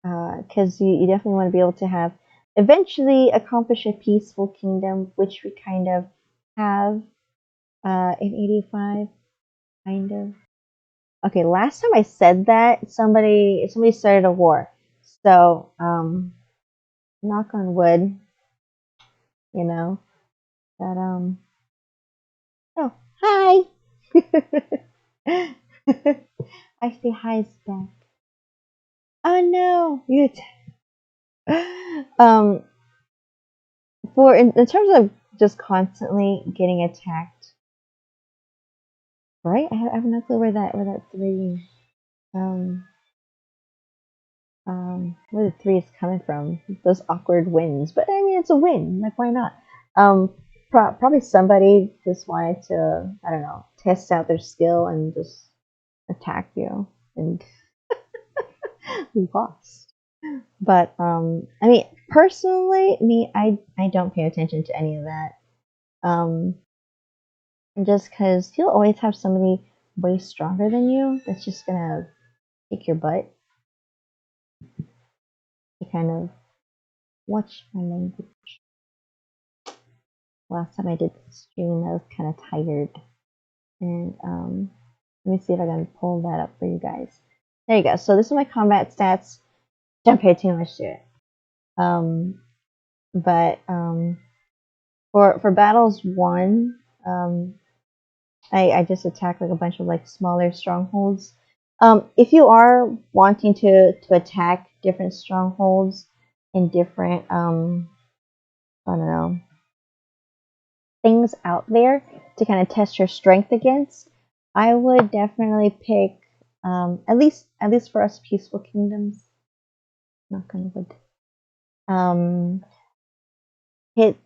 Because you definitely want to be able to have eventually accomplish a peaceful kingdom, which we kind of have in 85, kind of. Okay, last time I said that, somebody started a war. So, knock on wood, you know, that oh, hi. I say hi's back. Oh no, you um for in terms of just constantly getting attacked, right? I have no clue where that three um where the three is coming from. Those awkward wins, but I mean it's a win. Like why not? Um, probably somebody just wanted to I don't know test out their skill and just attack you and we lost. But I mean personally, me I don't pay attention to any of that. Um, just because you'll always have somebody way stronger than you that's just gonna kick your butt. You kind of watch my language. Last time I did the stream, I was kind of tired, and let me see if I can pull that up for you guys. There you go. So this is my combat stats. Don't pay too much to it. But for battles one, I just attack like a bunch of like smaller strongholds. If you are wanting to attack different strongholds in different I don't know things out there to kind of test your strength against, I would definitely pick at least for us peaceful kingdoms. Not gonna wood. Um, hit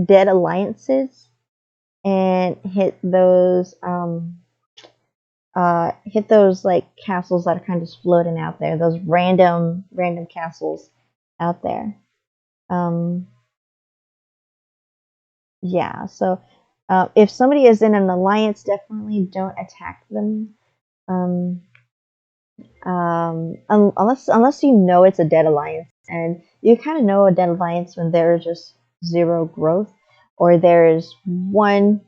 dead alliances and hit those like castles that are kind of just floating out there. Those random castles out there. Um, yeah. So if somebody is in an alliance, definitely don't attack them. Um, unless you know it's a dead alliance, and you kind of know a dead alliance when there's just zero growth, or there's one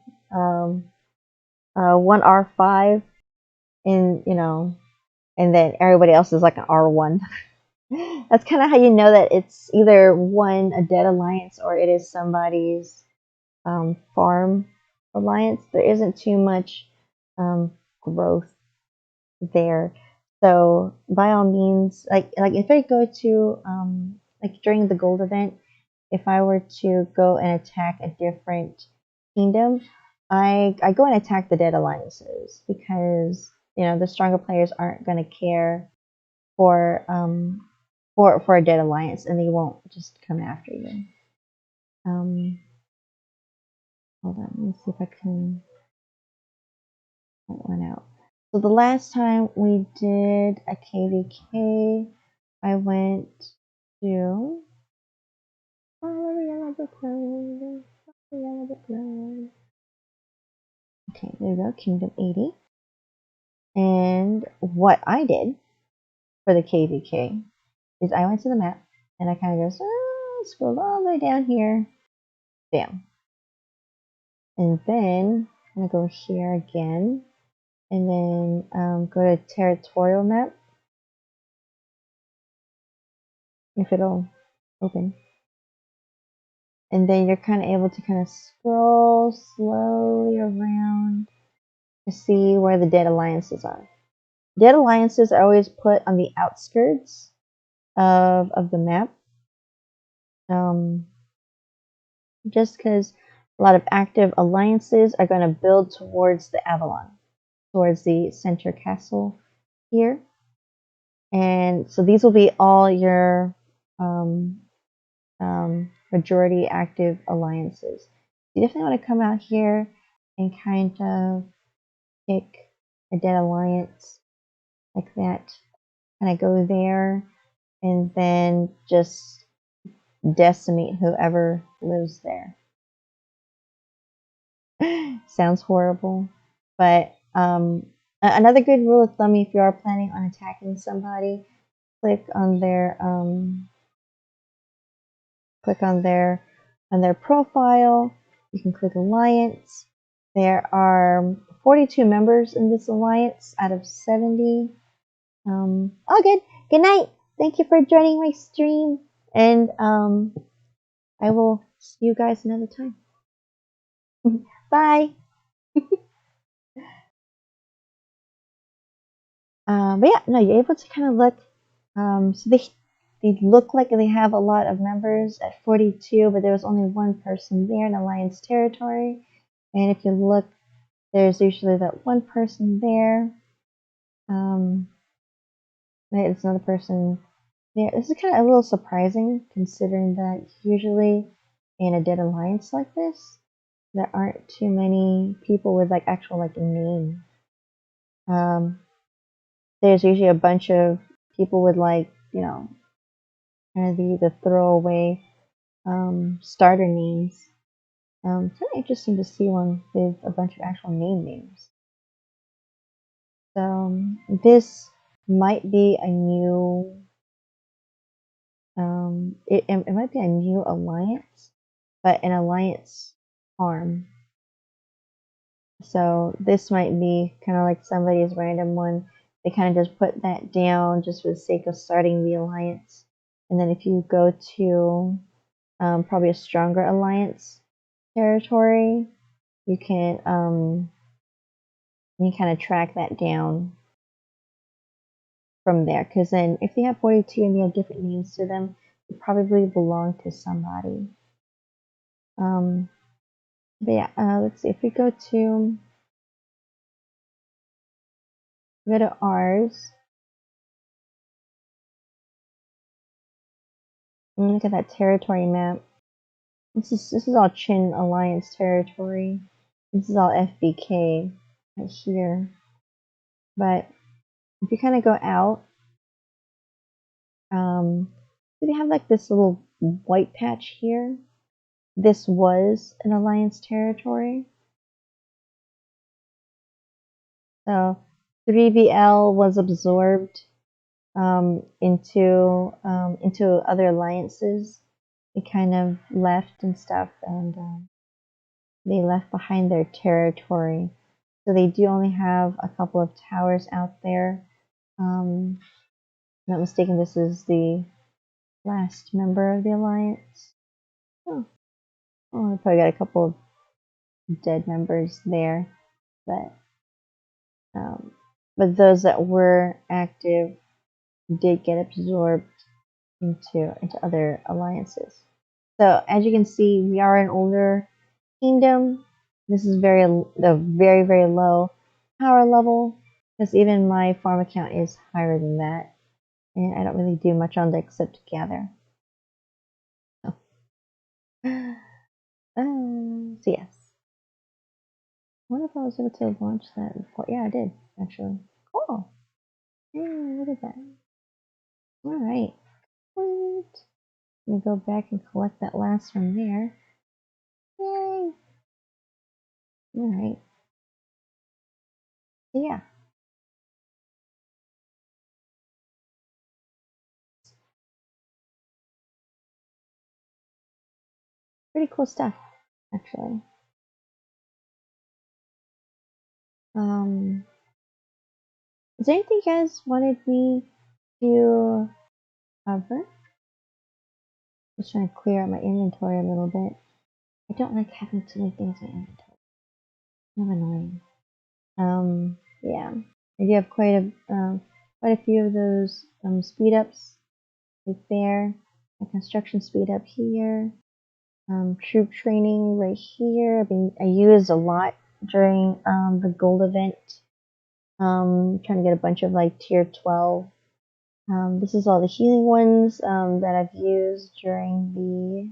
R5 in and then everybody else is like an R1. That's kind of how you know that it's either a dead alliance or it is somebody's farm alliance. There isn't too much growth there. So by all means, like if I go to like during the gold event, if I were to go and attack a different kingdom, I go and attack the dead alliances because the stronger players aren't going to care for for a dead alliance, and they won't just come after you. Hold on, let me see if I can point one out. So the last time we did a KVK, I went to okay, there we go, Kingdom 80. And what I did for the KVK is I went to the map and I kind of just scrolled all the way down here, bam. And then I'm gonna go here again, and then go to territorial map, if it'll open. And then you're kind of able to kind of scroll slowly around to see where the dead alliances are. Dead alliances are always put on the outskirts of the map, just because a lot of active alliances are going to build towards the Avalon, towards the center castle here. And so these will be all your majority active alliances. You definitely want to come out here and kind of pick a dead alliance like that. Kind of go there and then just decimate whoever lives there. Sounds horrible, but another good rule of thumb, if you are planning on attacking somebody, click on their profile. You can click alliance. There are 42 members in this alliance out of 70. All good. Good night. Thank you for joining my stream, and I will see you guys another time. Bye. But yeah, no, you're able to kind of look. So they look like they have a lot of members at 42, but there was only one person there in alliance territory. And if you look, there's usually that one person there. There's another person there. This is kind of a little surprising, considering that usually in a dead alliance like this, there aren't too many people with like actual like name. There's usually a bunch of people with like, kind of the throwaway starter names. Kind of interesting to see one with a bunch of actual names. So this might be a new, it might be a new alliance, but an alliance farm. So this might be kind of like somebody's random one. They kind of just put that down just for the sake of starting the alliance. And then if you go to probably a stronger alliance territory, you can kind of track that down from there. Because then if they have 42 and they have different names to them, they probably belong to somebody. But yeah, let's see. If we go to ours, and look at that territory map. This is all Chin Alliance territory. This is all FBK right here. But if you kind of go out, they have like this little white patch here. This was an alliance territory. So 3VL was absorbed into other alliances. They kind of left and stuff, and they left behind their territory. So they do only have a couple of towers out there. If I'm not mistaken, this is the last member of the alliance. Oh, I probably got a couple of dead members there, but those that were active did get absorbed into other alliances. So as you can see, we are an older kingdom. This is very very low power level. because even my farm account is higher than that, and I don't really do much on there except gather. So, so yes. I wonder if I was able to launch that before. Yeah, I did, actually. Cool. Hey, look at that. Alright. Let me go back and collect that last one there. Yay! Alright. So yeah. Pretty cool stuff, actually. Is there anything you guys wanted me to cover? Just trying to clear out my inventory a little bit. I don't like having too many things in my inventory. Kind of annoying. Yeah. I do have quite a few of those speed ups right there. A construction speed up here. Troop training right here. I use a lot during the gold event. Trying to get a bunch of like tier 12. This is all the healing ones that I've used during the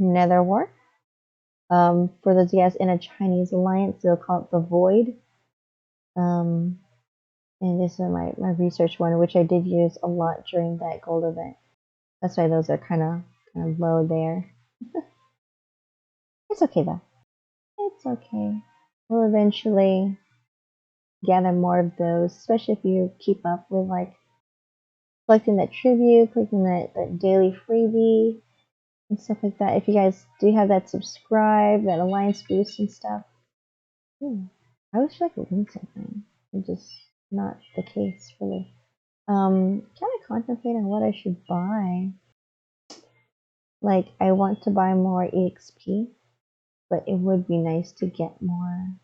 Nether War. For those of you guys in a Chinese alliance, they'll call it the Void. And this is my research one, which I did use a lot during that gold event. That's why those are kind of low there. It's okay though. It's okay. We'll eventually gather more of those, especially if you keep up with like collecting that tribute, collecting that daily freebie and stuff like that. If you guys do have that subscribe, that alliance boost and stuff. I wish I could win something. It's just not the case really. Kind of contemplate on what I should buy. Like I want to buy more EXP, but it would be nice to get more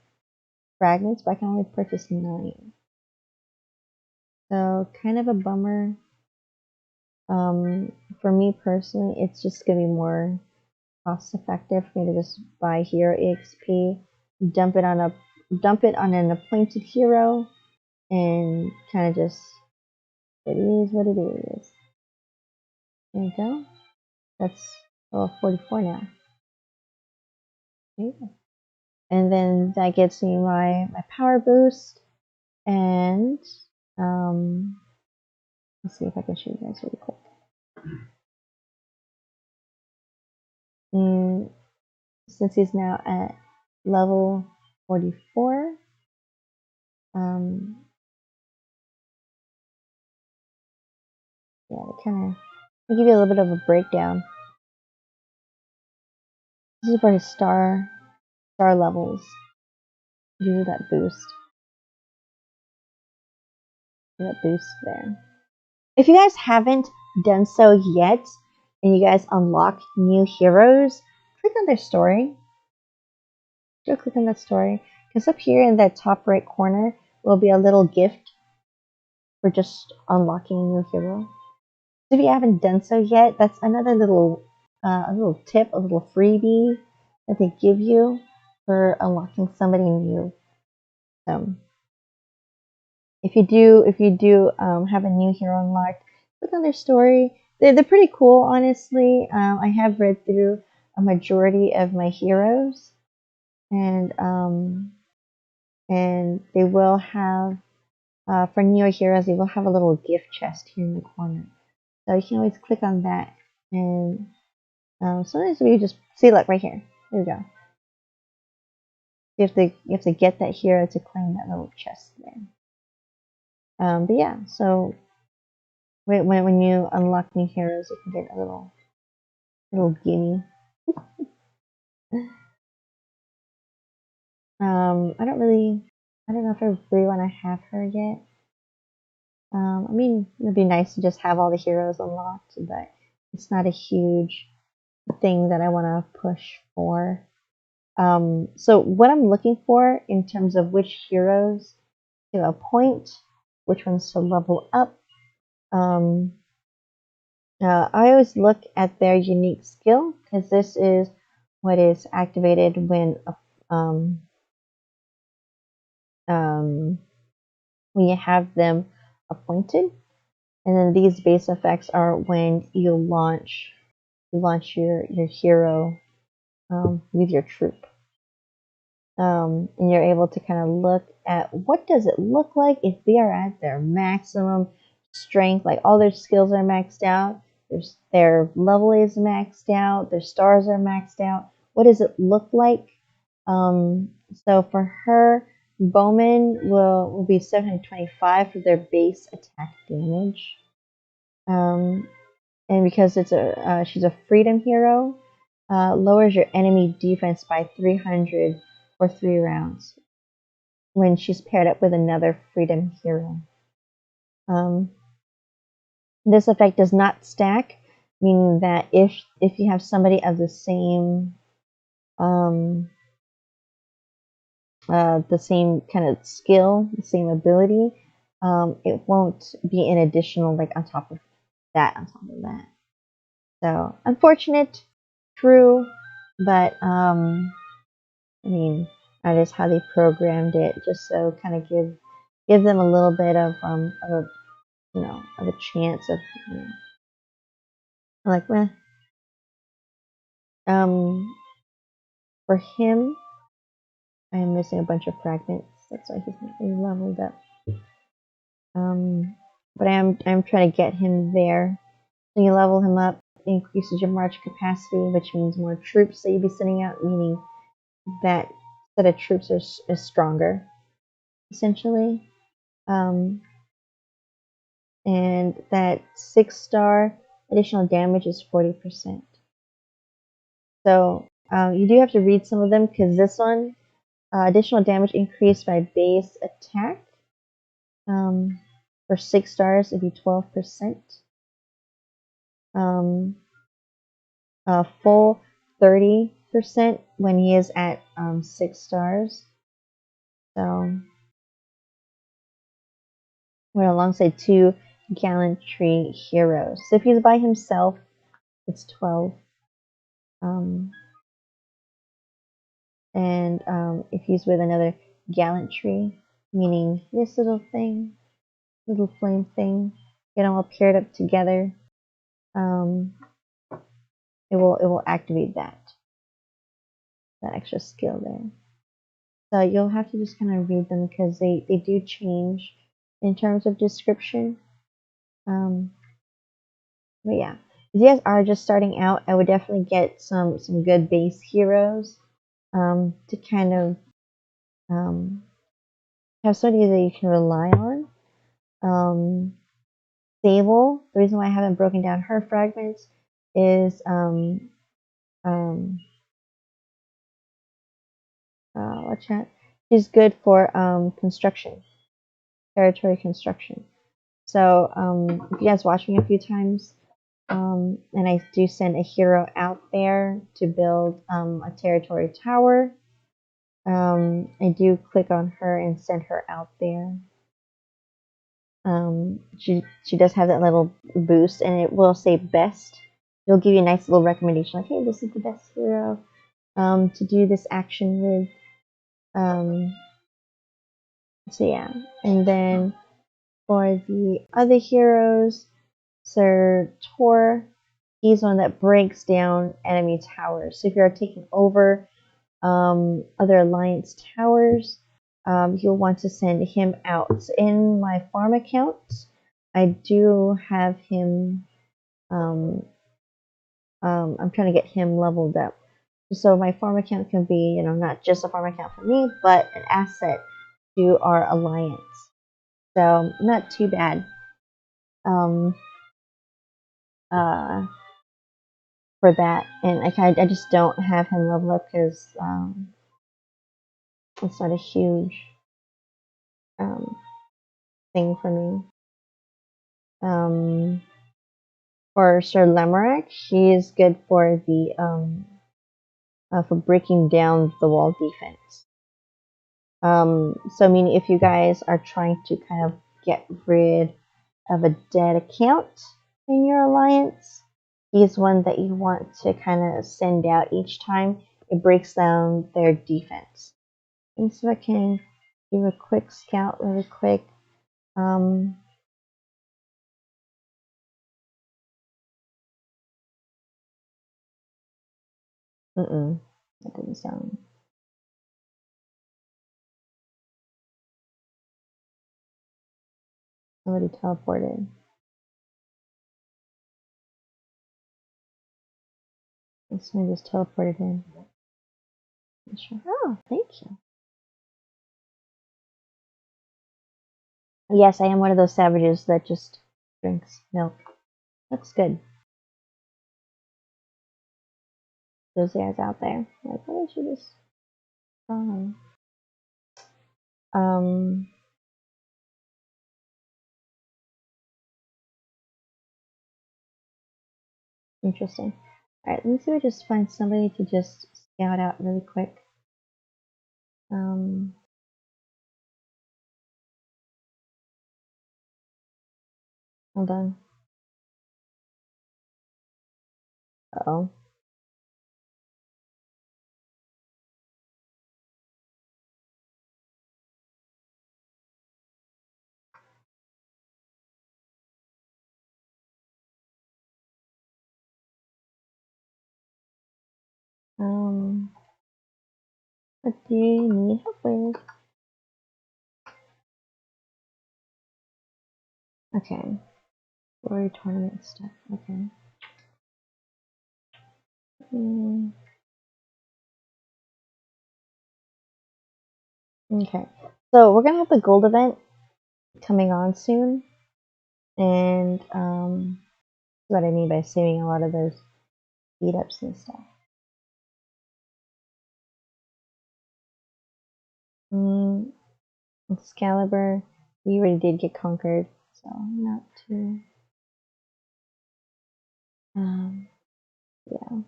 fragments, but I can only purchase 9. So kind of a bummer. For me personally, it's just gonna be more cost effective for me to just buy hero EXP, dump it on an appointed hero, and kind of just it is what it is. There you go. That's 44 now. Okay. And then that gets me my power boost, and let's see if I can show you guys really quick. Since he's now at level 44, yeah, I'll give you a little bit of a breakdown. This is for his star levels. Do that boost. That boost there. If you guys haven't done so yet, and you guys unlock new heroes, click on their story. Go click on that story, because up here in that top right corner will be a little gift for just unlocking a new hero. If you haven't done so yet, that's another little a little tip, a little freebie that they give you for unlocking somebody new. If you do have a new hero unlocked, click on their story. They're pretty cool, honestly. I have read through a majority of my heroes, and they will have for newer heroes, they will have a little gift chest here in the corner. So you can always click on that, and sometimes we just see, look right here. There we go. You have to get that hero to claim that little chest there. But yeah, so when you unlock new heroes, you can get a little gimme. I don't know if I really want to have her yet. I mean, it'd be nice to just have all the heroes unlocked, but it's not a huge thing that I want to push for. So what I'm looking for in terms of which heroes to appoint, which ones to level up, I always look at their unique skill, because this is what is activated when when you have them appointed. And then these base effects are when you launch your hero with your troop. And you're able to kind of look at what does it look like if they are at their maximum strength, like all their skills are maxed out, their level is maxed out, their stars are maxed out. What does it look like? So for her, Bowman will be 725 for their base attack damage. And because she's a freedom hero, lowers your enemy defense by 300 for 3 rounds when she's paired up with another freedom hero. This effect does not stack, meaning that if you have somebody of the same kind of skill, the same ability, it won't be an additional like on top of that. So unfortunate, true, but I mean that is how they programmed it, just so kind of give them a little bit of a chance of like for him, I am missing a bunch of fragments. That's why he's not really leveled up. But I'm trying to get him there. So you level him up, increases your march capacity, which means more troops that you'll be sending out, meaning that set of troops is stronger, essentially. And that 6-star additional damage is 40%. So you do have to read some of them because this one, additional damage increased by base attack. For 6 stars, it'd be 12%. Full 30% when he is at 6 stars. So we're alongside 2 gallantry heroes. So if he's by himself, it's 12. And if he's with another gallantry, meaning this little thing, little flame thing, get them all paired up together, it will activate that extra skill there. So you'll have to just kind of read them because they do change in terms of description. But yeah, if you guys are just starting out, I would definitely get some good base heroes to kind of have somebody that you can rely on. Sable, the reason why I haven't broken down her fragments is watch out. She's good for construction, territory construction. So if you guys watch me a few times, and I do send a hero out there to build a territory tower, I do click on her and send her out there. She does have that little boost, and it will say best. It'll give you a nice little recommendation, like, hey, this is the best hero to do this action with. So yeah, and then for the other heroes, Sir Tor, he's one that breaks down enemy towers. So if you're taking over other alliance towers, you'll want to send him out. In my farm account, I do have him. I'm trying to get him leveled up, so my farm account can be, not just a farm account for me, but an asset to our alliance. So not too bad. For that, and I just don't have him level up because it's not a huge thing for me. For Sir Lamorak, she is good for the for breaking down the wall defense. So I mean, if you guys are trying to kind of get rid of a dead account in your alliance, he's one that you want to kind of send out each time it breaks down their defense. And so I can do a quick scout really quick. Mm-mm. That didn't sound. Somebody teleported. Someone just teleported in. Sure. Oh, thank you. Yes, I am one of those savages that just drinks milk. Looks good. Those guys out there. Like, oh, they should just. Um. Interesting. Alright, let me see if I just find somebody to just scout out really quick. Hold on. Uh-oh. What do you need help with? Okay. Glory tournament stuff. Okay. Okay. So we're gonna have the gold event coming on soon. And what I mean by saving a lot of those beat ups and stuff. Excalibur, we already did get conquered, so not too. Yeah,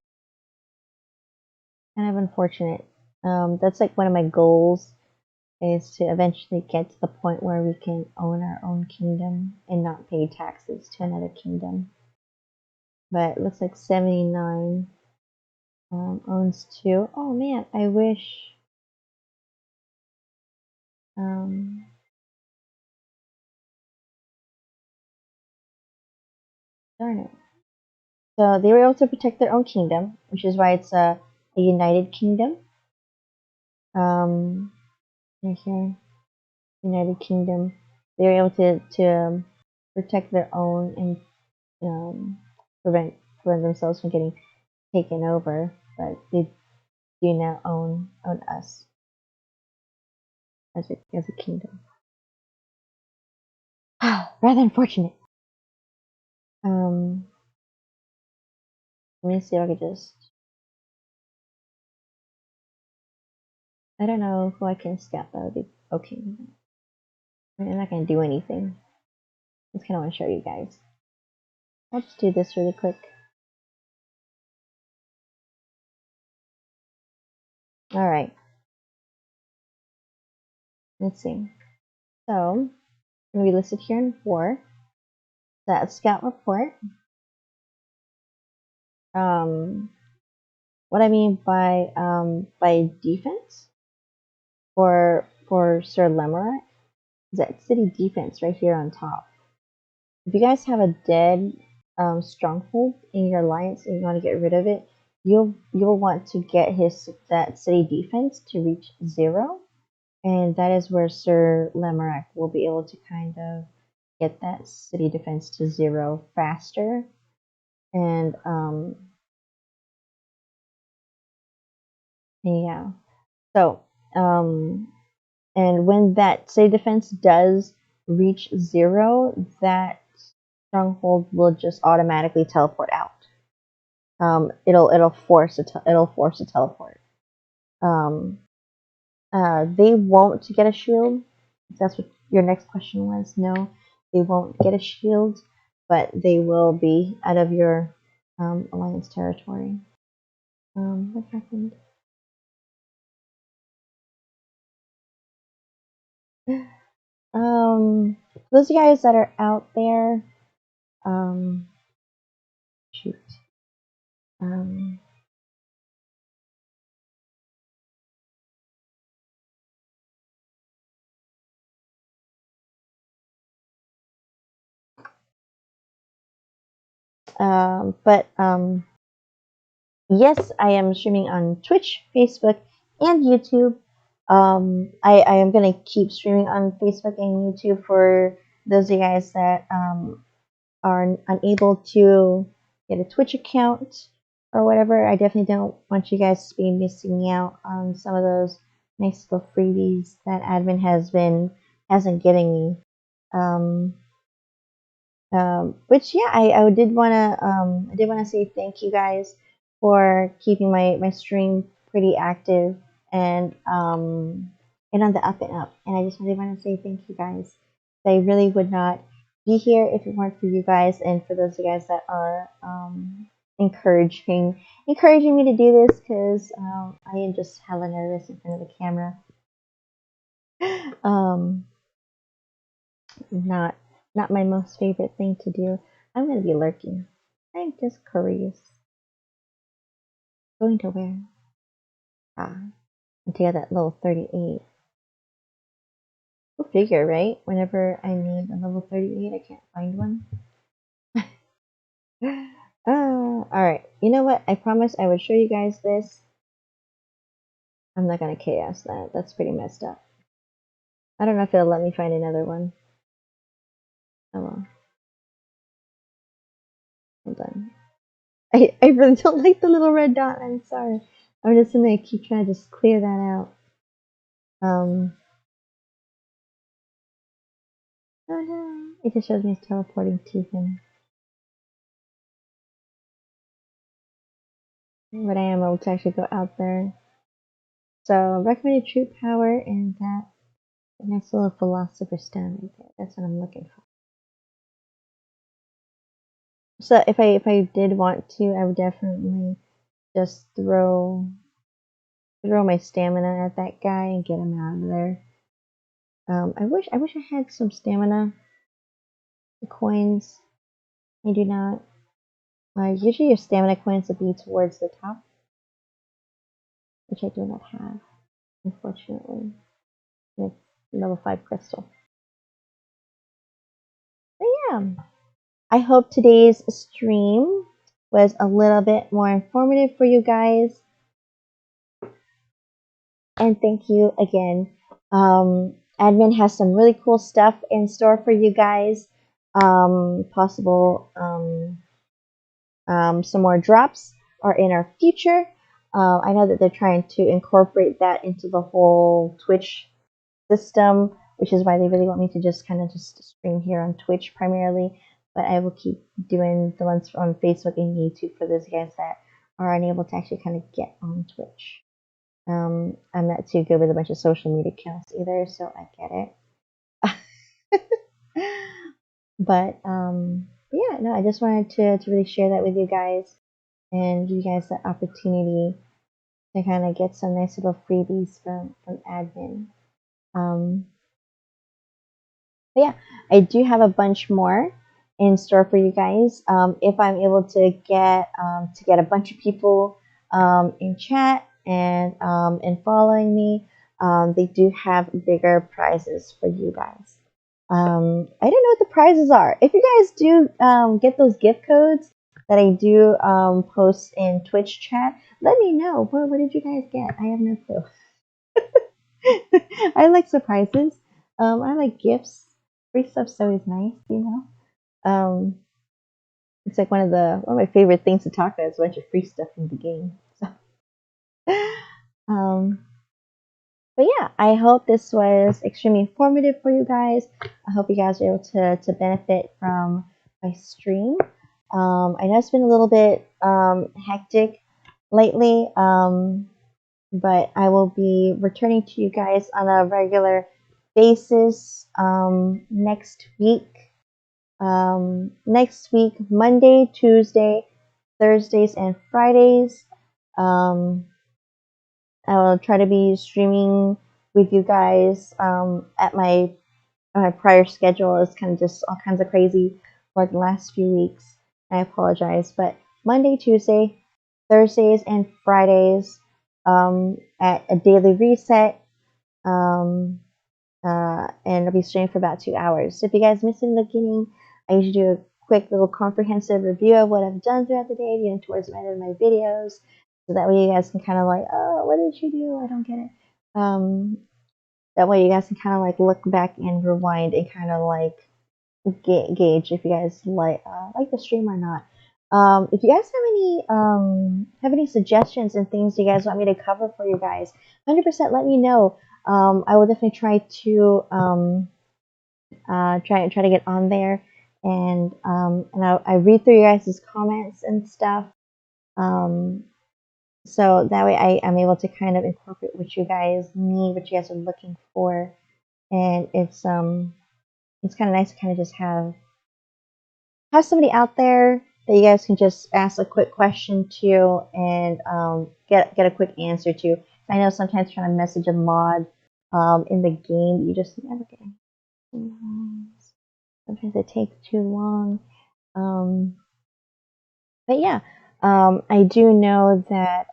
kind of unfortunate. That's like one of my goals is to eventually get to the point where we can own our own kingdom and not pay taxes to another kingdom. But it looks like 79 owns 2. Oh man, I wish. Darn it. So they were able to protect their own kingdom, which is why it's a united kingdom. Right here, United Kingdom. They were able to protect their own and prevent themselves from getting taken over, but they do now own us as a kingdom. Rather unfortunate. Let me see if I could just. I don't know who I can scout. That would be okay. I'm not gonna do anything. I just kind of want to show you guys. I'll just do this really quick. All right. Let's see. So I'm gonna be listed here in war. That scout report. What I mean by defense for Sir Lemurat is that city defense right here on top. If you guys have a dead stronghold in your alliance and you want to get rid of it, you'll want to get that city defense to reach 0, and that is where Sir Lemurat will be able to kind of get that city defense to 0 faster. And yeah, so and when that city defense does reach 0, that stronghold will just automatically teleport out. It'll force a teleport. They won't get a shield. If that's what your next question was. No, they won't get a shield, but they will be out of your alliance territory. What happened? Those guys that are out there, shoot. But yes, I am streaming on Twitch, Facebook, and YouTube. I am gonna keep streaming on Facebook and YouTube for those of you guys that are unable to get a Twitch account or whatever. I definitely don't want you guys to be missing out on some of those nice little freebies that admin hasn't giving me. Um, which yeah, I did wanna say thank you guys for keeping my stream pretty active and on the up and up. And I just really want to say thank you guys. I really would not be here if it weren't for you guys and for those of you guys that are encouraging me to do this because I am just hella nervous in front of the camera. um, not not my most favorite thing to do. I'm gonna be lurking. I'm just curious. Going to where? Until that level 38. Go figure, right? Whenever I need a level 38, I can't find one. Alright. You know what? I promised I would show you guys this. I'm not gonna chaos that. That's pretty messed up. I don't know if it'll let me find another one. Oh well. Hold on. I really don't like the little red dot. I'm sorry. I'm just gonna keep trying to just clear that out. Oh no. It just shows me it's teleporting to him. But I am able to actually go out there. So recommended troop power and that nice little philosopher stone right there. That's what I'm looking for. So if I did want to, I would definitely just throw my stamina at that guy and get him out of there. I wish I had some stamina coins. I do not. Usually your stamina coins would be towards the top, which I do not have, unfortunately. With level 5 crystal. But yeah, I hope today's stream was a little bit more informative for you guys. And thank you again. Admin has some really cool stuff in store for you guys. Possible some more drops are in our future. I know that they're trying to incorporate that into the whole Twitch system, which is why they really want me to just kind of just stream here on Twitch primarily. But I will keep doing the ones on Facebook and YouTube for those guys that are unable to actually kind of get on Twitch. I'm not too good with a bunch of social media accounts either, so I get it. But yeah, no, I just wanted to really share that with you guys and give you guys the opportunity to kind of get some nice little freebies from admin. But yeah, I do have a bunch more in store for you guys. If I'm able to get a bunch of people in chat and following me, they do have bigger prizes for you guys. I don't know what the prizes are. If you guys do get those gift codes that I do post in Twitch chat, let me know. What did you guys get? I have no clue. I like surprises. I like gifts. Free stuff's always nice, you know. It's like one of my favorite things to talk about is a bunch of free stuff in the game. So, um, but yeah, I hope this was extremely informative for you guys. I hope you guys are able to benefit from my stream. I know it's been a little bit hectic lately, but I will be returning to you guys on a regular basis next week. Next week, Monday, Tuesday, Thursdays, and Fridays. I will try to be streaming with you guys at my prior schedule is kind of just all kinds of crazy for the last few weeks. I apologize, but Monday, Tuesday, Thursdays, and Fridays at a daily reset. And I'll be streaming for about 2 hours. So if you guys missed it in the beginning, I usually do a quick little comprehensive review of what I've done throughout the day, towards the end of my videos, so that way you guys can kind of like, oh, what did you do? I don't get it. That way you guys can kind of like look back and rewind and kind of like gauge if you guys like the stream or not. If you guys have any suggestions and things you guys want me to cover for you guys, 100% let me know. I will definitely try to try to get on there, and I read through you guys' comments and stuff. So that way I'm able to kind of incorporate what you guys need, what you guys are looking for, and it's kind of nice to kind of just have somebody out there that you guys can just ask a quick question to and get a quick answer to. I know sometimes trying to message a mod in the game, you just never get anything. Sometimes it takes too long. But yeah, I do know that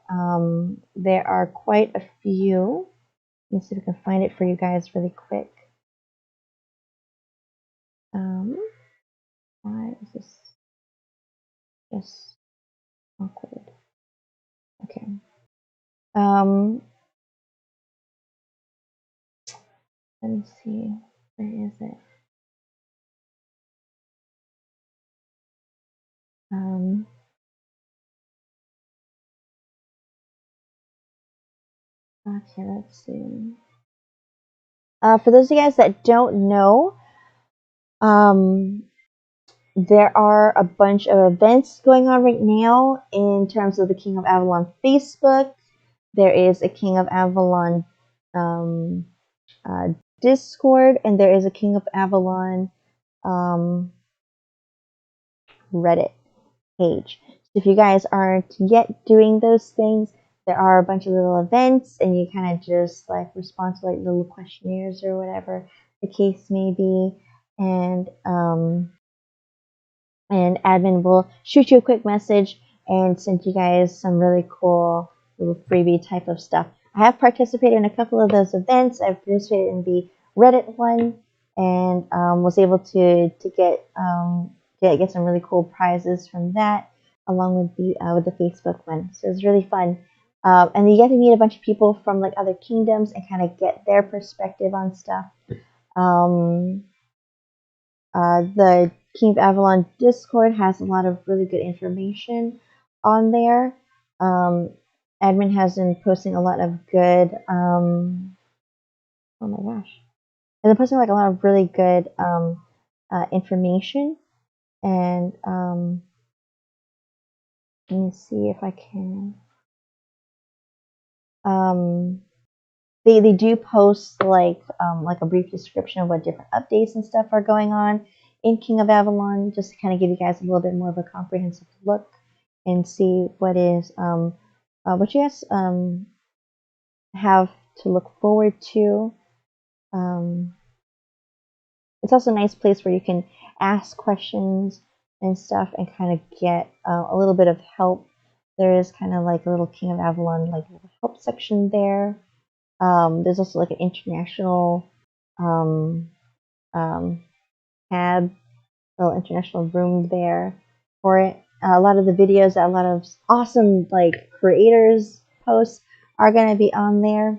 there are quite a few. Let me see if I can find it for you guys really quick. Why is this just awkward? Okay. Let me see. Where is it? Okay, let's see. For those of you guys that don't know, there are a bunch of events going on right now in terms of the King of Avalon Facebook. There is a King of Avalon Discord, and there is a King of Avalon Reddit page. So if you guys aren't yet doing those things, there are a bunch of little events, and you kind of just like respond to like little questionnaires or whatever the case may be, and admin will shoot you a quick message and send you guys some really cool little freebie type of stuff. I have participated in a couple of those events. I've participated in the Reddit one, and was able to get some really cool prizes from that, along with the Facebook one. So it's really fun. And you get to meet a bunch of people from like other kingdoms and kind of get their perspective on stuff. The King of Avalon Discord has a lot of really good information on there. Admin has been posting a lot of good. Oh my gosh, has been posting like a lot of really good information, and let me see if I can. They do post like a brief description of what different updates and stuff are going on in King of Avalon, just to kind of give you guys a little bit more of a comprehensive look and see what is what you guys have to look forward to. It's also a nice place where you can ask questions and stuff and kind of get a little bit of help. There is kind of like a little King of Avalon like help section there. There's also like an international tab, little international room there for it. A lot of the videos that a lot of awesome like creators post are going to be on there.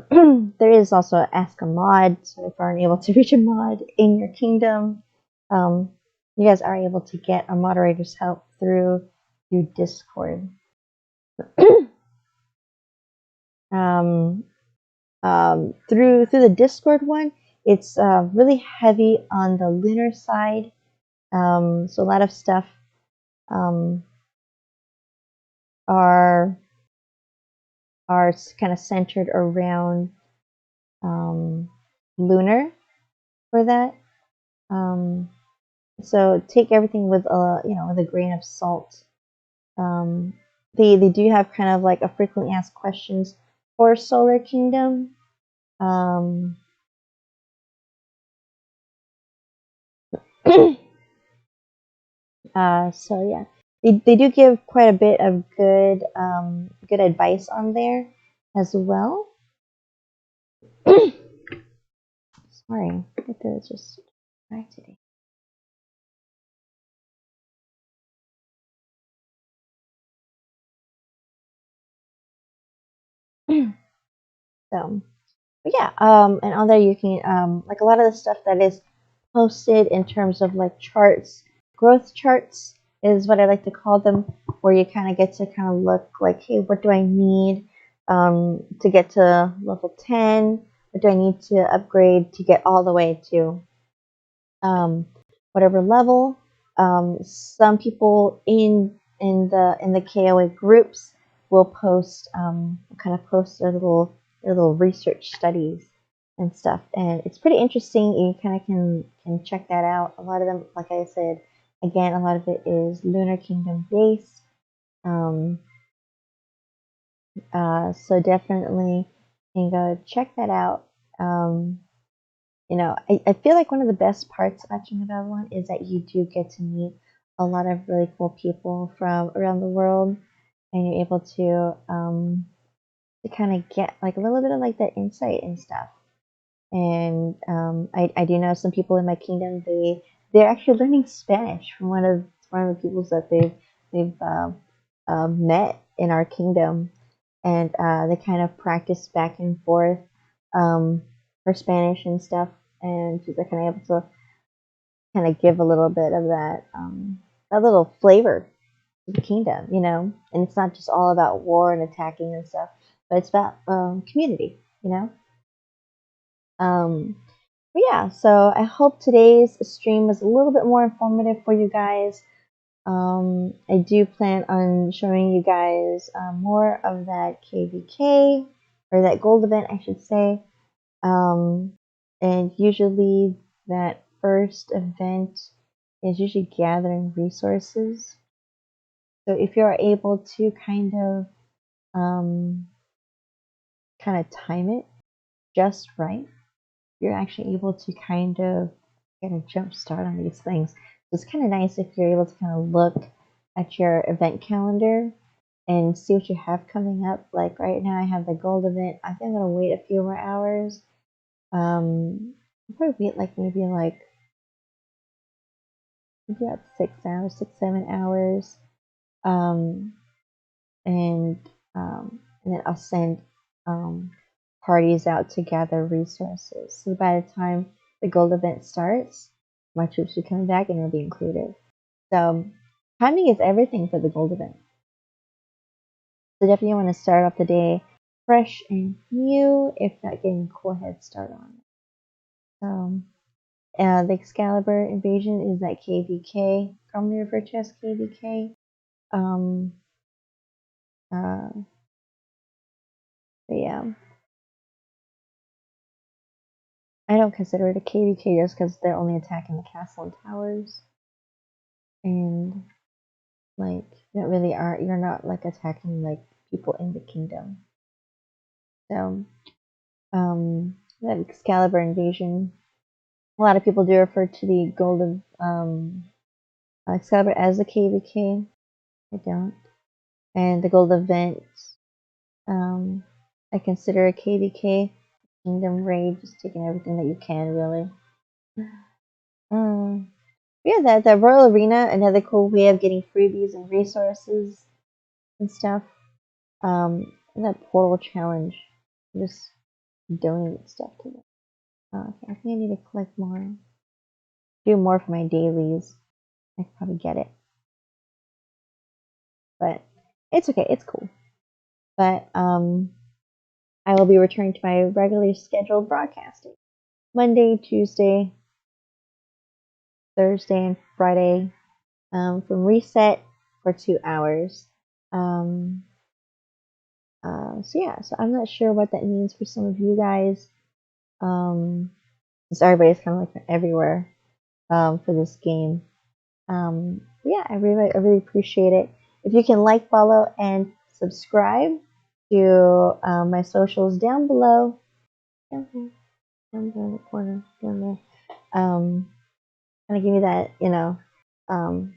There is also Ask a Mod, so if you aren't able to reach a mod in your kingdom, you guys are able to get a moderator's help through Discord. Through the Discord one, it's really heavy on the lunar side, so a lot of stuff are kind of centered around lunar for that. So take everything with with a grain of salt. They do have kind of like a frequently asked questions for Solar Kingdom. So yeah, they do give quite a bit of good good advice on there as well. Sorry, I think it's just right today. So, but yeah, and on there you can like a lot of the stuff that is posted in terms of like charts, growth charts is what I like to call them, where you kind of get to kind of look like, hey, what do I need to get to level 10? What do I need to upgrade to get all the way to um, whatever level? Some people in the KOA groups will post kind of post their little research studies and stuff, and it's pretty interesting. You kind of can check that out. A lot of them, like I said, again, a lot of it is Lunar Kingdom based. Um, so definitely can go check that out. Um, I feel like one of the best parts about King of Avalon is that you do get to meet a lot of really cool people from around the world, and you're able to kind of get like a little bit of like that insight and stuff. And I do know some people in my kingdom, they're actually learning Spanish from one of the peoples that they've met in our kingdom, and they kind of practice back and forth um, for Spanish and stuff, and she's like kind of able to kind of give a little bit of that little flavor to the kingdom, and it's not just all about war and attacking and stuff, but it's about community. Um, but yeah, so I hope today's stream was a little bit more informative for you guys. I do plan on showing you guys more of that KVK, or that gold event, I should say. And usually that first event is usually gathering resources. So if you're able to um, kind of time it just right, you're actually able to kind of get a jump start on these things. It's kind of nice if you're able to kind of look at your event calendar and see what you have coming up. Like right now, I have the gold event. I think I'm gonna wait a few more hours. I'll probably wait like maybe about 6 hours, 6, 7 hours, um, and and then I'll send parties out to gather resources. So by the time the gold event starts, my troops will come back and it'll be included. So timing is everything for the gold event. So definitely want to start off the day fresh and new, if not getting a cool head start on it. The Excalibur invasion is that KVK, commonly referred to as KVK. Um, uh, but yeah, I don't consider it a KVK just because they're only attacking the castle and towers, and like you're not like attacking like people in the kingdom. So that Excalibur invasion, a lot of people do refer to the golden Excalibur as a KVK. I don't, and the gold event, um, I consider a KVK. Kingdom Raid, just taking everything that you can, really. Um, yeah, that Royal Arena, another cool way of getting freebies and resources and stuff. And that Portal Challenge, just donate stuff to them. Okay, I think I need to collect more, do more for my dailies. I could probably get it, but it's okay, it's cool. But I will be returning to my regularly scheduled broadcasting Monday, Tuesday, Thursday, and Friday from Reset for 2 hours. So yeah, so I'm not sure what that means for some of you guys. So everybody's kind of like everywhere for this game. Yeah, I really appreciate it. If you can like, follow, and subscribe to my socials down below. Down there, down there in the corner, down there. Kind of give me that, um,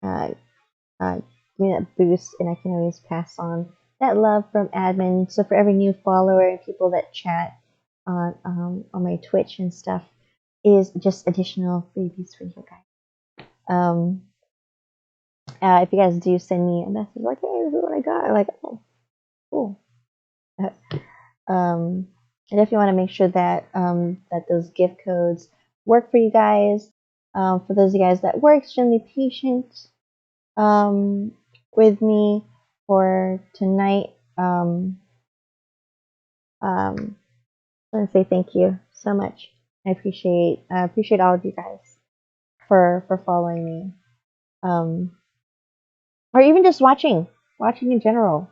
uh, give me that boost, and I can always pass on that love from admin. So for every new follower and people that chat on my Twitch and stuff, is just additional freebies for you guys. If you guys do send me a message like, "Hey, this is what I got," I'm like, "Oh, cool." I definitely want to make sure that that those gift codes work for you guys. For those of you guys that were extremely patient um, with me for tonight, I want to say thank you so much. I appreciate all of you guys for following me, um, or even just watching in general.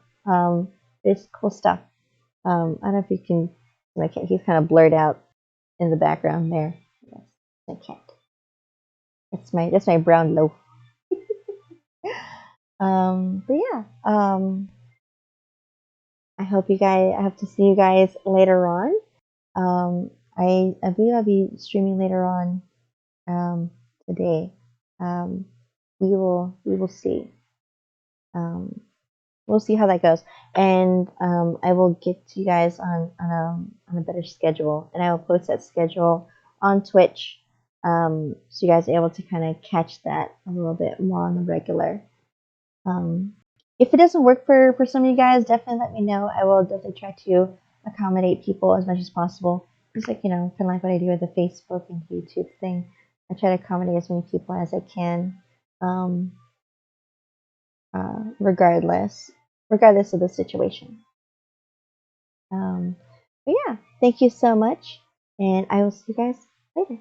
It's cool stuff. I don't know if you can. I can't. He's kind of blurred out in the background there. Yes, I can't. That's my brown loaf. But yeah. I hope you guys. I hope to see you guys later on. I believe I'll be streaming later on today. Um, we will see. Um, we'll see how that goes, and I will get to you guys on a better schedule, and I will post that schedule on Twitch, so you guys are able to kind of catch that a little bit more on the regular. Um, if it doesn't work for some of you guys, definitely let me know. I will definitely try to accommodate people as much as possible. Just like kind of like what I do with the Facebook and YouTube thing. I try to accommodate as many people as I can, um, regardless of the situation. Um, but yeah, thank you so much, and I will see you guys later.